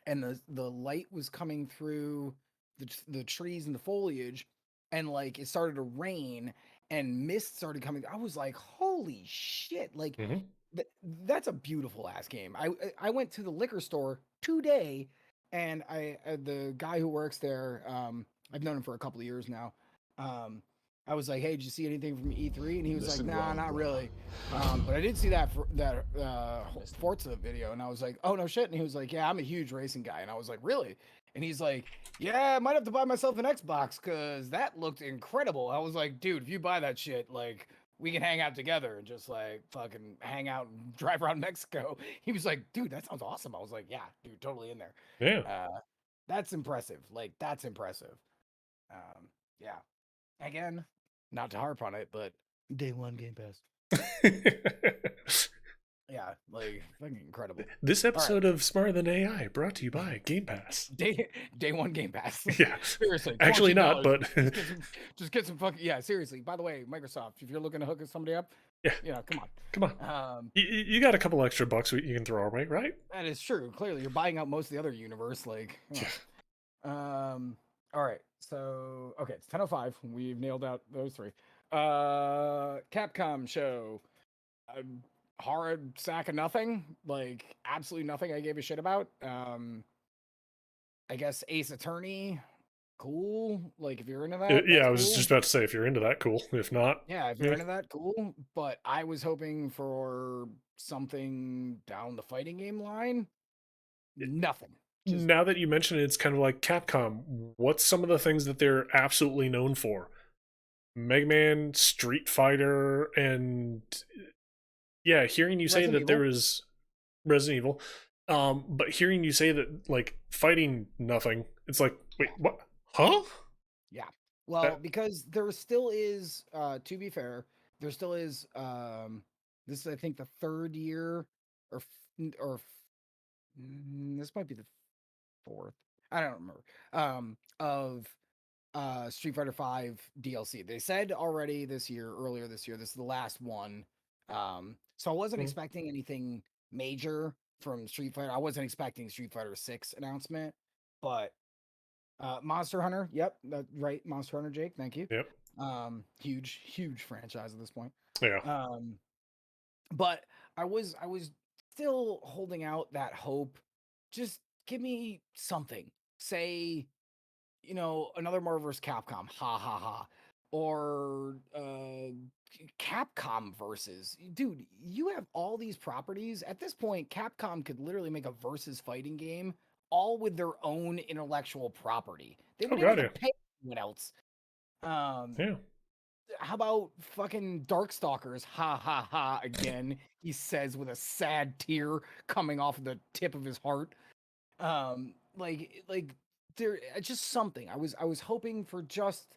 and the light was coming through the trees and the foliage, and like it started to rain and mist started coming. I was like, holy shit, like Hmm. th- that's a beautiful ass game. I went to the liquor store today, and the guy who works there, I've known him for a couple of years now. um I was like, hey, did you see anything from E3? And he was like, Listen nah, well, not bro. really. But I did see that Forza video, and I was like, oh no shit. And he was like, yeah, I'm a huge racing guy. And I was like, really? And he's like, yeah, I might have to buy myself an Xbox because that looked incredible. I was like, dude, if you buy that shit, like, we can hang out together and just like fucking hang out and drive around Mexico. He was like, dude, that sounds awesome. I was like, yeah, dude, totally in there. Yeah. That's impressive. Like, that's impressive. Um, yeah. Again, not to harp on it, but day one Game Pass. Yeah, like fucking incredible. This All right, episode of Smarter Than AI brought to you by Game Pass. day one Game Pass. Yeah. Seriously, Actually not, $14. but Just get some fucking, yeah. Seriously. By the way, Microsoft, if you're looking to hook somebody up, yeah, come come on. on. You got a couple extra bucks you can throw our way, right? That is true. Clearly, you're buying out most of the other universe. Like, Yeah. all right. So, okay, it's 10:05. We've nailed out those three. Capcom show. A hard sack of nothing. Like, absolutely nothing I gave a shit about. I guess Ace Attorney. Cool. Like, if you're into that, Yeah, that's I was cool. just about to say, if you're into that, cool. If not, Yeah, if you're into that, cool. But I was hoping for something down the fighting game line. Nothing. Just now that you mention it, it's kind of like Capcom. What's some of the things that they're absolutely known for? Mega Man, Street Fighter, and yeah, hearing you say Resident that there Evil. is Resident Evil, but hearing you say that like fighting nothing, it's like, wait, Yeah. what? Huh? Yeah. Well, because there still is, to be fair, there still is. This is, I think, the third year, this might be the fourth. I don't remember. Of Street Fighter Five DLC. They said already earlier this year, this is the last one. So I wasn't Mhm. expecting anything major from Street Fighter. I wasn't expecting Street Fighter 6 announcement, but Monster Hunter, yep, right, Monster Hunter, Jake, thank you. Yep. Huge franchise at this point. Yeah. But I was still holding out that hope. Just give me something. Say, another Marvel vs. Capcom, ha ha ha, or Capcom versus. Dude, you have all these properties. At this point, Capcom could literally make a versus fighting game, all with their own intellectual property. They Oh wouldn't god, even yeah. have to pay anyone else. Yeah. How about fucking Darkstalkers? Ha ha ha! Again, he says with a sad tear coming off the tip of his heart. Like there, just something. I was hoping for just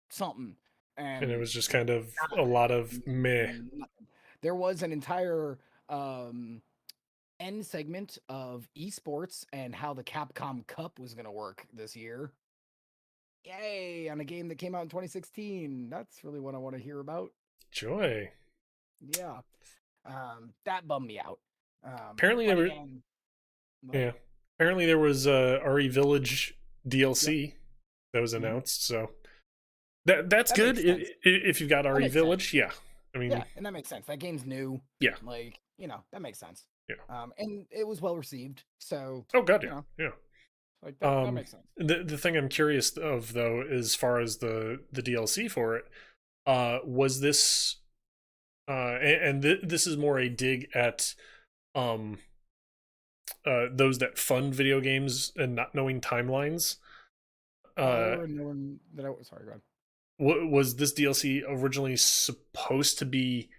something, And it and was just kind of a lot of meh. nothing. There was an entire um end segment of esports and how the Capcom Cup was going to work this year. Yay, on a game that came out in 2016. That's really what I want to hear about. Joy. Yeah. That bummed me out. Apparently But there were again, what? yeah. Apparently there was RE Village Yep. DLC that was Mhm. announced, so that's That good makes sense. if you've got That RE makes sense. Village, yeah. I mean, Yeah, and that makes sense. That game's new. yeah. Like, that makes sense. Yeah. And it was well received. So, Oh god, you yeah. know, Yeah. like that makes sense. The thing I'm curious of though, as far as the DLC for it, was this this is more a dig at um those that fund video games and not knowing timelines. Or no one that I sorry, go ahead. Was this DLC originally supposed to be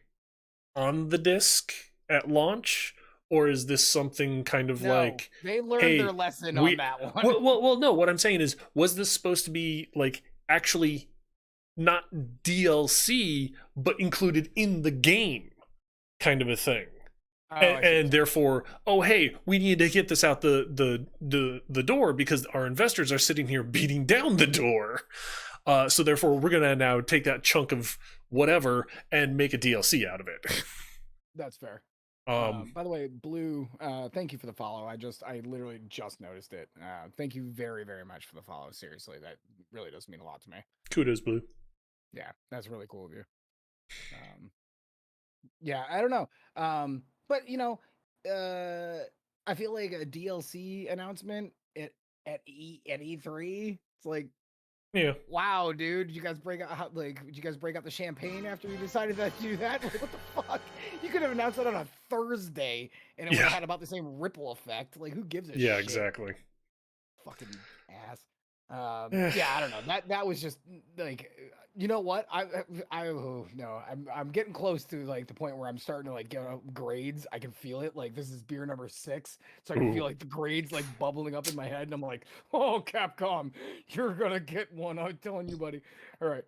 on the disc at launch, or is this something kind of No, like, they learned their hey, lesson on we that one. well no, what I'm saying is, was this supposed to be like actually not DLC but included in the game kind of a thing? Oh, and, I see what you're and saying. therefore, oh hey, we need to get this out the door because our investors are sitting here beating down the door. So therefore, we're gonna now take that chunk of whatever and make a DLC out of it. That's fair. um, By the way, Blue, thank you for the follow. I literally just noticed it. Thank you very, very much for the follow. Seriously, that really does mean a lot to me. kudos, Blue. Yeah, that's really cool of you. Um, yeah, I don't know. But I feel like a DLC announcement at E3. It's like, Yeah, wow, dude, did you guys break out did you guys break out the champagne after you decided to do that? Like, what the fuck? You could have announced that on a Thursday, and it would have yeah, had about the same ripple effect. Like, who gives a yeah, shit? exactly. Fucking ass. Yeah, I don't know. That was just like, you know what? Oh, no, I'm getting close to like the point where I'm starting to like get grades. I can feel it. Like this is beer number 6, so I can feel Ooh, like the grades like bubbling up in my head, and I'm like, oh, Capcom, you're gonna get one. I'm telling you, buddy. All right.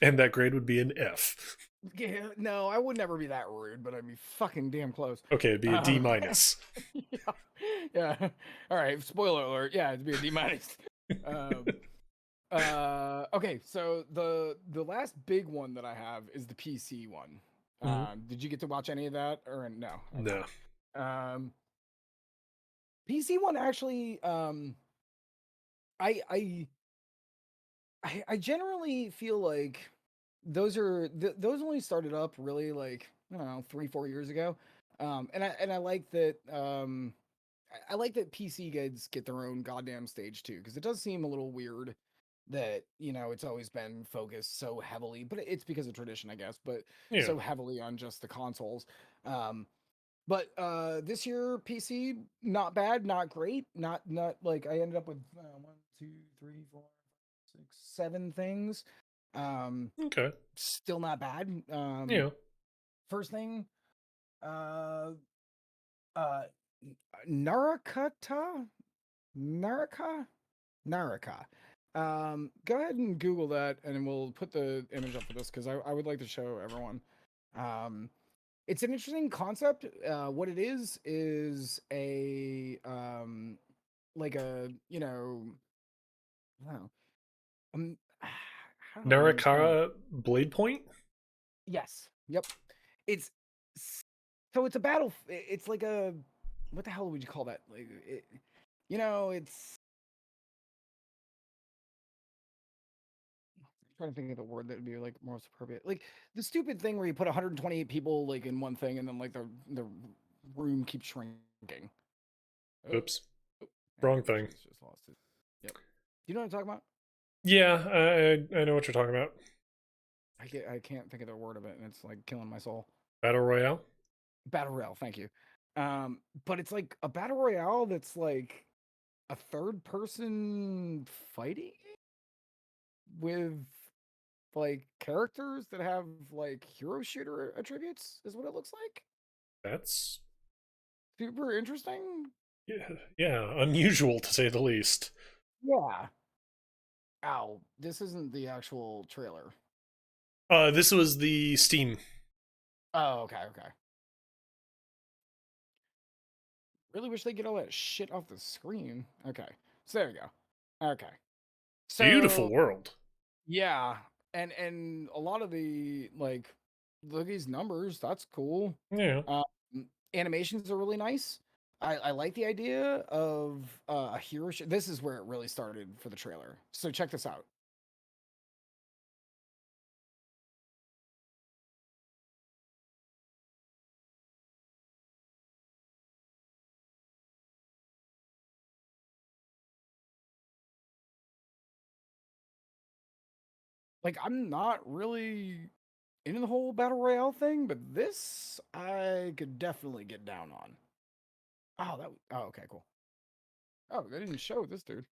and that grade would be an F. Yeah, no, I would never be that rude, but I'd be fucking damn close. Okay, it'd be a D Um, minus. yeah, yeah. All right. Spoiler alert. Yeah, it'd be a D minus. Um, okay, so the last big one that I have is the PC one. Mhm. Did you get to watch any of that or no? Okay. No. Um, PC one actually, I I I generally feel like those only started up really like, I don't know, 3-4 years ago. And I like that I like that PC kids get their own goddamn stage too, because it does seem a little weird that it's always been focused so heavily, but it's because of tradition, I guess, but Yeah. so heavily on just the consoles. But this year PC not bad, not great, not like I ended up with 1, 2, 3, 4, 5, 6, 7 things. Um, Okay. Still not bad. Yeah. First thing, uh, uh, Narakata, Naraka, Naraka. Go ahead and Google that, and we'll put the image up for this because I would like to show everyone. Um, it's an interesting concept. What it is a like a I don't know, how do I even explain it? Narakara Blade Point? Yes, yep. It's so it's a battle. It's like a, what the hell would you call that? Like it's, trying to think of the word that would be like most appropriate. Like the stupid thing where you put 128 people like in one thing, and then like the room keeps shrinking. Oh, Oops. oh, Wrong and thing. Chris just lost it. Yep. Do you know what I'm talking about? Yeah, I know what you're talking about. I can't think of the word of it, and it's like killing my soul. Battle Royale? Battle royale. Thank you. But it's like a battle royale that's like a third person fighting with like characters that have like hero shooter attributes is what it looks like. That's Super interesting. yeah, yeah, unusual to say the least. Yeah. Ow, this isn't the actual trailer. This was the Steam. Oh, okay, okay. Really wish they get all that shit off the screen. Okay. So there you go. Okay. Beautiful So world. yeah, and a lot of the like, look at these numbers, that's cool. Yeah. Um, Animations are really nice. I like the idea of a hero. This is where it really started for the trailer. So check this out. Like, I'm not really into the whole battle royale thing, but this I could definitely get down on. Oh, okay, cool. Oh, they didn't show this dude.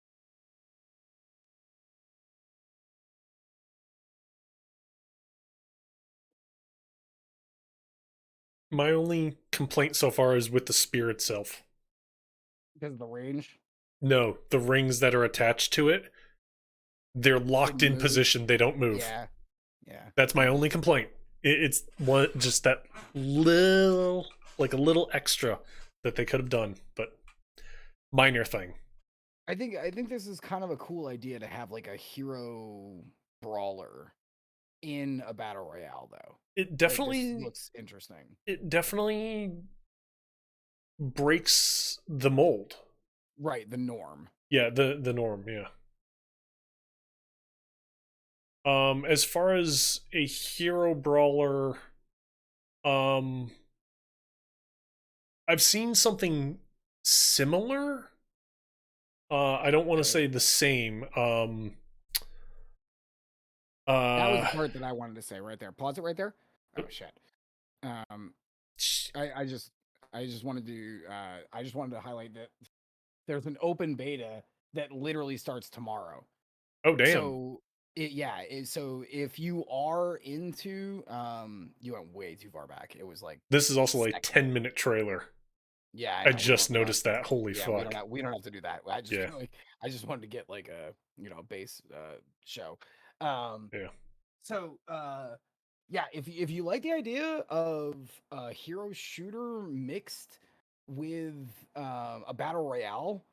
My only complaint so far is with the spear itself. because of the range. No, the rings that are attached to it, they're locked Didn't in move. position. They don't move. Yeah, yeah. That's my only complaint. It's one just that little, like a little extra that they could have done, but minor thing. I think this is kind of a cool idea to have like a hero brawler in a battle royale, though. It Like, this definitely, looks interesting. it definitely breaks the mold. Right, the norm. Yeah, the norm. Yeah. As far as a hero brawler, um, I've seen something similar. I don't want to Okay. say the same. That was the Uh, part that I wanted to say right there. Pause it right there. Oh shit. Um, I just wanted to I just wanted to highlight that there's an open beta that literally starts tomorrow. oh damn! So so if you are into you went way too far back. It was like This is also a second. 10-minute trailer. Yeah, I I know. We just don't noticed that. Holy yeah, fuck! we don't have to do that. I just Yeah, like I just wanted to get like a, base show. Um yeah. so yeah, if you like the idea of a hero shooter mixed with a battle royale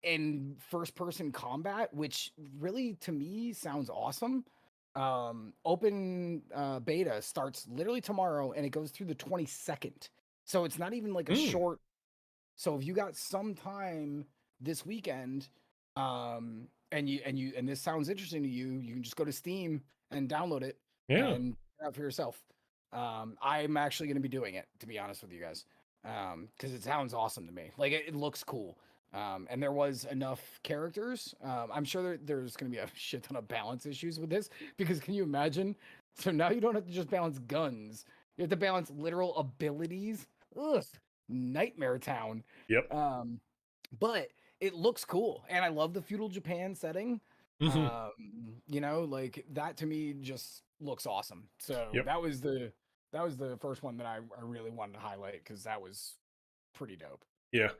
and first person combat, which really to me sounds awesome. Open beta starts literally tomorrow and it goes through the 22nd. So it's not even like a Mm, short. So if you got some time this weekend, and this sounds interesting to you, you can just go to Steam and download it yeah, and check it out for yourself. I'm actually going to be doing it, to be honest with you guys, because it sounds awesome to me. Like it looks cool. And there was enough characters. I'm sure there's going to be a shit ton of balance issues with this because can you imagine? So now you don't have to just balance guns; you have to balance literal abilities. Ugh, nightmare town. yep. Um, but it looks cool, and I love the feudal Japan setting. Hmm. Um, like that to me just looks awesome. So Yep. that was the first one that I really wanted to highlight because that was pretty dope. Yeah.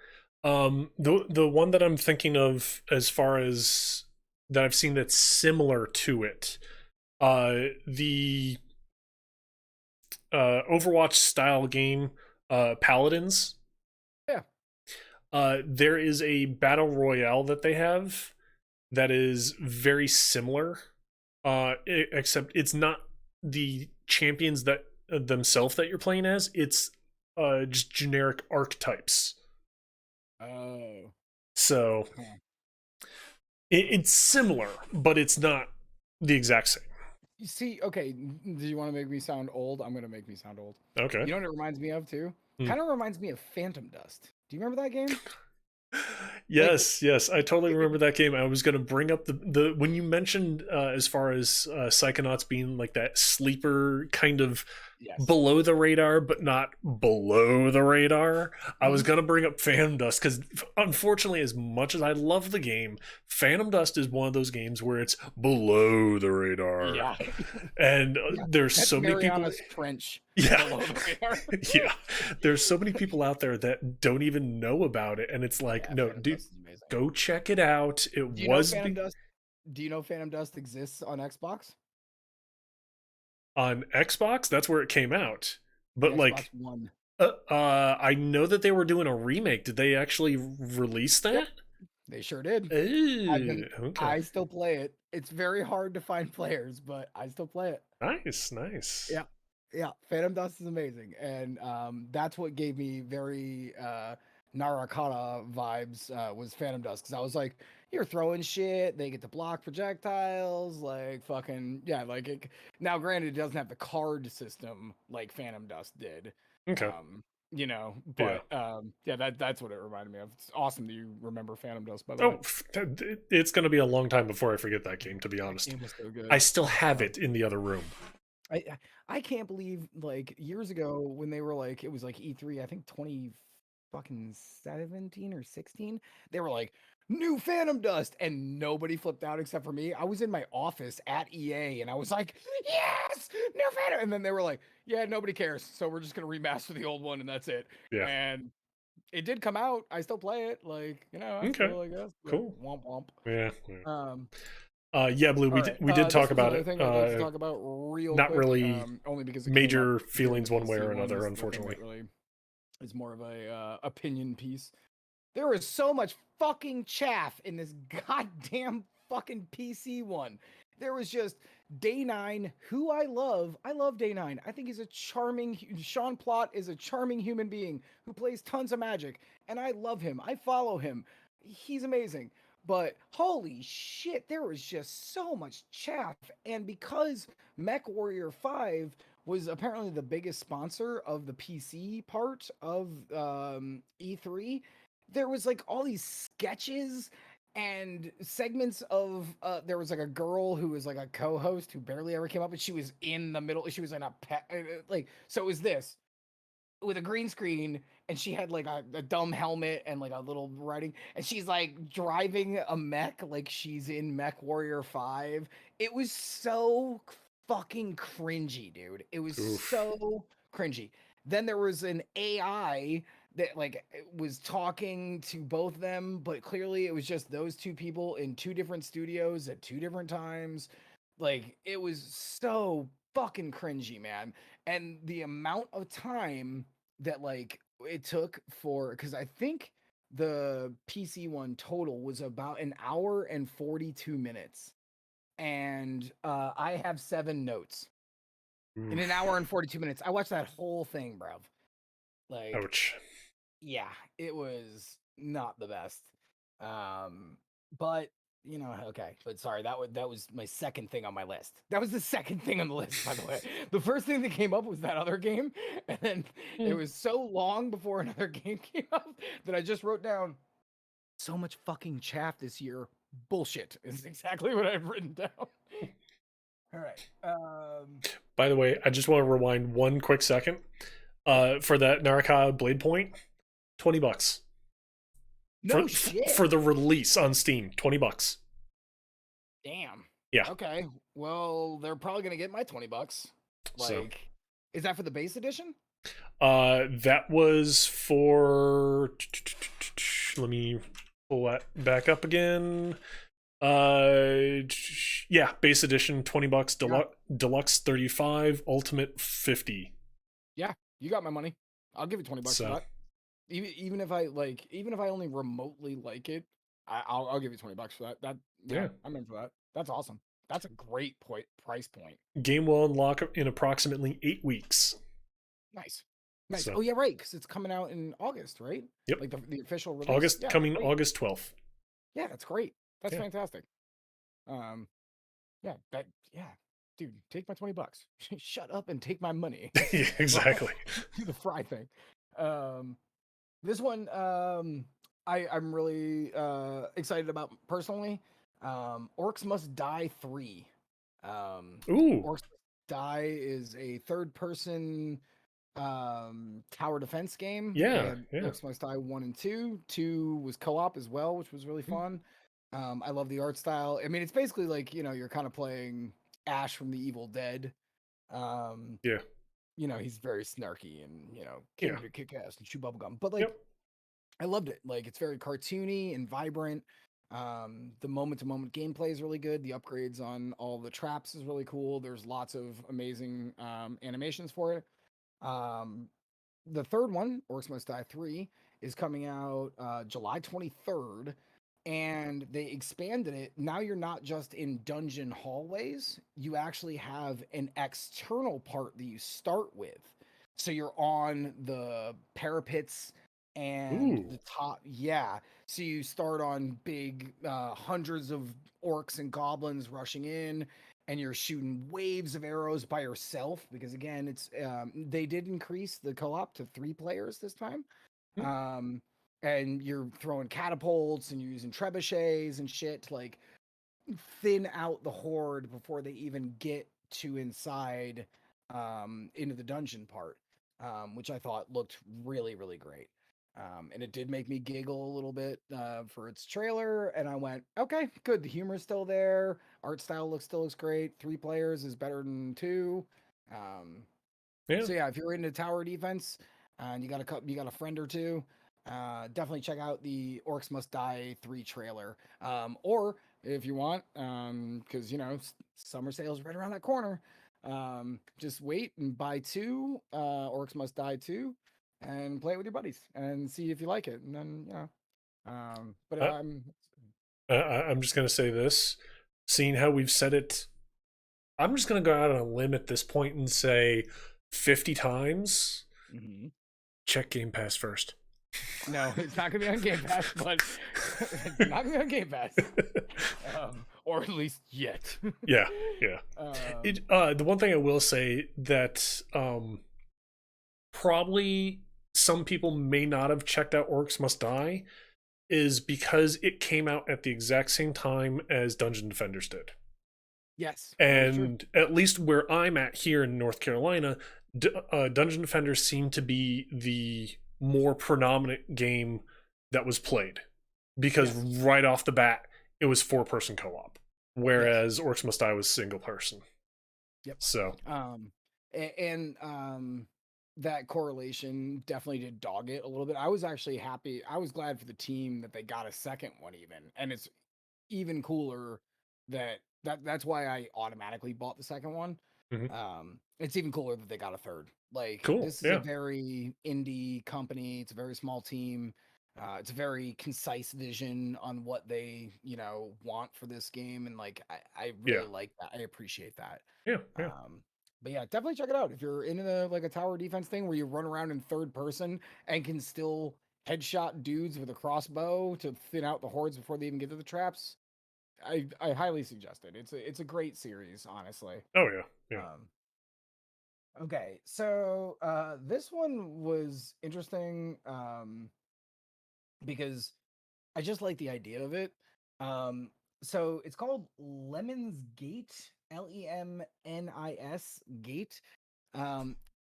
The one that I'm thinking of as far as that I've seen that's similar to it, the Overwatch style game, Paladins. Yeah. There is a battle royale that they have that is very similar, except it's not the champions that themselves that you're playing as. It's just generic archetypes. Oh. So Huh. it's similar, but it's not the exact same. You see, okay, do you want to make me sound old? I'm gonna make me sound old. Okay. You know what it reminds me of too? Hmm. Kind of reminds me of Phantom Dust. Do you remember that game? Like, Yes, yes, I totally remember that game. I was going to bring up the when you mentioned as far as Psychonauts being like that sleeper kind of yes. below the radar, but not below the radar. I was Mhm. going to bring up Phantom Dust because, unfortunately, as much as I love the game, Phantom Dust is one of those games where it's below the radar. Yeah. And Yeah. there's That's so many people. Mariana's Trench Yeah. below the radar. Yeah. There's so many people out there that don't even know about it. And it's like, Yeah, no, Phantom dude, Dust is amazing. go check it out. It Do you know was Phantom Dust? Do you know Phantom Dust exists on Xbox? on Xbox. That's where it came out. The But Xbox like, One. I know that they were doing a remake. Did they actually release Yep, that? they sure did. I've Oh, been okay. I still play it. It's very hard to find players, but I still play it. Nice, nice. Yeah. Yeah, Phantom Dust is amazing, and that's what gave me very Narakata vibes was Phantom Dust because I was like, you're throwing shit, they get to block projectiles, like fucking yeah, like it, now. Granted, it doesn't have the card system like Phantom Dust did, Okay. Yeah. but yeah, that's what it reminded me of. It's awesome that you remember Phantom Dust, by the way. Oh, it's going to be a long time before I forget that game, to be That honest. game was so I good. still Oh my have god. it in the other room. I can't believe like years ago when they were like it was like E3 I think 20 fucking 17 or 16 they were like new Phantom Dust, and nobody flipped out except for me. I was in my office at EA, and I was like, "Yes, new Phantom!" And then they were like, "Yeah, nobody cares, so we're just gonna remaster the old one, and that's it." Yeah. And it did come out. I still play it, like I Okay. still, I guess, but Cool. womp womp. Yeah. Yeah. Um, Yeah, Blue. all We right. we did This talk was about another it. thing I'd like to talk about real Not quick, really only because it came up major during the feelings one way PC or one. another, This is the thing unfortunately. that really is more of a opinion piece. There is so much fucking chaff in this goddamn fucking PC one. There was just Day 9, who I love. I love Day 9. I think he's a charming Sean Plott is a charming human being who plays tons of Magic, and I love him. I follow him. He's amazing. But holy shit, there was just so much chaff. And because Mech Warrior 5 was apparently the biggest sponsor of the PC part of E3, there was like all these sketches and segments of there was like a girl who was like a co-host who barely ever came up, and she was in the middle, she was in a like, so it was this with a green screen, and she had like a dumb helmet and like a little writing, and she's like driving a mech like she's in Mech Warrior 5. It was so fucking cringy, dude. It was Oof. so cringy. Then there was an AI that like was talking to both of them, but clearly it was just those two people in two different studios at two different times. Like it was so fucking cringy, man. And the amount of time that like it took for, because I think the PC one total was about an hour and 42 minutes. And I have 7 notes. In an Oof. hour and 42 minutes, I watched that whole thing, bruv. Like, Ouch. yeah, it was not the best. Um, but okay. But sorry, that was my second thing on my list. That was the second thing on the list, by the way. The first thing that came up was that other game, and then it Hmm. was so long before another game came up that I just wrote down so much fucking chaff this year. Bullshit is exactly what I've written down. All right. By the way, I just want to rewind one quick second. For that Naraka Blade Point, $20 No shit. for the release on Steam. $20. Damn. Yeah. Okay. Well, they're probably gonna get my $20. So Like, is that for the base edition? that was for. Let me pull that back up again. Yeah, base edition $20, Yeah. deluxe 35, ultimate 50. Yeah. You got my money. I'll give you $20 for So that. Even if I like, even if I only remotely like it, I'll give you $20 for that. Yeah, yeah, I'm in for that. That's awesome. That's a great price point. game will unlock in approximately 8 weeks. Nice. Nice. So Oh yeah, right. Because it's coming out in August, right? yep, Like the official release. August Yeah, coming great. August 12th. Yeah, that's great. That's Yeah, fantastic. Um, yeah, dude, take my $20. Shut up and take my money. yeah, exactly. Do the fry thing. Um, this one, I'm really excited about personally. Orcs Must Die 3. Ooh, Orcs Must Die is a third person tower defense game. They yeah, had yeah. Orcs Must Die 1 and 2. 2 was co-op as well, which was really fun. I love the art style. I mean, it's basically like, you're kind of playing Ash from the Evil Dead. Um, Yeah, he's very snarky and, came yeah, here to kick ass and chew bubblegum. But like yep. I loved it. Like it's very cartoony and vibrant. The moment to moment gameplay is really good. The upgrades on all the traps is really cool. There's lots of amazing animations for it. Um, the third one, Orcs Must Die 3, is coming out July 23rd. And they expanded it. Now you're not just in dungeon hallways, you actually have an external part that you start with. So you're on the parapets and Ooh, the top. Yeah. So you start on big hundreds of orcs and goblins rushing in, and you're shooting waves of arrows by yourself because again it's they did increase the co-op to 3 players this time. hmm, um and you're throwing catapults and you're using trebuchets and shit to like thin out the horde before they even get to inside into the dungeon part, which I thought looked really really great. And it did make me giggle a little bit for its trailer. And I went, okay, good. The humor's still there. Art style still looks great. 3 players is better than 2. Um, Yeah. so yeah, if you're into tower defense and you got a friend or two, definitely check out the Orcs Must Die 3 trailer. Or if you want, because summer sales right around that corner. Just wait and buy 2 Orcs Must Die 2 and play it with your buddies and see if you like it. And then but I, I'm just gonna say this, seeing how we've said it, I'm just gonna go out on a limb at this point and say 50 times. Mhm. Check Game Pass first. No, it's not gonna be on Game Pass, but it's not gonna be on Game Pass, or at least yet. Yeah, yeah. Um, The one thing I will say that probably some people may not have checked out Orcs Must Die is because it came out at the exact same time as Dungeon Defenders did. yes, that is true. And at least where I'm at here in North Carolina, Dungeon Defenders seemed to be the more predominant game that was played because Yes, right off the bat it was 4-person co-op, yes, whereas Orcs Must Die was single person. yep. So Um, and that correlation definitely did dog it a little bit. I was actually happy. I was glad for the team that they got a second one even, and it's even cooler that's why I automatically bought the second one. mhm. It's even cooler that they got a third. Like Cool, this is a yeah, very indie company. It's a very small team. It's a very concise vision on what they, want for this game, and like I yeah, really like that. I appreciate that. yeah, yeah. Um, but yeah, definitely check it out if you're into like a tower defense thing where you run around in third person and can still headshot dudes with a crossbow to thin out the hordes before they even get to the traps. I highly suggest it. It's a great series, honestly. Oh yeah, yeah. Um, okay, so this one was interesting because I just like the idea of it. Um, so it's called Lemon's Gate, Lemnis Gate.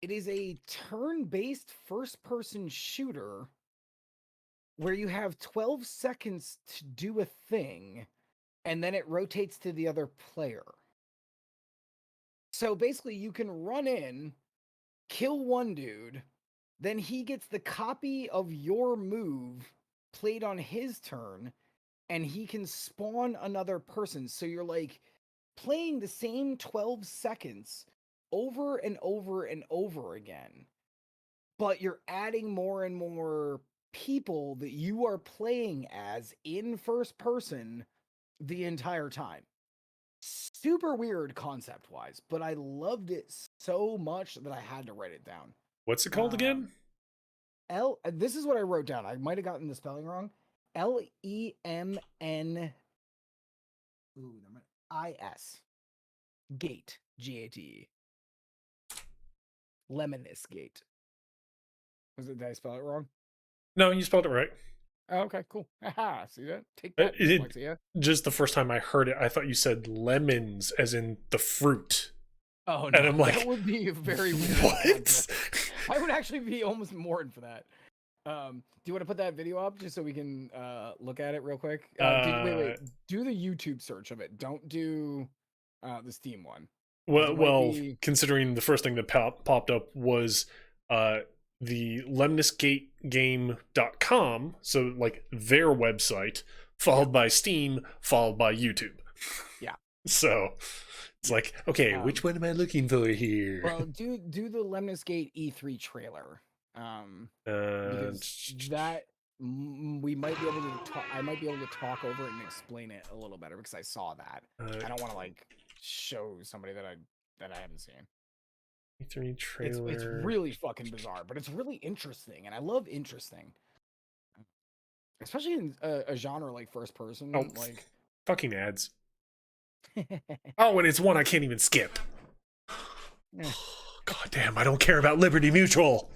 It is a turn-based first-person shooter where you have 12 seconds to do a thing, and then it rotates to the other player. So basically, you can run in, kill one dude, then he gets the copy of your move played on his turn, and he can spawn another person. So you're like playing the same 12 seconds over and over and over again, but you're adding more and more people that you are playing as in first person the entire time. Super weird concept wise, but I loved it so much that I had to write it down. What's it called Um, again? this is what I wrote down. I might have gotten the spelling wrong. Lemn is gate gate. Lemonis gate. Did I spell it wrong? No, you spelled it right. Oh, okay, cool. Haha, see that? Take that, dyslexia. Just the first time I heard it, I thought you said lemons, as in the fruit, Oh and no, I'm that like, would be a very weird what? concept. I would actually be almost more in for that. Do you want to put that video up just so we can look at it real quick? Wait. Do the YouTube search of it. Don't do the Steam one. It might well, be considering the first thing that popped up was the lemnisgategame.com, so like their website, followed by Steam, followed by YouTube. yeah. So it's like, okay, which one am I looking for here? Well, do the Lemnis Gate E3 trailer. Because that we might be able to talk. I might be able to talk over it and explain it a little better because I saw that. I don't want to like show somebody that I haven't seen. E3 trailer. It's really fucking bizarre, but it's really interesting, and I love interesting, especially in a genre like first person. Oh, Like fucking ads. Oh, and it's one I can't even skip. God damn, I don't care about Liberty Mutual.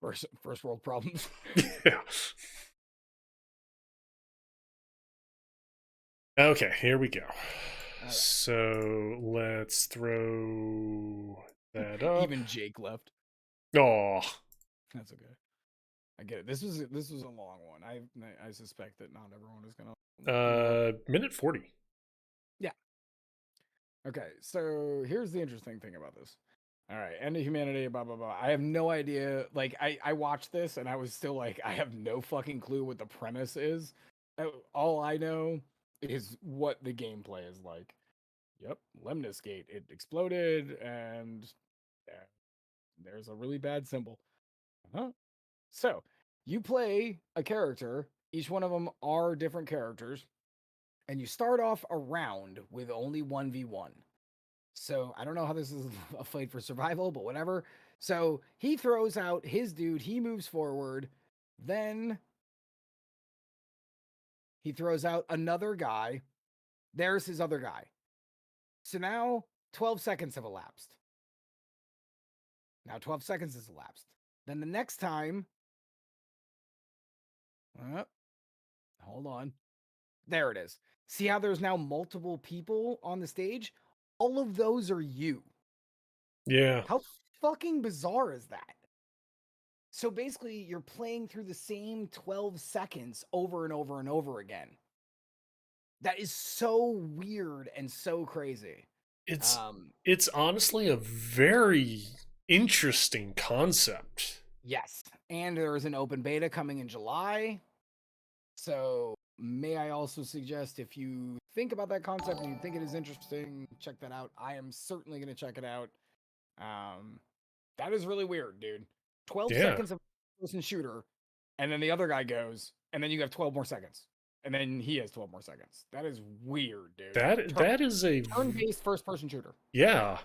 First world problems. Yeah. Okay, here we go. Right. So let's throw that up. Even Jake left. Oh, that's okay. I get it. This was a long one. I suspect that not everyone is gonna. Minute 40. Yeah. Okay. So here's the interesting thing about this. All right, end of humanity, blah blah blah. I have no idea. Like, I watched this and I was still like, I have no fucking clue what the premise is. All I know is what the gameplay is like. Yep, Lemnis Gate. It exploded and uh, there's a really bad symbol. Huh? So you play a character. Each one of them are different characters, and you start off a round with only 1v1. So I don't know how this is a fight for survival, but whatever. So he throws out his dude, he moves forward, then he throws out another guy. There's his other guy. So now 12 seconds have elapsed. Now 12 seconds has elapsed. Then the next time, hold on. There it is. See how there's now multiple people on the stage? All of those are you. Yeah. How fucking bizarre is that? So basically, you're playing through the same 12 seconds over and over and over again. That is so weird and so crazy. It's honestly a very interesting concept. Yes. And there is an open beta coming in July. So may I also suggest, if you think about that concept and you think it is interesting, check that out. I am certainly going to check it out. That is really weird, dude. 12 seconds of person shooter, and then the other guy goes, and then you have 12 more seconds. And then he has 12 more seconds. That is weird, dude. That is a turn-based first-person shooter. Yeah.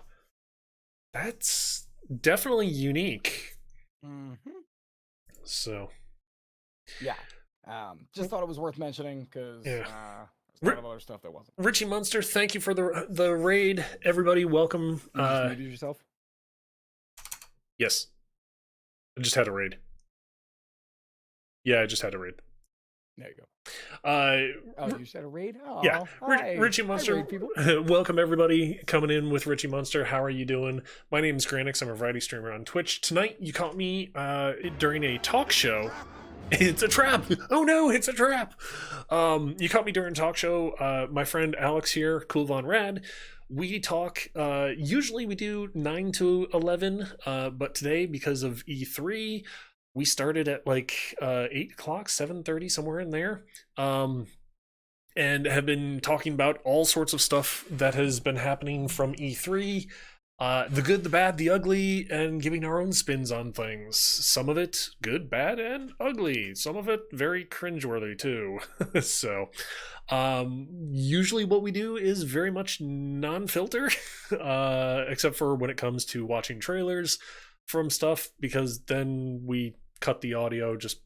That's definitely unique. Mm-hmm. So. Yeah. Just thought it was worth mentioning because there's a lot of other stuff that wasn't. Richie Munster, thank you for the raid. Everybody, welcome. You just muted yourself? Yes. I just had a raid. Yeah, I just had a raid. There you go. Oh, you said a raid? Oh, yeah. Hi. Richie Munster. Welcome, everybody coming in with Richie Munster. How are you doing? My name is Granix. I'm a variety streamer on Twitch. Tonight, you caught me during a talk show. It's a trap. Oh no, it's a trap. You caught me during a talk show. My friend Alex here, Cool Von Rad. We talk, usually we do 9 to 11, but today, because of E3, we started at like 8 o'clock, 7:30, somewhere in there, and have been talking about all sorts of stuff that has been happening from E3, the good, the bad, the ugly, and giving our own spins on things. Some of it good, bad, and ugly. Some of it very cringeworthy too. So usually what we do is very much non-filter, except for when it comes to watching trailers from stuff, because then we cut the audio, just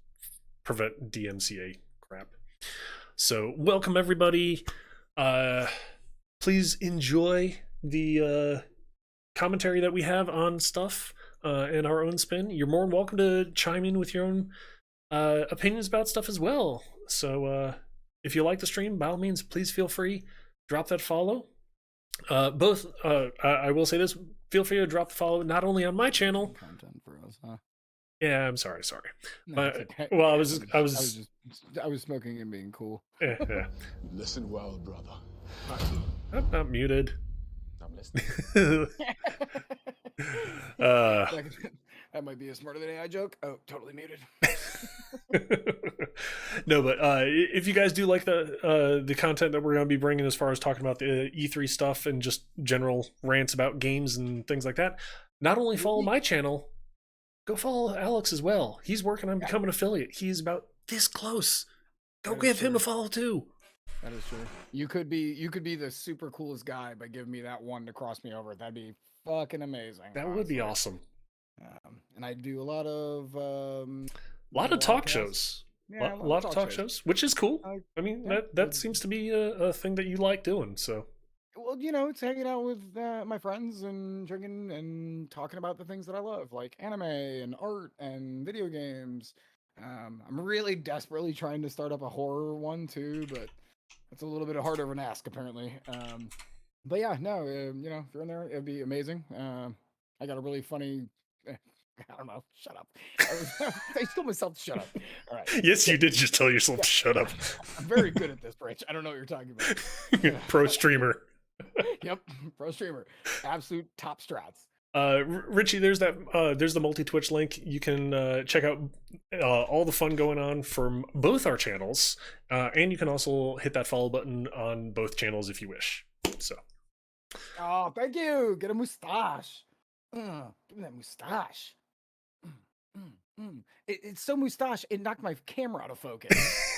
prevent DMCA crap. So welcome, everybody. Please enjoy the commentary that we have on stuff and our own spin. You're more than welcome to chime in with your own opinions about stuff as well. So if you like the stream, by all means, please feel free, drop that follow. I will say this, feel free to drop the follow not only on my channel. Content for us, huh? Yeah, I'm sorry. No, okay. Well, I was smoking and being cool. Yeah. Listen well, brother. I'm not muted. I'm listening. That might be a smarter than AI joke. Oh, totally muted. No, but if you guys do like the content that we're going to be bringing as far as talking about the E3 stuff and just general rants about games and things like that, not only follow my channel, go follow Alex as well. He's working on becoming an affiliate. He's about this close. Go give him a follow too. That is true. You could be the super coolest guy by giving me that one to cross me over. That'd be fucking amazing. That would be awesome. And I do a lot of talk shows. Yeah, a lot of talk shows, which is cool. I mean, that seems to be a thing that you like doing. So. Well, it's hanging out with my friends and drinking and talking about the things that I love, like anime and art and video games. I'm really desperately trying to start up a horror one too, but it's a little bit harder of an ask apparently. But yeah, no, if you're in there, it'd be amazing. I got a really funny I don't know. Shut up. I told myself to shut up. All right. Yes, you did just tell yourself Yeah. to shut up. I'm very good at this, Rich. I don't know what you're talking about. Pro streamer. Yep, pro streamer, absolute top strats. Richie, there's the multi-Twitch link. You can check out all the fun going on from both our channels, and you can also hit that follow button on both channels if you wish. So, Oh, thank you. Get a mustache. Give me that mustache. It's so mustache. It knocked my camera out of focus.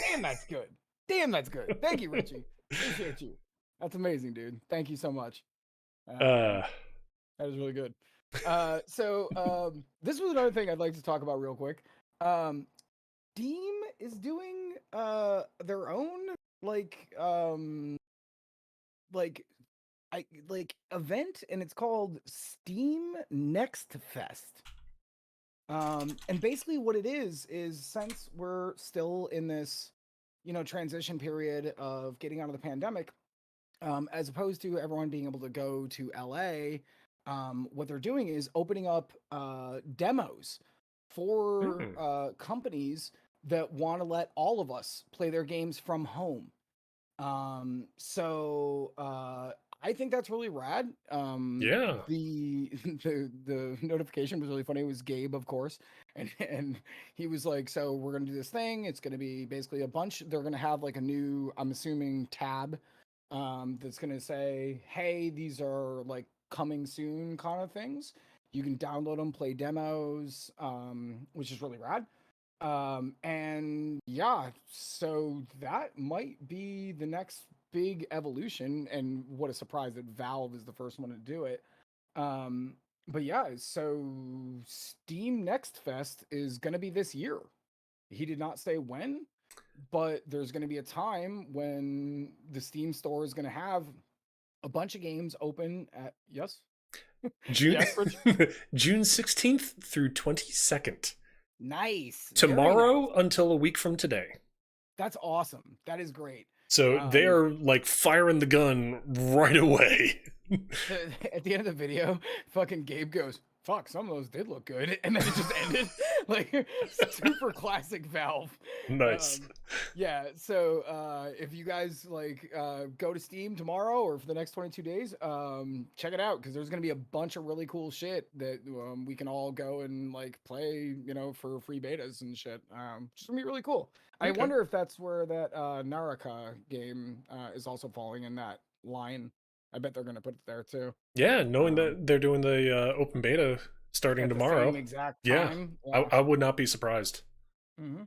Damn, that's good. Damn, that's good. Thank you, Richie. Appreciate you. That's amazing, dude. Thank you so much. That is really good. This was another thing I'd like to talk about real quick. Steam is doing their own event, and it's called Steam Next Fest. And basically what it is since we're still in this, transition period of getting out of the pandemic, as opposed to everyone being able to go to LA, what they're doing is opening up demos for companies that want to let all of us play their games from home. I think that's really rad. yeah. The notification was really funny. It was Gabe, of course, and he was like, "So we're gonna do this thing. It's gonna be basically a bunch. They're gonna have like a new, I'm assuming, tab, that's gonna say, hey, these are like coming soon kind of things. You can download them, play demos, which is really rad." And yeah, so that might be the next big evolution, and what a surprise that Valve is the first one to do it. But yeah, so Steam Next Fest is going to be this year. He did not say when, but there's going to be a time when the Steam store is going to have a bunch of games open at June Yes, June 16th through 22nd. Nice. Tomorrow Nice. until a week from today. That's awesome. That is great. So they are like firing the gun right away. At the end of the video, fucking Gabe goes, "Fuck, some of those did look good," and then it just ended. Like super classic Valve. Nice. Yeah. So if you guys go to Steam tomorrow or for the next 22 days, check it out, because there's gonna be a bunch of really cool shit that we can all go and play, for free betas and shit. Just gonna be really cool. I Okay. wonder if that's where that Naraka game is also falling in that line. I bet they're gonna put it there too. Yeah, knowing that they're doing the open beta starting At the tomorrow. same exact Yeah, time. I would not be surprised. Mm-hmm.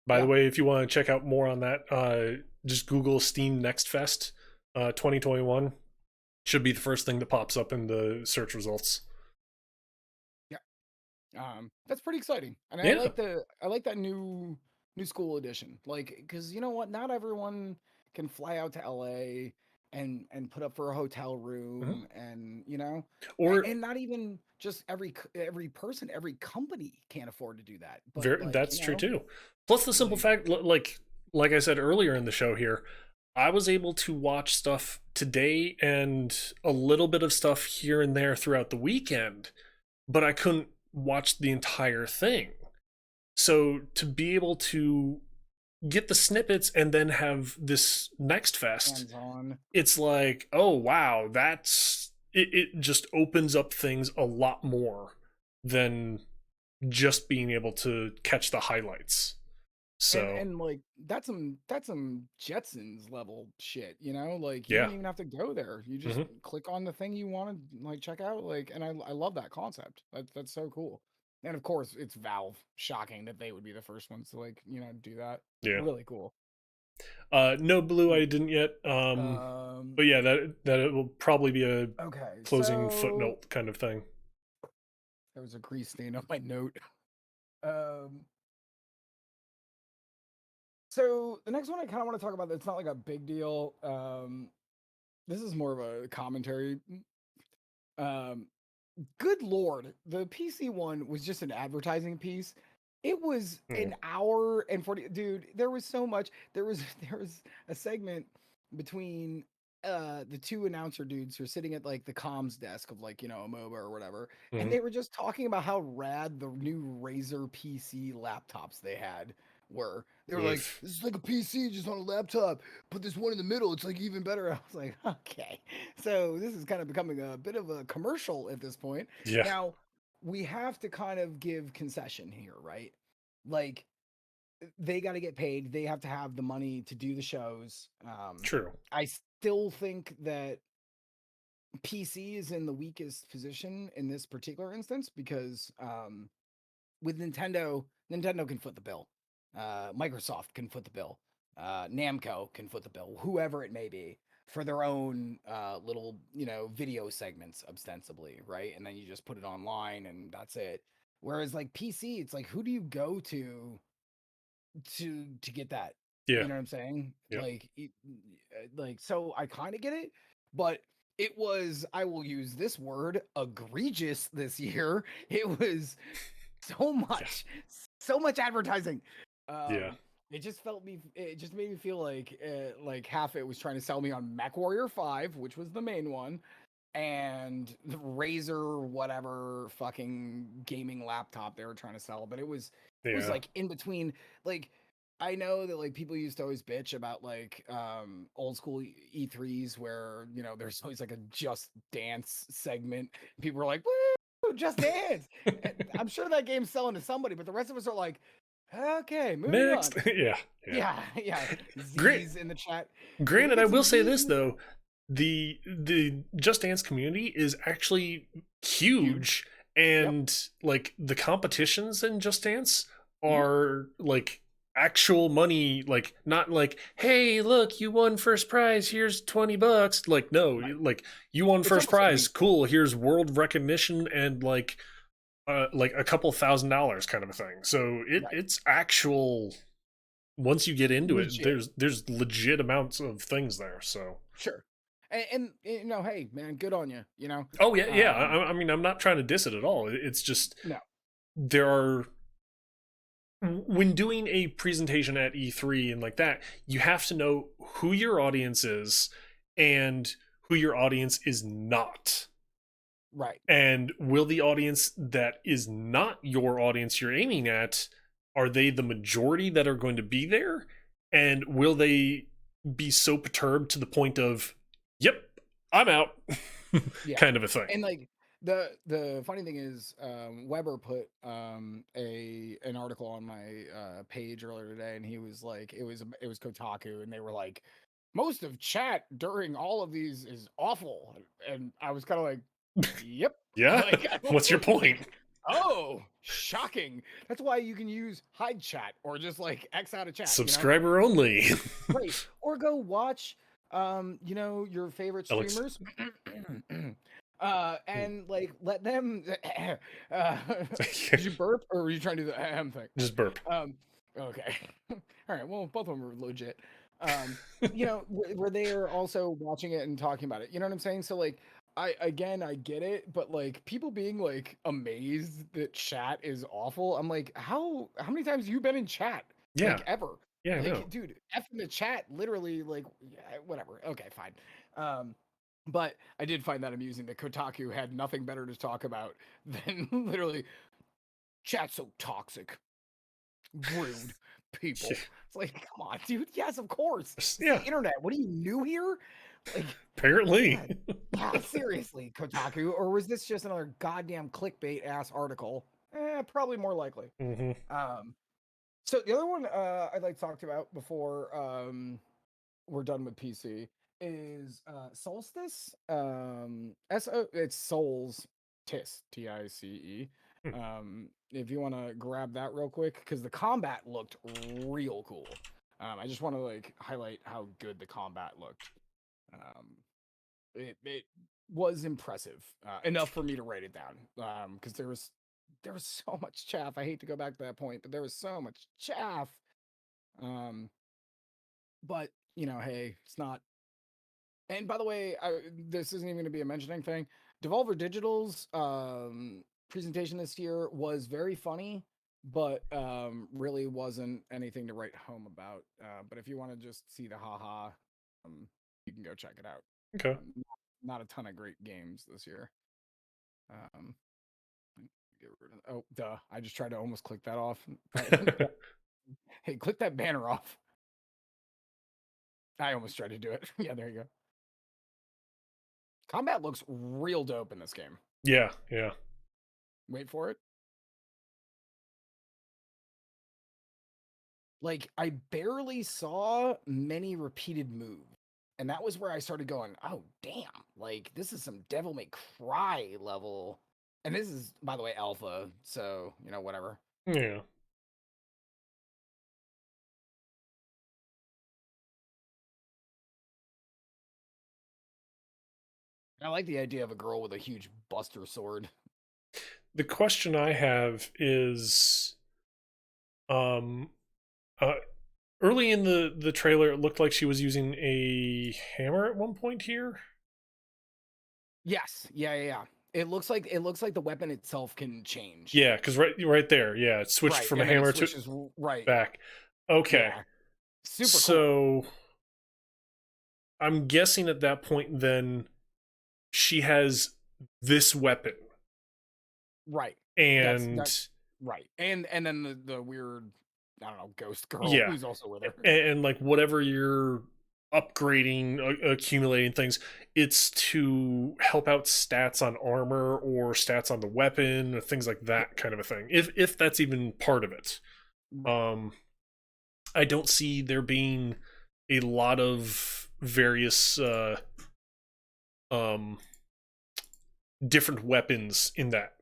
By the Yeah. way, if you want to check out more on that, just Google Steam Next Fest 2021. Should be the first thing that pops up in the search results. That's pretty exciting, and Yeah. I like that new school edition, because you know what, not everyone can fly out to LA and put up for a hotel room, and Or and not even just every person, every company can't afford to do that. But that's true too. Plus the simple fact, like I said earlier in the show here, I was able to watch stuff today and a little bit of stuff here and there throughout the weekend, but I couldn't watch the entire thing. So to be able to get the snippets and then have this Next Fest, hands-on. it's like, oh wow, that's it just opens up things a lot more than just being able to catch the highlights. So And that's some Jetsons level shit, you Yeah. don't even have to go there. You just click on the thing you want to check out, and I love that concept. That's so cool. And of course, it's Valve. Shocking that they would be the first ones to do that. Yeah. Really cool. No Blue, I didn't yet. But yeah, that it will probably be a Okay. closing footnote kind of thing. There was a grease stain on my note. So the next one I kind of want to talk about, it's not like a big deal. This is more of a commentary. Good Lord, the PC one was just an advertising piece. It was an hour and 40. Dude, there was so much. There was a segment between the two announcer dudes who are sitting at like the comms desk of like, you know, a MOBA or whatever, and Mhm. they were just talking about how rad the new Razer PC laptops they had were. They were like, Oof. this is like a PC just on a laptop. Put this one in the middle, it's like even better. I was like, okay. So this is kind of becoming a bit of a commercial at this point. Yeah. Now, we have to kind of give concession here, right? Like they got to get paid. They have to have the money to do the shows. True. I still think that PC is in the weakest position in this particular instance because with Nintendo, Nintendo can foot the bill. Microsoft can foot the bill. Namco can foot the bill. Whoever it may be for their own little, you know, video segments, ostensibly, right? And then you just put it online, and that's it. Whereas like PC, it's like who do you go to get that? Yeah. You know what I'm saying? Yeah. Like so I kind of get it, but it was, I will use this word, egregious this year. It was so much, so much advertising. Yeah. It just it just made me feel like half it was trying to sell me on MechWarrior 5, which was the main one, and the Razer whatever fucking gaming laptop they were trying to sell, but it was Yeah. like in between. Like I know that like people used to always bitch about like old school E3s where, you know, there's always like a Just Dance segment. People were like, woo, Just Dance. And I'm sure that game's selling to somebody, but the rest of us are like, okay, moving on. Next. Yeah. Yeah. Yeah. Great. Z's in the chat. Can we Granted, I get some will say Z's this in the though, the Just Dance community is actually huge, Yep. and like the competitions in Just Dance Mhm. are like actual money, like not like, hey, look, you won first prize, here's $20. Like, no, Right. like you won It's first almost prize, elite. cool, here's world recognition and like a couple $1,000 kind of a thing. So Right. it's actual, once you get into it, Legit. there's legit amounts of things there. So Sure. And you know, hey man, good on you, you know. oh yeah, yeah. Um I mean, I'm not trying to diss it at all. It's just no. there are, when doing a presentation at E3 and like that, you have to know who your audience is and who your audience is not. Right. And will the audience that is not your audience you're aiming at, are they the majority that are going to be there? And will they be so perturbed to the point of, yep, I'm out, Yeah. kind of a thing? And like the funny thing is, Weber put an article on my page earlier today, and he was like, it was Kotaku, and they were like, most of chat during all of these is awful, and I was kind of like, yep. Yeah? Like I don't, What's your point? oh, shocking. That's why you can use hide chat or just like X out of chat, you know? Subscriber only. Right. Or go watch you know, your favorite Alex. streamers. And like let them did you burp or were you trying to do the thing? Just burp. Okay. All right. Well, both of them are legit. You know, where they are also watching it and talking about it. You know what I'm saying? So like I get it, but like people being like amazed that chat is awful. I'm like, how many times have you been in chat? Yeah. Like ever? Yeah, I know. Like, dude, F in the chat, literally, like, yeah, whatever. Okay, fine. But I did find that amusing that Kotaku had nothing better to talk about than literally chat so toxic, rude people. It's like, come on, dude. Yes, of course. It's Yeah, the internet. What are you new here? Like, apparently. God. Yeah, seriously, Kotaku. Or was this just another goddamn clickbait ass article? Probably more likely. Hmm. Um, so the other one I'd like to talk about before we're done with PC is Solstice. It's Souls Tis Tice. Hmm. If you want to grab that real quick, because the combat looked real cool. I just want to like highlight how good the combat looked. Um, it was impressive enough for me to write it down. Because there was so much chaff. I hate to go back to that point, but there was so much chaff. Um, but you know, hey, it's not. And by the way, this isn't even going to be a mentioning thing. Devolver Digital's presentation this year was very funny, but really wasn't anything to write home about. But if you want to just see the haha, you can go check it out. Okay. Not a ton of great games this year. Get rid of, oh, duh! I just tried to almost click that off. Hey, click that banner off. I almost tried to do it. Yeah, there you go. Combat looks real dope in this game. Yeah, yeah. Wait for it. Like, I barely saw many repeated moves. And that was where I started going, oh, damn. Like, this is some Devil May Cry level. And this is, by the way, alpha. So, you know, whatever. Yeah. I like the idea of a girl with a huge buster sword. The question I have is, early in the trailer, it looked like she was using a hammer at one point here. Yes. Yeah. It looks like the weapon itself can change. Yeah, because right there, yeah, it switched Right, from a and then it hammer switches to right back. Okay. Yeah. Super cool. So I'm guessing at that point then she has this weapon. Right. And right. And then the weird, I don't know, ghost girl Yeah. who's also with her. and like whatever you're upgrading, accumulating things, it's to help out stats on armor or stats on the weapon or things like that kind of a thing, if that's even part of it. I don't see there being a lot of various different weapons in that.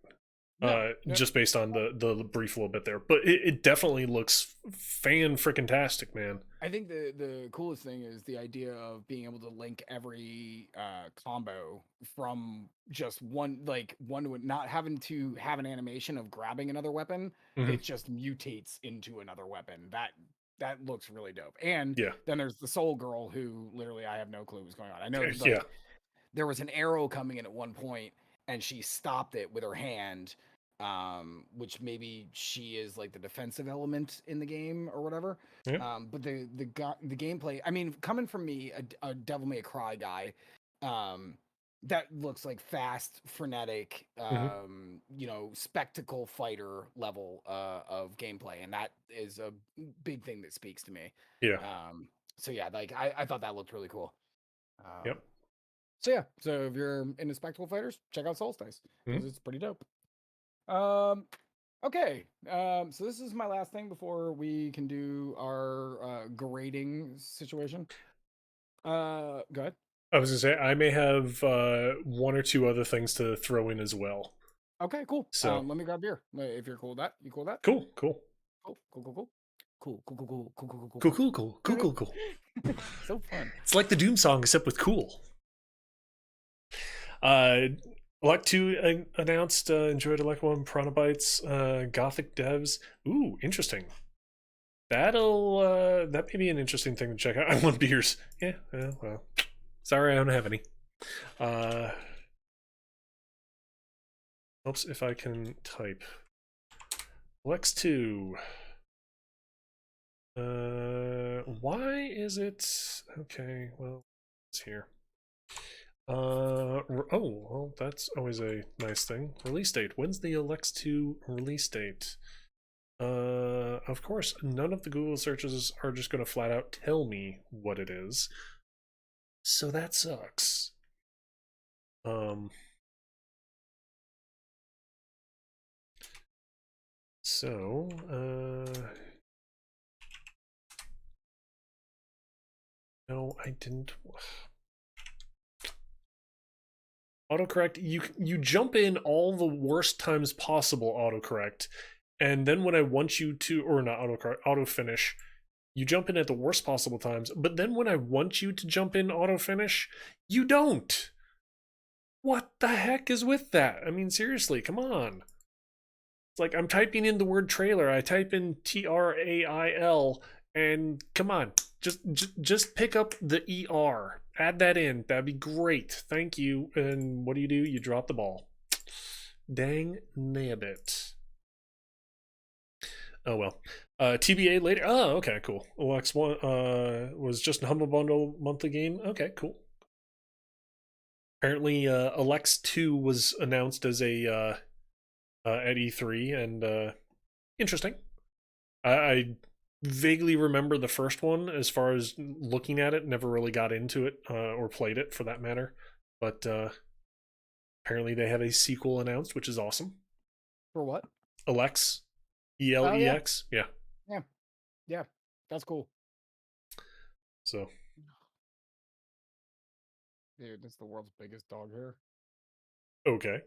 Just based on the brief little bit there, but it definitely looks fan-frickin-tastic, man. I think the coolest thing is the idea of being able to link every combo from just one to not having to have an animation of grabbing another weapon. Mhm. It just mutates into another weapon. That looks really dope. And Yeah. then there's the soul girl who literally I have no clue what's going on. I know Yeah. there was an arrow coming in at one point and she stopped it with her hand, which maybe she is like the defensive element in the game or whatever. Yeah. But the gameplay, I mean, coming from me, a Devil May Cry guy, that looks like fast, frenetic, you know, spectacle fighter level of gameplay, and that is a big thing that speaks to me. Yeah. So yeah, like I thought that looked really cool. Yep. So yeah, so if you're into spectacle fighters, check out Solstice because it's pretty dope. Okay, so this is my last thing before we can do our grading situation. Go ahead. I was gonna say I may have one or two other things to throw in as well. Okay, cool. So let me grab beer if you're cool with that. You cool with that? Cool. Cool. So fun. It's like the Doom song except with cool. Like 2 announced enjoyed Elect 1 Piranha Bytes Gothic devs. Ooh, interesting. That may be an interesting thing to check out. I want beers. Yeah, well. Sorry I don't have any. Helps if I can type. Lex 2. Why is it okay, well, it's here. Oh, well, that's always a nice thing. Release date. When's the Lex 2 release date? Of course, none of the Google searches are just going to flat out tell me what it is. So that sucks. So, no, I didn't. Autocorrect, you jump in all the worst times possible, autocorrect, and then when I want you to, or not autocorrect, auto finish, you jump in at the worst possible times, but then when I want you to jump in auto finish, you don't. What the heck is with that? I mean, seriously, come on. It's like I'm typing in the word trailer, I type in TRAIL, and come on, just pick up the ER. Add that in. That'd be great. Thank you. And what do? You drop the ball. Dang nabbit. Oh well. TBA later. Oh, okay, cool. Alex one was just a Humble Bundle monthly game. Okay, cool. Apparently, Alex 2 was announced as a at E3, and interesting. I vaguely remember the first one as far as looking at it. Never really got into it or played it for that matter. But apparently, they have a sequel announced, which is awesome. For what? Alex, ELEX, yeah. Yeah, that's cool. So, Dude, that's the world's biggest dog hair. okay,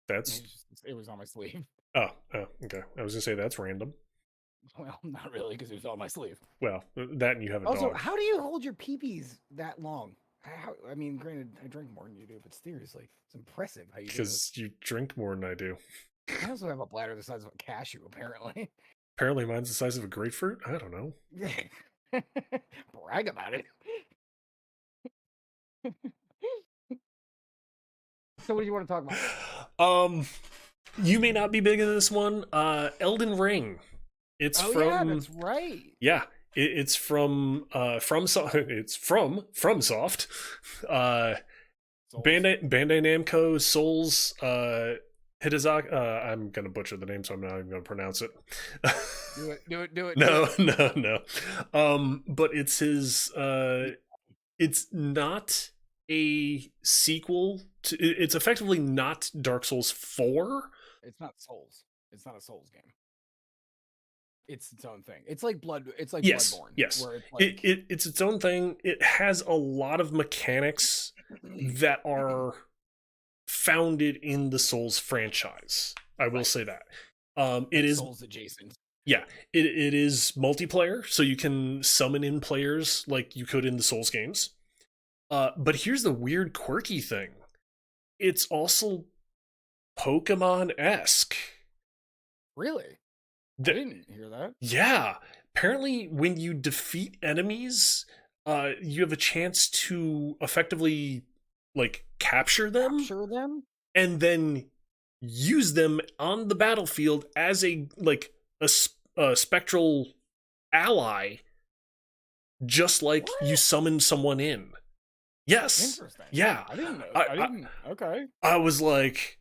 that's It was on my sleeve. oh, okay. I was gonna say that's random. Well, not really, because it was on my sleeve. Well, that and you have a Also, dog. how do you hold your peepees that long? I mean, granted, I drink more than you do, but seriously, it's impressive how you do this. Because you drink more than I do. I also have a bladder the size of a cashew, apparently. Apparently, mine's the size of a grapefruit. I don't know. Brag about it. So, what do you want to talk about? You may not be big into this one. Elden Ring. It's from yeah, that's right. Yeah, it's from it's from FromSoft. Souls. Bandai Namco, Souls, Hidezaki. I'm gonna butcher the name, so I'm not even gonna pronounce it. Do it. No. But it's his. It's not a sequel to. It's effectively not Dark Souls 4. It's not Souls. It's not a Souls game. It's its own thing. It's like Yes, Bloodborne. yes. Where it's like, It's its own thing. It has a lot of mechanics that are founded in the Souls franchise. I will say that. It is Souls adjacent. Yeah, it is multiplayer, so you can summon in players like you could in the Souls games. But here's the weird, quirky thing. It's also Pokemon-esque. Really? I didn't hear that. Yeah. Apparently, when you defeat enemies, you have a chance to effectively, like, capture them Capture them? and then use them on the battlefield as a spectral ally, just like you summon someone in. Yes. Interesting. Yeah. I didn't know. Okay. I was like,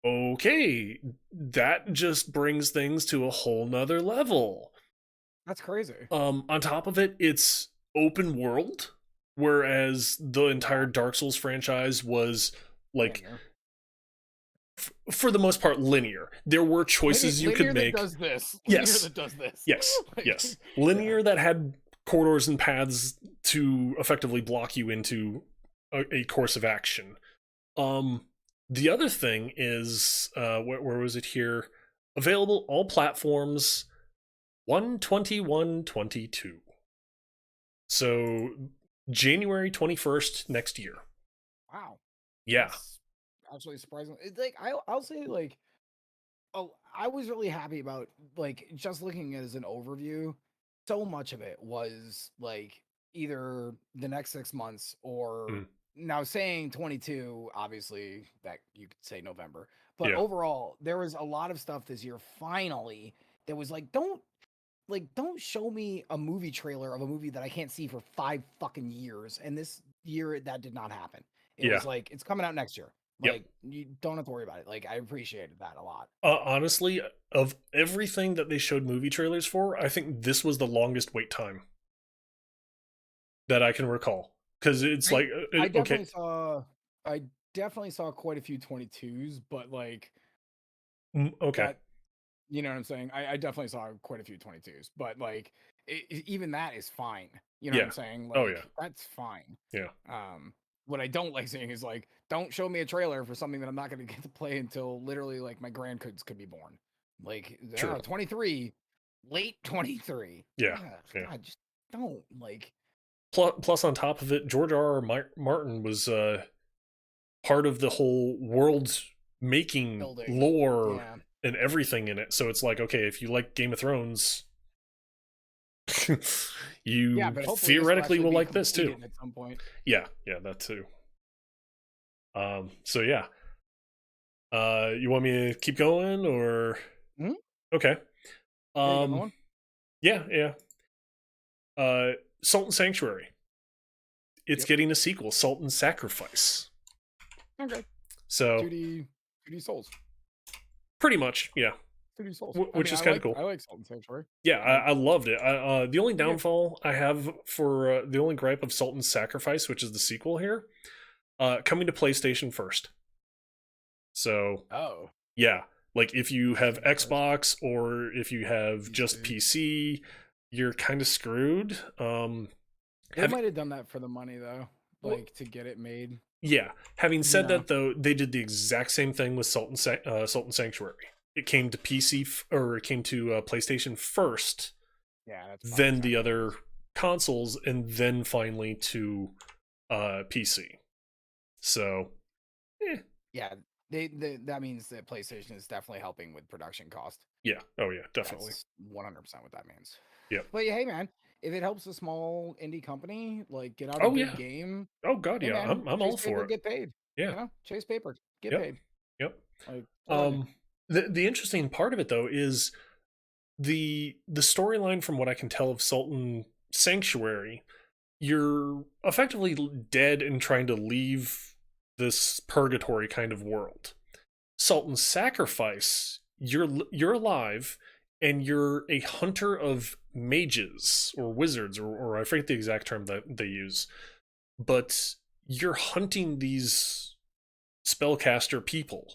okay, that just brings things to a whole nother level. That's crazy. On top of it, it's open world, whereas the entire Dark Souls franchise was like, for the most part, linear. There were choices you could make. That does this. Yes. Linear that does this. Yes. Yes. Linear that had corridors and paths to effectively block you into a course of action. The other thing is, where was it here? Available all platforms 1/21/22. So January 21st next year. Wow. Yeah. That's absolutely surprising. It's like I'll say like, oh, I was really happy about like just looking as an overview. So much of it was like either the next 6 months or now saying 22, obviously that you could say November, but overall there was a lot of stuff this year finally that was like, don't show me a movie trailer of a movie that I can't see for 5 fucking years. And this year that did not happen. It was like, it's coming out next year. Like, you don't have to worry about it. Like, I appreciated that a lot. Honestly, of everything that they showed movie trailers for, I think this was the longest wait time that I can recall. Because it's I definitely saw quite a few 22s, but like, okay. You know what I'm saying? I definitely saw quite a few 22s, but like, even that is fine. You know what I'm saying? Like, that's fine. Yeah. What I don't like seeing is like, don't show me a trailer for something that I'm not going to get to play until literally like my grandkids could be born. Like, 23, late 23. Yeah. God, just don't like. Plus, on top of it, George R.R. Martin was part of the whole world making lore and everything in it. So it's like, okay, if you like Game of Thrones, you theoretically will like this too. At some point. Yeah, that too. So yeah. You want me to keep going or? Okay. Yeah, yeah. Sultan Sanctuary. It's Yep. getting a sequel, Sultan Sacrifice. Okay. So 2D Souls. pretty much, yeah. 2D Souls. I Which mean, is kind of cool. I like Salt and Sanctuary. Yeah, Like, I loved it. The only yeah. downfall I have for the only gripe of Sultan Sacrifice, which is the sequel here, coming to PlayStation first. So Oh. yeah, like if you have PlayStation first. Xbox or if you have just PC, you're kind of screwed. They might have done that for the money though, like to get it made. Yeah. Having said Yeah. that, though, they did the exact same thing with Sultan Sanctuary. It came to or it came to PlayStation first, Yeah, that's then the other consoles, and then finally to PC. So, yeah, that means that PlayStation is definitely helping with production cost. yeah. Oh yeah, definitely. That's 100% what that means. Yeah. But yeah, hey man, if it helps a small indie company like get out Oh a big yeah. game, Oh god, hey yeah. man, I'm chase all paper, for it. get paid. Yeah. You know, chase paper, get Yep. paid. Yep. Like, good on you. The interesting part of it though is the storyline, from what I can tell of Sultan Sanctuary. You're effectively dead and trying to leave this purgatory kind of world. Sultan Sacrifice, you're alive and you're a hunter of mages or wizards, or I forget the exact term that they use, but you're hunting these spellcaster people,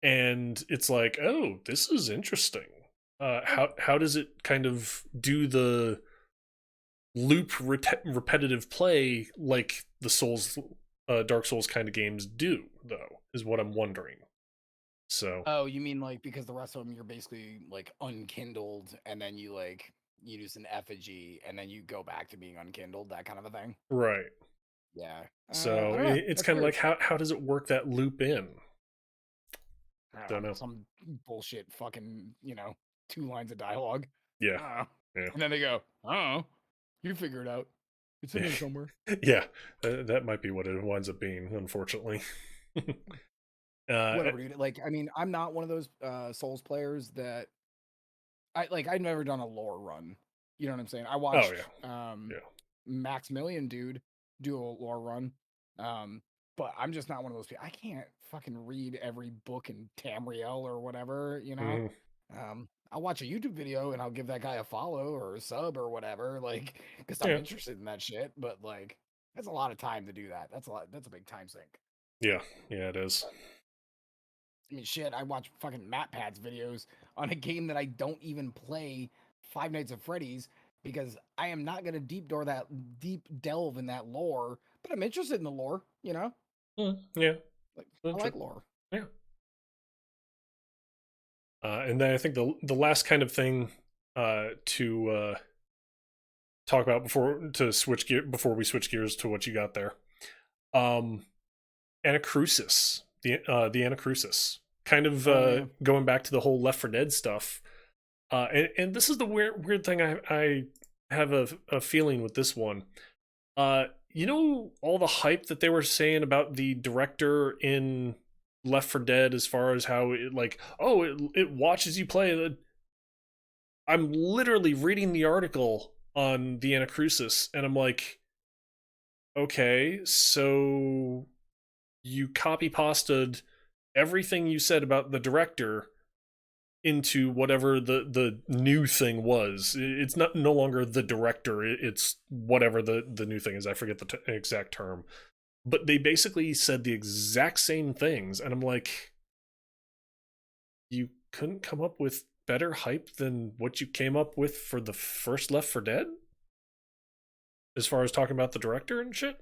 and it's like, oh, this is interesting. How does it kind of do the loop repetitive play like the Dark Souls kind of games do, though, is what I'm wondering. So Oh, you mean like because the rest of them you're basically like unkindled, and then you like you use an effigy, and then you go back to being unkindled, that kind of a thing. right. Yeah. I So don't know. it's That's kind of weird. like, how does it work that loop in? I Don't know. Some bullshit fucking, 2 lines of dialogue. Yeah. I don't know. Yeah. And then they go, I don't know. You figure it out. It's in there somewhere. Yeah. That might be what it winds up being, unfortunately. Whatever, dude. Like, I mean, I'm not one of those Souls players that I've never done a lore run. You know what I'm saying? I watched yeah. Maximilian dude do a lore run. But I'm just not one of those people. I can't fucking read every book in Tamriel or whatever, you know? I'll watch a YouTube video and I'll give that guy a follow or a sub or whatever, like, because I'm Yeah. interested in that shit. But like, that's a lot of time to do that. That's a big time sink. Yeah. Yeah, it is. I mean, shit, I watch fucking MatPat's videos on a game that I don't even play, Five Nights at Freddy's, because I am not gonna deep delve in that lore. But I'm interested in the lore, you know? Yeah. Like, I like lore. Yeah. And then I think the last kind of thing to talk about before we switch gears to what you got there, Anacrusis, the Anacrusis, kind of going back to the whole Left 4 Dead stuff. And this is the weird thing I have a feeling with this one. You know, all the hype that they were saying about the director in Left 4 Dead, as far as how it it watches you play. I'm literally reading the article on the Anacrusis, and I'm like, okay, so you copy pasted everything you said about the director into whatever the new thing was. It's no longer the director, it's whatever the new thing is. I forget the exact term, but they basically said the exact same things, and I'm like, you couldn't come up with better hype than what you came up with for the first Left 4 Dead, as far as talking about the director and shit.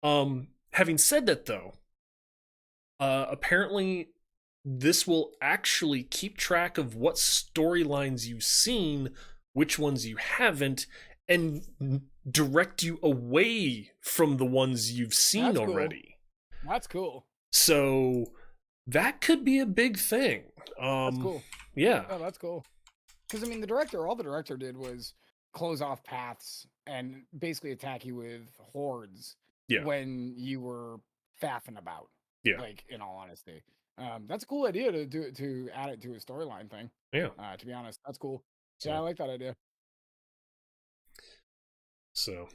Having said that, though, apparently this will actually keep track of what storylines you've seen, which ones you haven't, and direct you away from the ones you've seen already. That's cool. So that could be a big thing. That's cool. Yeah. Oh, that's cool. Because I mean, all the director did was close off paths and basically attack you with hordes when you were faffing about. Yeah. Like, in all honesty. That's a cool idea to add it to a storyline thing. Yeah. To be honest, that's cool. Yeah, I So, like that idea. so,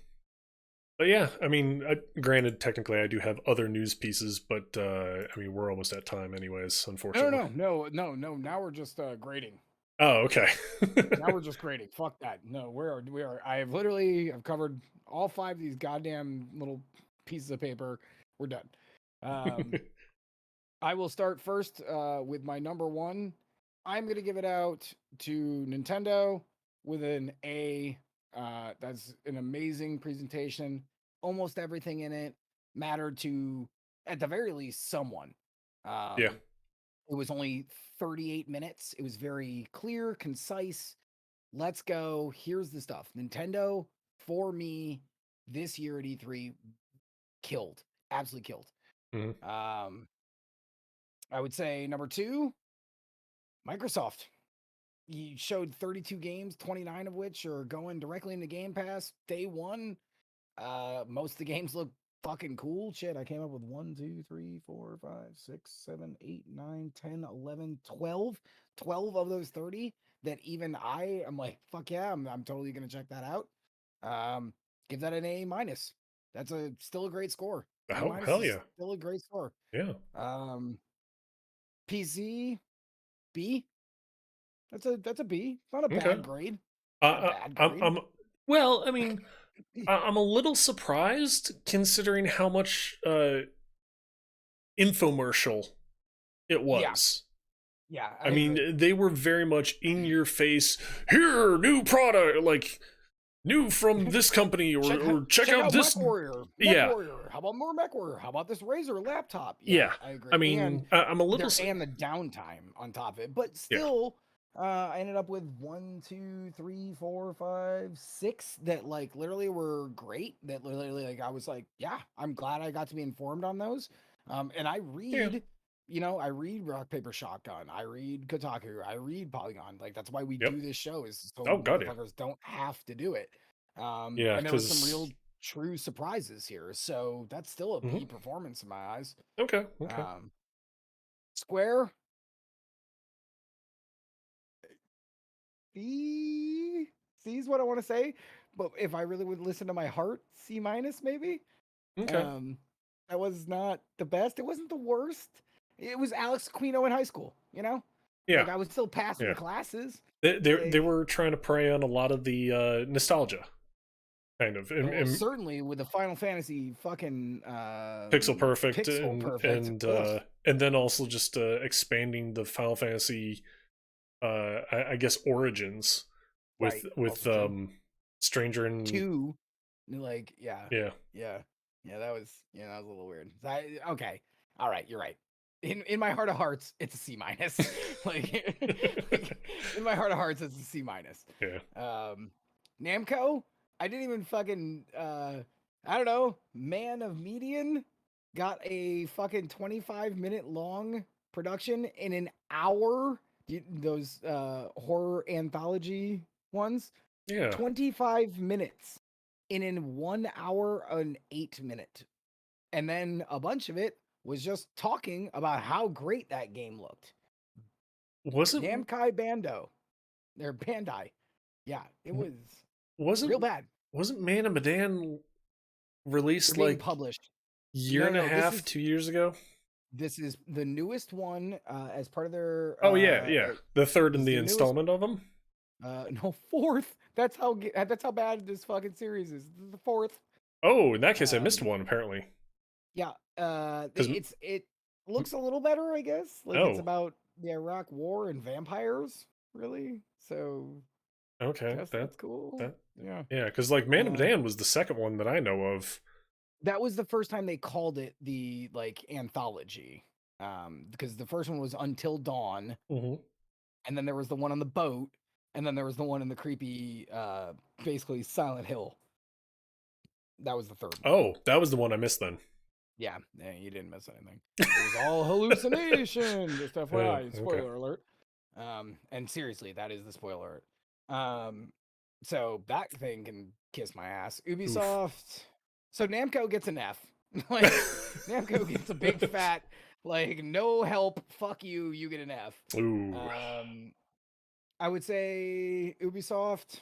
but yeah, I mean, granted, technically, I do have other news pieces, but I mean, we're almost at time, anyways. No, Unfortunately. no, no, no, no. Now we're just grading. Oh, okay. Now we're just grading. Fuck that. No, we are. I've covered all 5 of these goddamn little pieces of paper. We're done. I will start first with my number 1. I'm gonna give it out to Nintendo with an A. That's an amazing presentation. Almost everything in it mattered to, at the very least, someone. Yeah. It was only 38 minutes. It was very clear, concise. Let's go. Here's the stuff. Nintendo, for me, this year at E3, killed. Absolutely killed. Mhm. I would say number 2, Microsoft. You showed 32 games, 29 of which are going directly into Game Pass day 1. Most of the games look fucking cool. Shit, I came up with 1, 2, 3, 4, 5, 6, 7, 8, 9, 10, 11, 12. 12 of those 30 that even I am like, fuck yeah, I'm totally gonna check that out. Give that an A minus. That's still a great score. A Oh, minus hell is yeah. still a great score. Yeah. PC B. That's a B. Not a Okay. bad grade. Not a bad grade. I'm well, I mean, I'm a little surprised considering how much infomercial it Yeah, was. yeah, I I mean, agree. they were very much in your face. Here, new product, like new from this company, or check Check out out this. Mech Warrior. Mech Yeah, Warrior. How about more Mech Warrior? How about this Razer laptop? Yeah, yeah. I agree. I And mean, I'm a little. and the downtime on top of it. But Yeah, still, I ended up with 1, 2, 3, 4, 5, 6 that like literally were great. That literally like I was like, yeah, I'm glad I got to be informed on those. And I yeah. read, I read Rock Paper Shotgun. I read Kotaku. I read Polygon. Like that's why we Yep. do this show is so Oh god, yeah. motherfuckers don't have to do it. Yeah, And there was some because real true surprises here. So that's still a B mhm. performance in my eyes. Okay, okay. Square, C. C is what I want to say. But if I really would listen to my heart, C minus maybe. Okay. Um, that was not the best. It wasn't the worst. It was Alex Aquino in high school. Yeah, Like I was still passing the yeah. classes. They Like, were trying to prey on a lot of the nostalgia, kind of, well, certainly with the Final Fantasy fucking Pixel Perfect, Pixel Perfect. Ugh, and then also just expanding the Final Fantasy, I guess origins right. with Also true. Stranger and 2, like yeah, yeah. yeah, yeah. That was a little weird. Okay, all right, you're right. In my heart of hearts, it's a C minus. like in my heart of hearts, it's a C minus. Yeah. Namco, I didn't even fucking I don't know. Man of Median got a fucking 25-minute long production in an hour. Those horror anthology ones. Yeah. 25 minutes in 1 hour and 8 minute. And then a bunch of it was just talking about how great that game looked. Wasn't Namkai Bando. They're Bandai. Yeah, it was real wasn't bad. wasn't Man of Medan They're released being like published. year No, and a no, half, 2 years ago? this is the newest one as part of their Oh yeah, yeah. The third this in is the the newest installment of them. no, fourth. That's how bad this fucking series is. This is the fourth. Oh, in that case, I missed Um one apparently. yeah, Because it looks a little better, I guess. Like it's oh, about the Iraq War and vampires, really. So okay, guess that's cool. that Yeah. yeah, because like Man of Uh, Medan was the second one that I know of. that was the first time they called it the like anthology. Because the first one was Until Dawn, Mm-hmm. and then there was the one on the boat, and then there was the one in the creepy basically Silent Hill. That was the third one. Oh, that was the one I missed then. Yeah, you didn't miss anything. It was all hallucination. Just FYI, Okay. spoiler alert. And seriously, that is the spoiler alert. So that thing can kiss my ass. Oof. Ubisoft. So Namco gets an F. Like Namco gets a big fat, like no help. Fuck you. You get an F. Ooh. I would say Ubisoft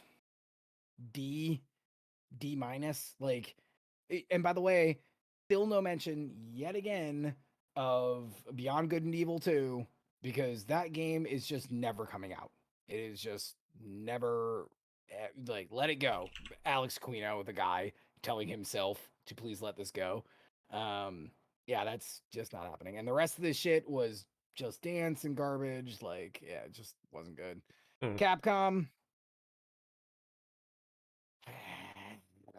D minus. Like, and by the way, still no mention yet again of Beyond Good and Evil 2 because that game is just never coming out. It is just never like let it go. Alex Quino, the guy telling himself to please let this go. Yeah, that's just not happening. And the rest of this shit was just dance and garbage. Like, yeah, it just wasn't good. Hmm. Capcom,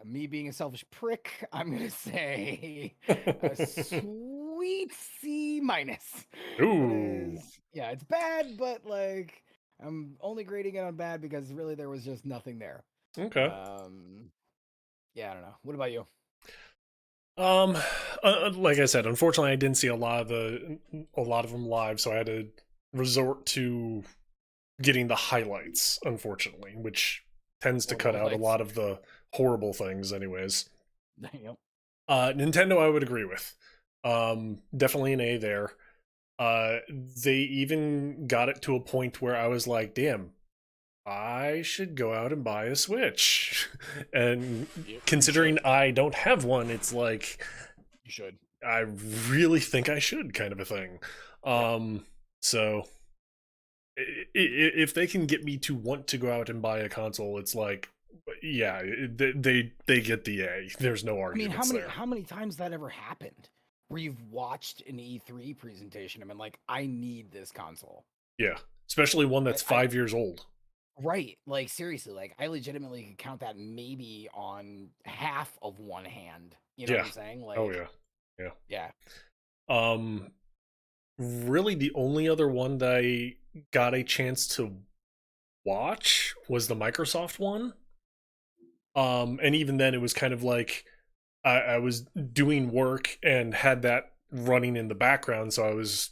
me being a selfish prick, I'm gonna say a sweet C minus. Ooh. Yeah, it's bad, but like I'm only grading it on bad because really there was just nothing there. Okay. Yeah, I don't know. What about you? Like I said, unfortunately, I didn't see a lot of them live, so I had to resort to getting the highlights, unfortunately, which tends to cut out a lot of the horrible things, anyways. Yep. Nintendo, I would agree with. Definitely an A there. They even got it to a point where I was like, damn, I should go out and buy a Switch. And considering I don't have one, it's like you should. I really think I should, kind of a thing. So if they can get me to want to go out and buy a console, it's like, yeah, they get the A. There's no arguments there. How many times that ever happened where you've watched an E3 presentation and been like, I need this console? Yeah, especially one that's 5 years old. Right. Like, seriously, like, I legitimately could count that maybe on half of one hand. You know what I'm saying? Like, oh, yeah. Yeah. Really, the only other one that I got a chance to watch was the Microsoft one. And even then, it was kind of like I was doing work and had that running in the background, so I was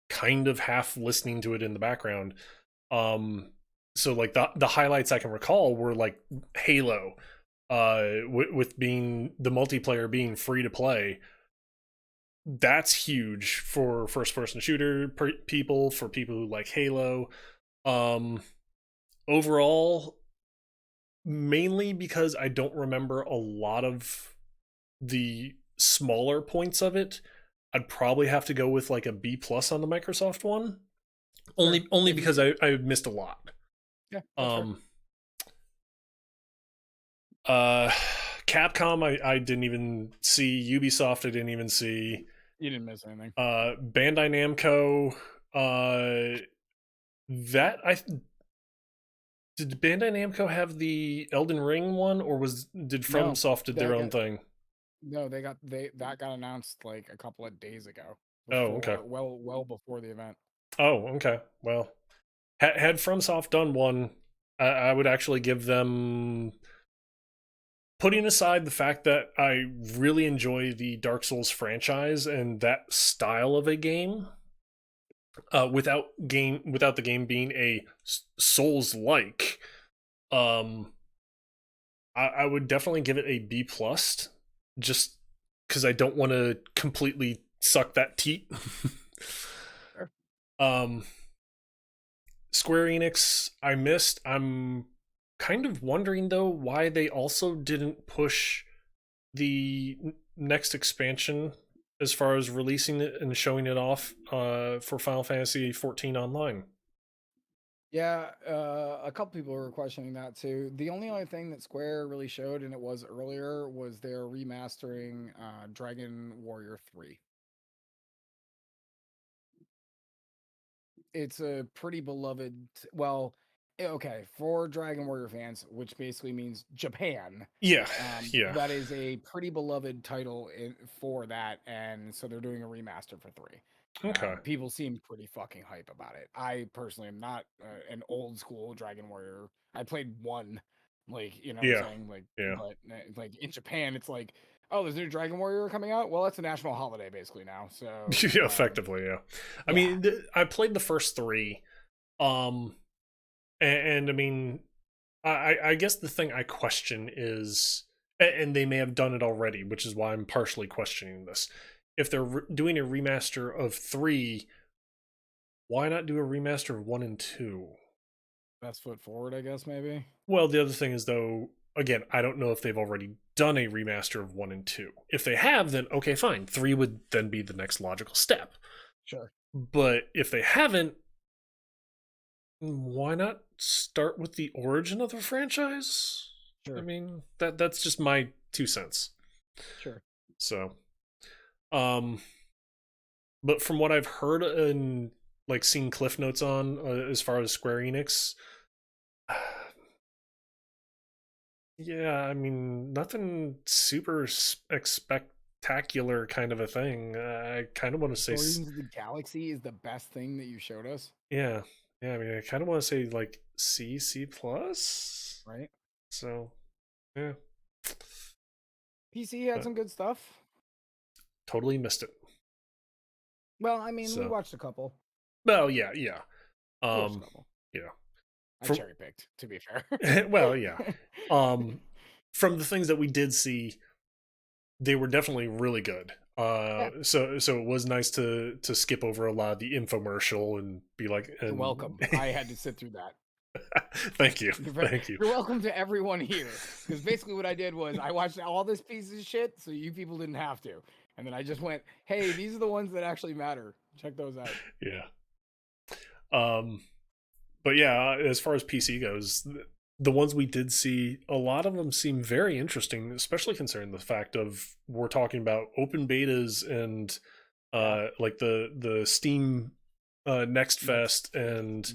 kind of half listening to it in the background. So like the highlights I can recall were like Halo, with being the multiplayer being free to play. That's huge for first person shooter people, for people who like Halo. Overall, mainly because I don't remember a lot of the smaller points of it, I'd probably have to go with like a B plus on the Microsoft one. Only because I missed a lot. Yeah. Capcom I didn't even see. Ubisoft I didn't even see. You didn't miss anything. Bandai Namco, that did Bandai Namco have the Elden Ring one, or did FromSoft did their own thing? No, that got announced like a couple of days ago. Okay. Well before the event. Oh, okay. Well, had FromSoft done one, I would actually give them. Putting aside the fact that I really enjoy the Dark Souls franchise and that style of a game, without the game being a Souls-like, I would definitely give it a B plus, just because I don't want to completely suck that teat. Sure. Square Enix, I missed. I'm kind of wondering though why they also didn't push the next expansion as far as releasing it and showing it off for Final Fantasy 14 Online. Yeah, a couple people were questioning that too. The only other thing that Square really showed, and it was earlier, was their remastering Dragon Warrior 3. It's a pretty beloved, well, okay, for Dragon Warrior fans, which basically means Japan. Yeah, that is a pretty beloved title for that, and so they're doing a remaster for 3. Okay. People seem pretty fucking hype about it. I personally am not an old school Dragon Warrior. I played one, like, you know what I'm saying? Like, but like in Japan, it's like, oh, there's a new Dragon Warrior coming out. Well, that's a national holiday basically now. So effectively, yeah. I mean, I played the first 3, and I mean, I guess the thing I question is, and they may have done it already, which is why I'm partially questioning this. If they're doing a remaster of 3, why not do a remaster of 1 and 2? best foot forward, I guess, maybe. Well, the other thing is, though, again, I don't know if they've already done a remaster of 1 and 2. If they have, then okay, fine. 3 would then be the next logical step. Sure. But if they haven't, why not start with the origin of the franchise? Sure. I mean, that's just my 2 cents. Sure. So, but from what I've heard and like seen cliff notes on as far as Square Enix, yeah, I mean, nothing super spectacular kind of a thing. I kind of want to say, Guardians of the Galaxy is the best thing that you showed us, yeah, yeah. I mean, I kind of want to say like C plus. right? So, yeah, PC had but some good stuff. totally missed it. Well, I mean, we So, watched a couple. well, yeah, yeah, We watched a couple. yeah. I From cherry picked, to be fair. well, yeah. From the things that we did see, they were definitely really good. Yeah. So it was nice to skip over a lot of the infomercial and be like, You're and welcome. I had to sit through that. thank you, thank you. You're welcome to everyone here. Because basically what I did was I watched all this piece of shit so you people didn't have to. And then I just went, hey, these are the ones that actually matter. Check those out. Yeah. But yeah, as far as PC goes, the ones we did see, a lot of them seem very interesting, especially considering the fact of we're talking about open betas and like the Steam Next Fest and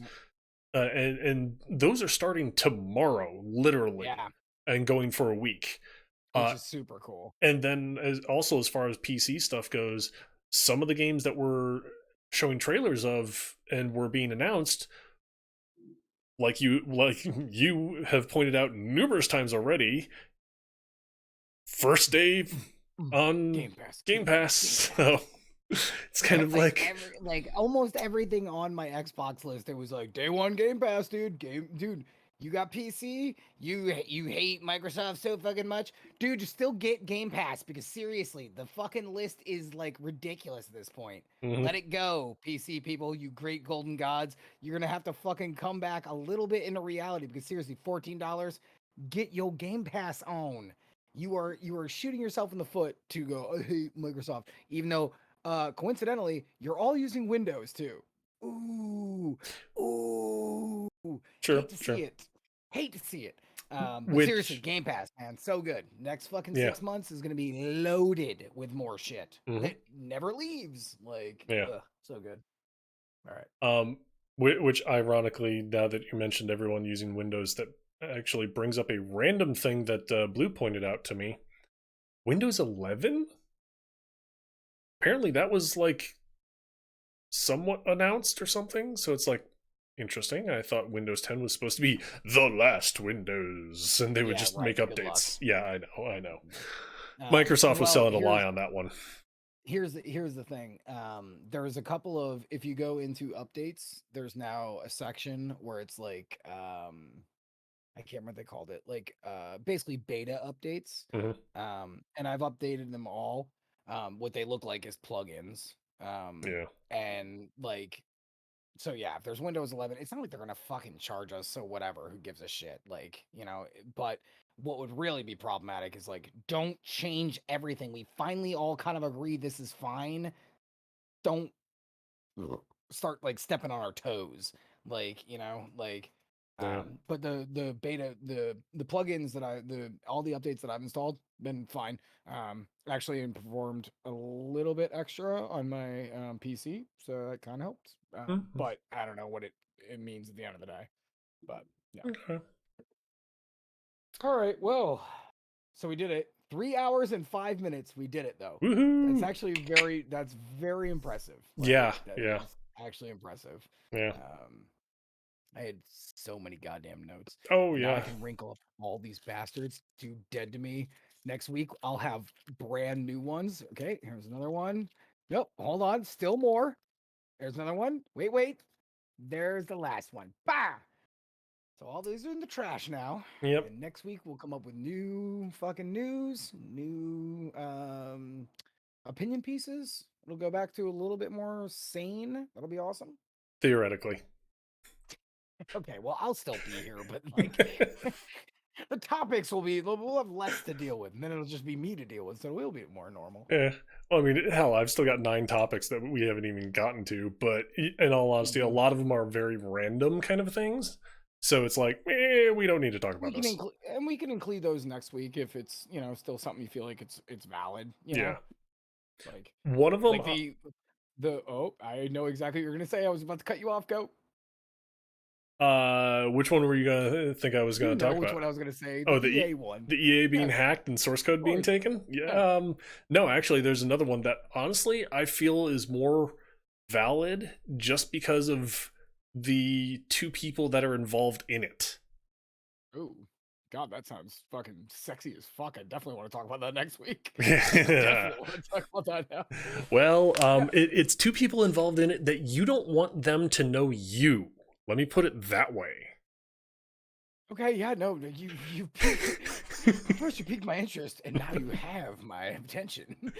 those are starting tomorrow, literally, Yeah, and going for a week. which is super cool. And then also as far as PC stuff goes, some of the games that we're showing trailers of and were being announced, like you have pointed out numerous times already, first day on Game Pass. So it's kind of like almost everything on my Xbox list. It was like day one Game Pass, dude. Dude. You got PC? You hate Microsoft so fucking much, dude. Just still get Game Pass because seriously, the fucking list is like ridiculous at this point. Let it go, PC people. You great golden gods. You're gonna have to fucking come back a little bit into reality because seriously, $14. Get your Game Pass on. You are shooting yourself in the foot to go. I hate Microsoft, even though coincidentally you're all using Windows too. Ooh, ooh. sure, Hate to sure. see it. Hate to see it. But Which, seriously, Game Pass, man, so good. Next fucking yeah. 6 months is gonna be loaded with more shit Mhm. that never leaves. Like, Yeah. so good. All right. Which ironically, now that you mentioned everyone using Windows, that actually brings up a random thing that Blue pointed out to me. Windows 11? Apparently that was like somewhat announced or something, so it's like interesting. I thought Windows 10 was supposed to be the last Windows and they would just make updates. Yeah, I know. Microsoft was selling a lie on that one. Here's the thing. There's a couple of, if you go into updates, there's now a section where it's like I can't remember what they called it, like basically beta updates. And I've updated them all. What they look like is plugins. Yeah. And like, so yeah, if there's Windows 11, it's not like they're gonna fucking charge us, so whatever, who gives a shit? Like, you know, but what would really be problematic is like, don't change everything. We finally all kind of agree this is fine. Don't start like stepping on our toes. Like, you know, like but the beta, the plugins that all the updates that I've installed been fine. Actually performed a little bit extra on my PC, so that kind of helped. But I don't know what it means at the end of the day. But yeah. Okay. All right. Well, so we did it. 3 hours and 5 minutes. We did it though. Woohoo! That's actually that's very impressive. Like, yeah. Actually impressive. Yeah. I had so many goddamn notes. Oh, yeah. yeah. I can wrinkle up all these bastards too dead to me. Next week, I'll have brand new ones. Okay, here's another one. Nope, hold on. Still more. There's another one. Wait. There's the last one. Bah! So all these are in the trash now. Yep. And next week, we'll come up with new fucking news, new opinion pieces. It'll go back to a little bit more sane. That'll be awesome. Theoretically. Okay, well, I'll still be here, but like the topics we'll have less to deal with, and then it'll just be me to deal with, so we'll be more normal. Yeah. Well, I mean, hell, I've still got 9 topics that we haven't even gotten to, but in all honesty, a lot of them are very random kind of things. So it's like, we don't need to talk We about can this. include those next week if it's still something you feel like it's valid. Yeah. Like One of them, like I know exactly what you're gonna say. I was about to cut you off. Go. which one were you gonna think I was gonna talk Which about? one I was gonna say? Oh, The EA one. The EA being Yeah. hacked and source code being course. taken? Yeah. Yeah. No, actually, there's another one that honestly I feel is more valid just because of the 2 people that are involved in it. Ooh, God, that sounds fucking sexy as fuck. I definitely want to talk about that next week. Yeah. Definitely want to talk about that now. Well, it's 2 people involved in it that you don't want them to know you. Let me put it that way. Okay, yeah, no, you first you piqued my interest, and now you have my attention.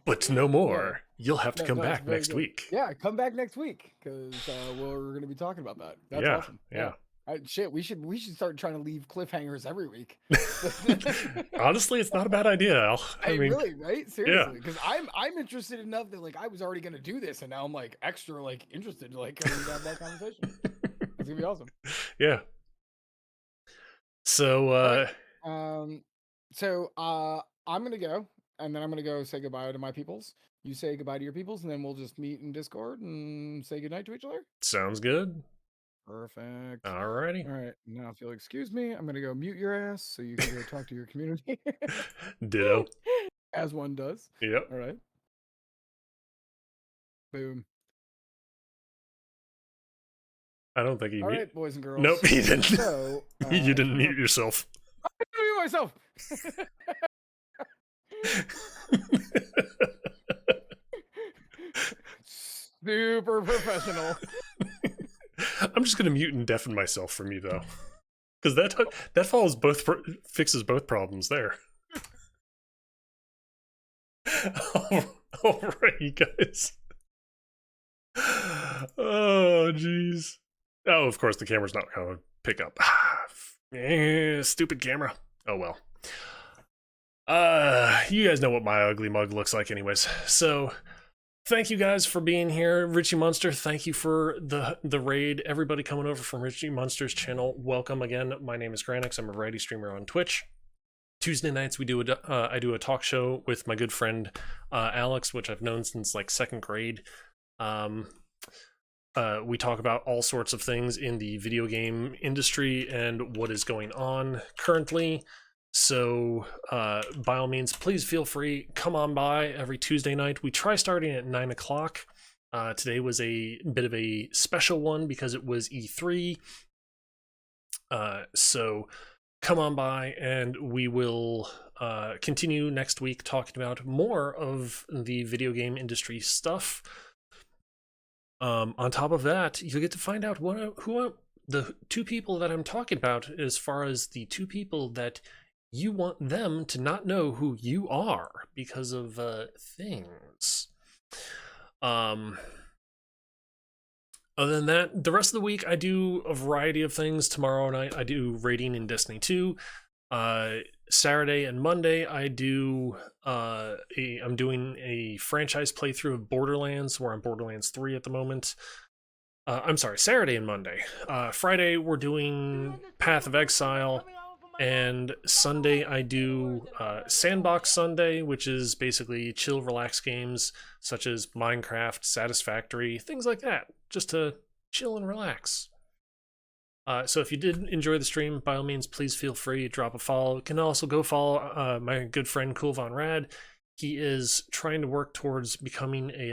But no more. You'll have to come No, it's back very next good. week. Yeah, come back next week because we're going to be talking about that. That's Yeah, awesome. yeah. Shit, we should start trying to leave cliffhangers every week. Honestly, it's not a bad idea, Al. I mean, really, right? Seriously, because I'm interested enough that like I was already going to do this, and now I'm like extra like interested to like have that conversation. It's gonna be awesome. Yeah. So, I'm gonna go, and then I'm gonna go say goodbye to my peoples. You say goodbye to your peoples, and then we'll just meet in Discord and say goodnight to each other. sounds good. Perfect. Alrighty. All right. Now, if you'll excuse me, I'm gonna go mute your ass so you can go talk to your community, Ditto. as one does. Yep. All right. Boom. I don't think he All mute. right, boys and girls. Nope, he didn't. So You didn't mute yourself. I'm gonna mute myself. Super professional. I'm just gonna mute and deafen myself from you though, because that follows fixes both problems there. All right, you guys. Oh, jeez. Oh, of course the camera's not gonna pick up. Stupid camera. Oh well. You guys know what my ugly mug looks like, anyways. So. Thank you guys for being here. Richie Munster, thank you for the raid. Everybody coming over from Richie Munster's channel, welcome again. My name is Granix. I'm a variety streamer on Twitch. Tuesday nights I do a talk show with my good friend Alex, which I've known since like 2nd grade. We talk about all sorts of things in the video game industry and what is going on currently. So by all means, please feel free, come on by every Tuesday night. We try starting at 9 o'clock. Today was a bit of a special one because it was E3. So come on by and we will continue next week talking about more of the video game industry stuff. On top of that, you'll get to find out who the 2 people that I'm talking about, as far as the 2 people that you want them to not know who you are because of things. Other than that, the rest of the week I do a variety of things. Tomorrow night I do raiding in Destiny 2. Saturday and Monday I do I'm doing a franchise playthrough of Borderlands. We're on Borderlands 3 at the moment. I'm sorry, Saturday and Monday. Friday we're doing Path of Exile. And Sunday I do Sandbox Sunday, which is basically chill, relax games such as Minecraft, Satisfactory, things like that, just to chill and relax. So if you did enjoy the stream, by all means, please feel free to drop a follow. You can also go follow my good friend Cool Von Rad. He is trying to work towards becoming a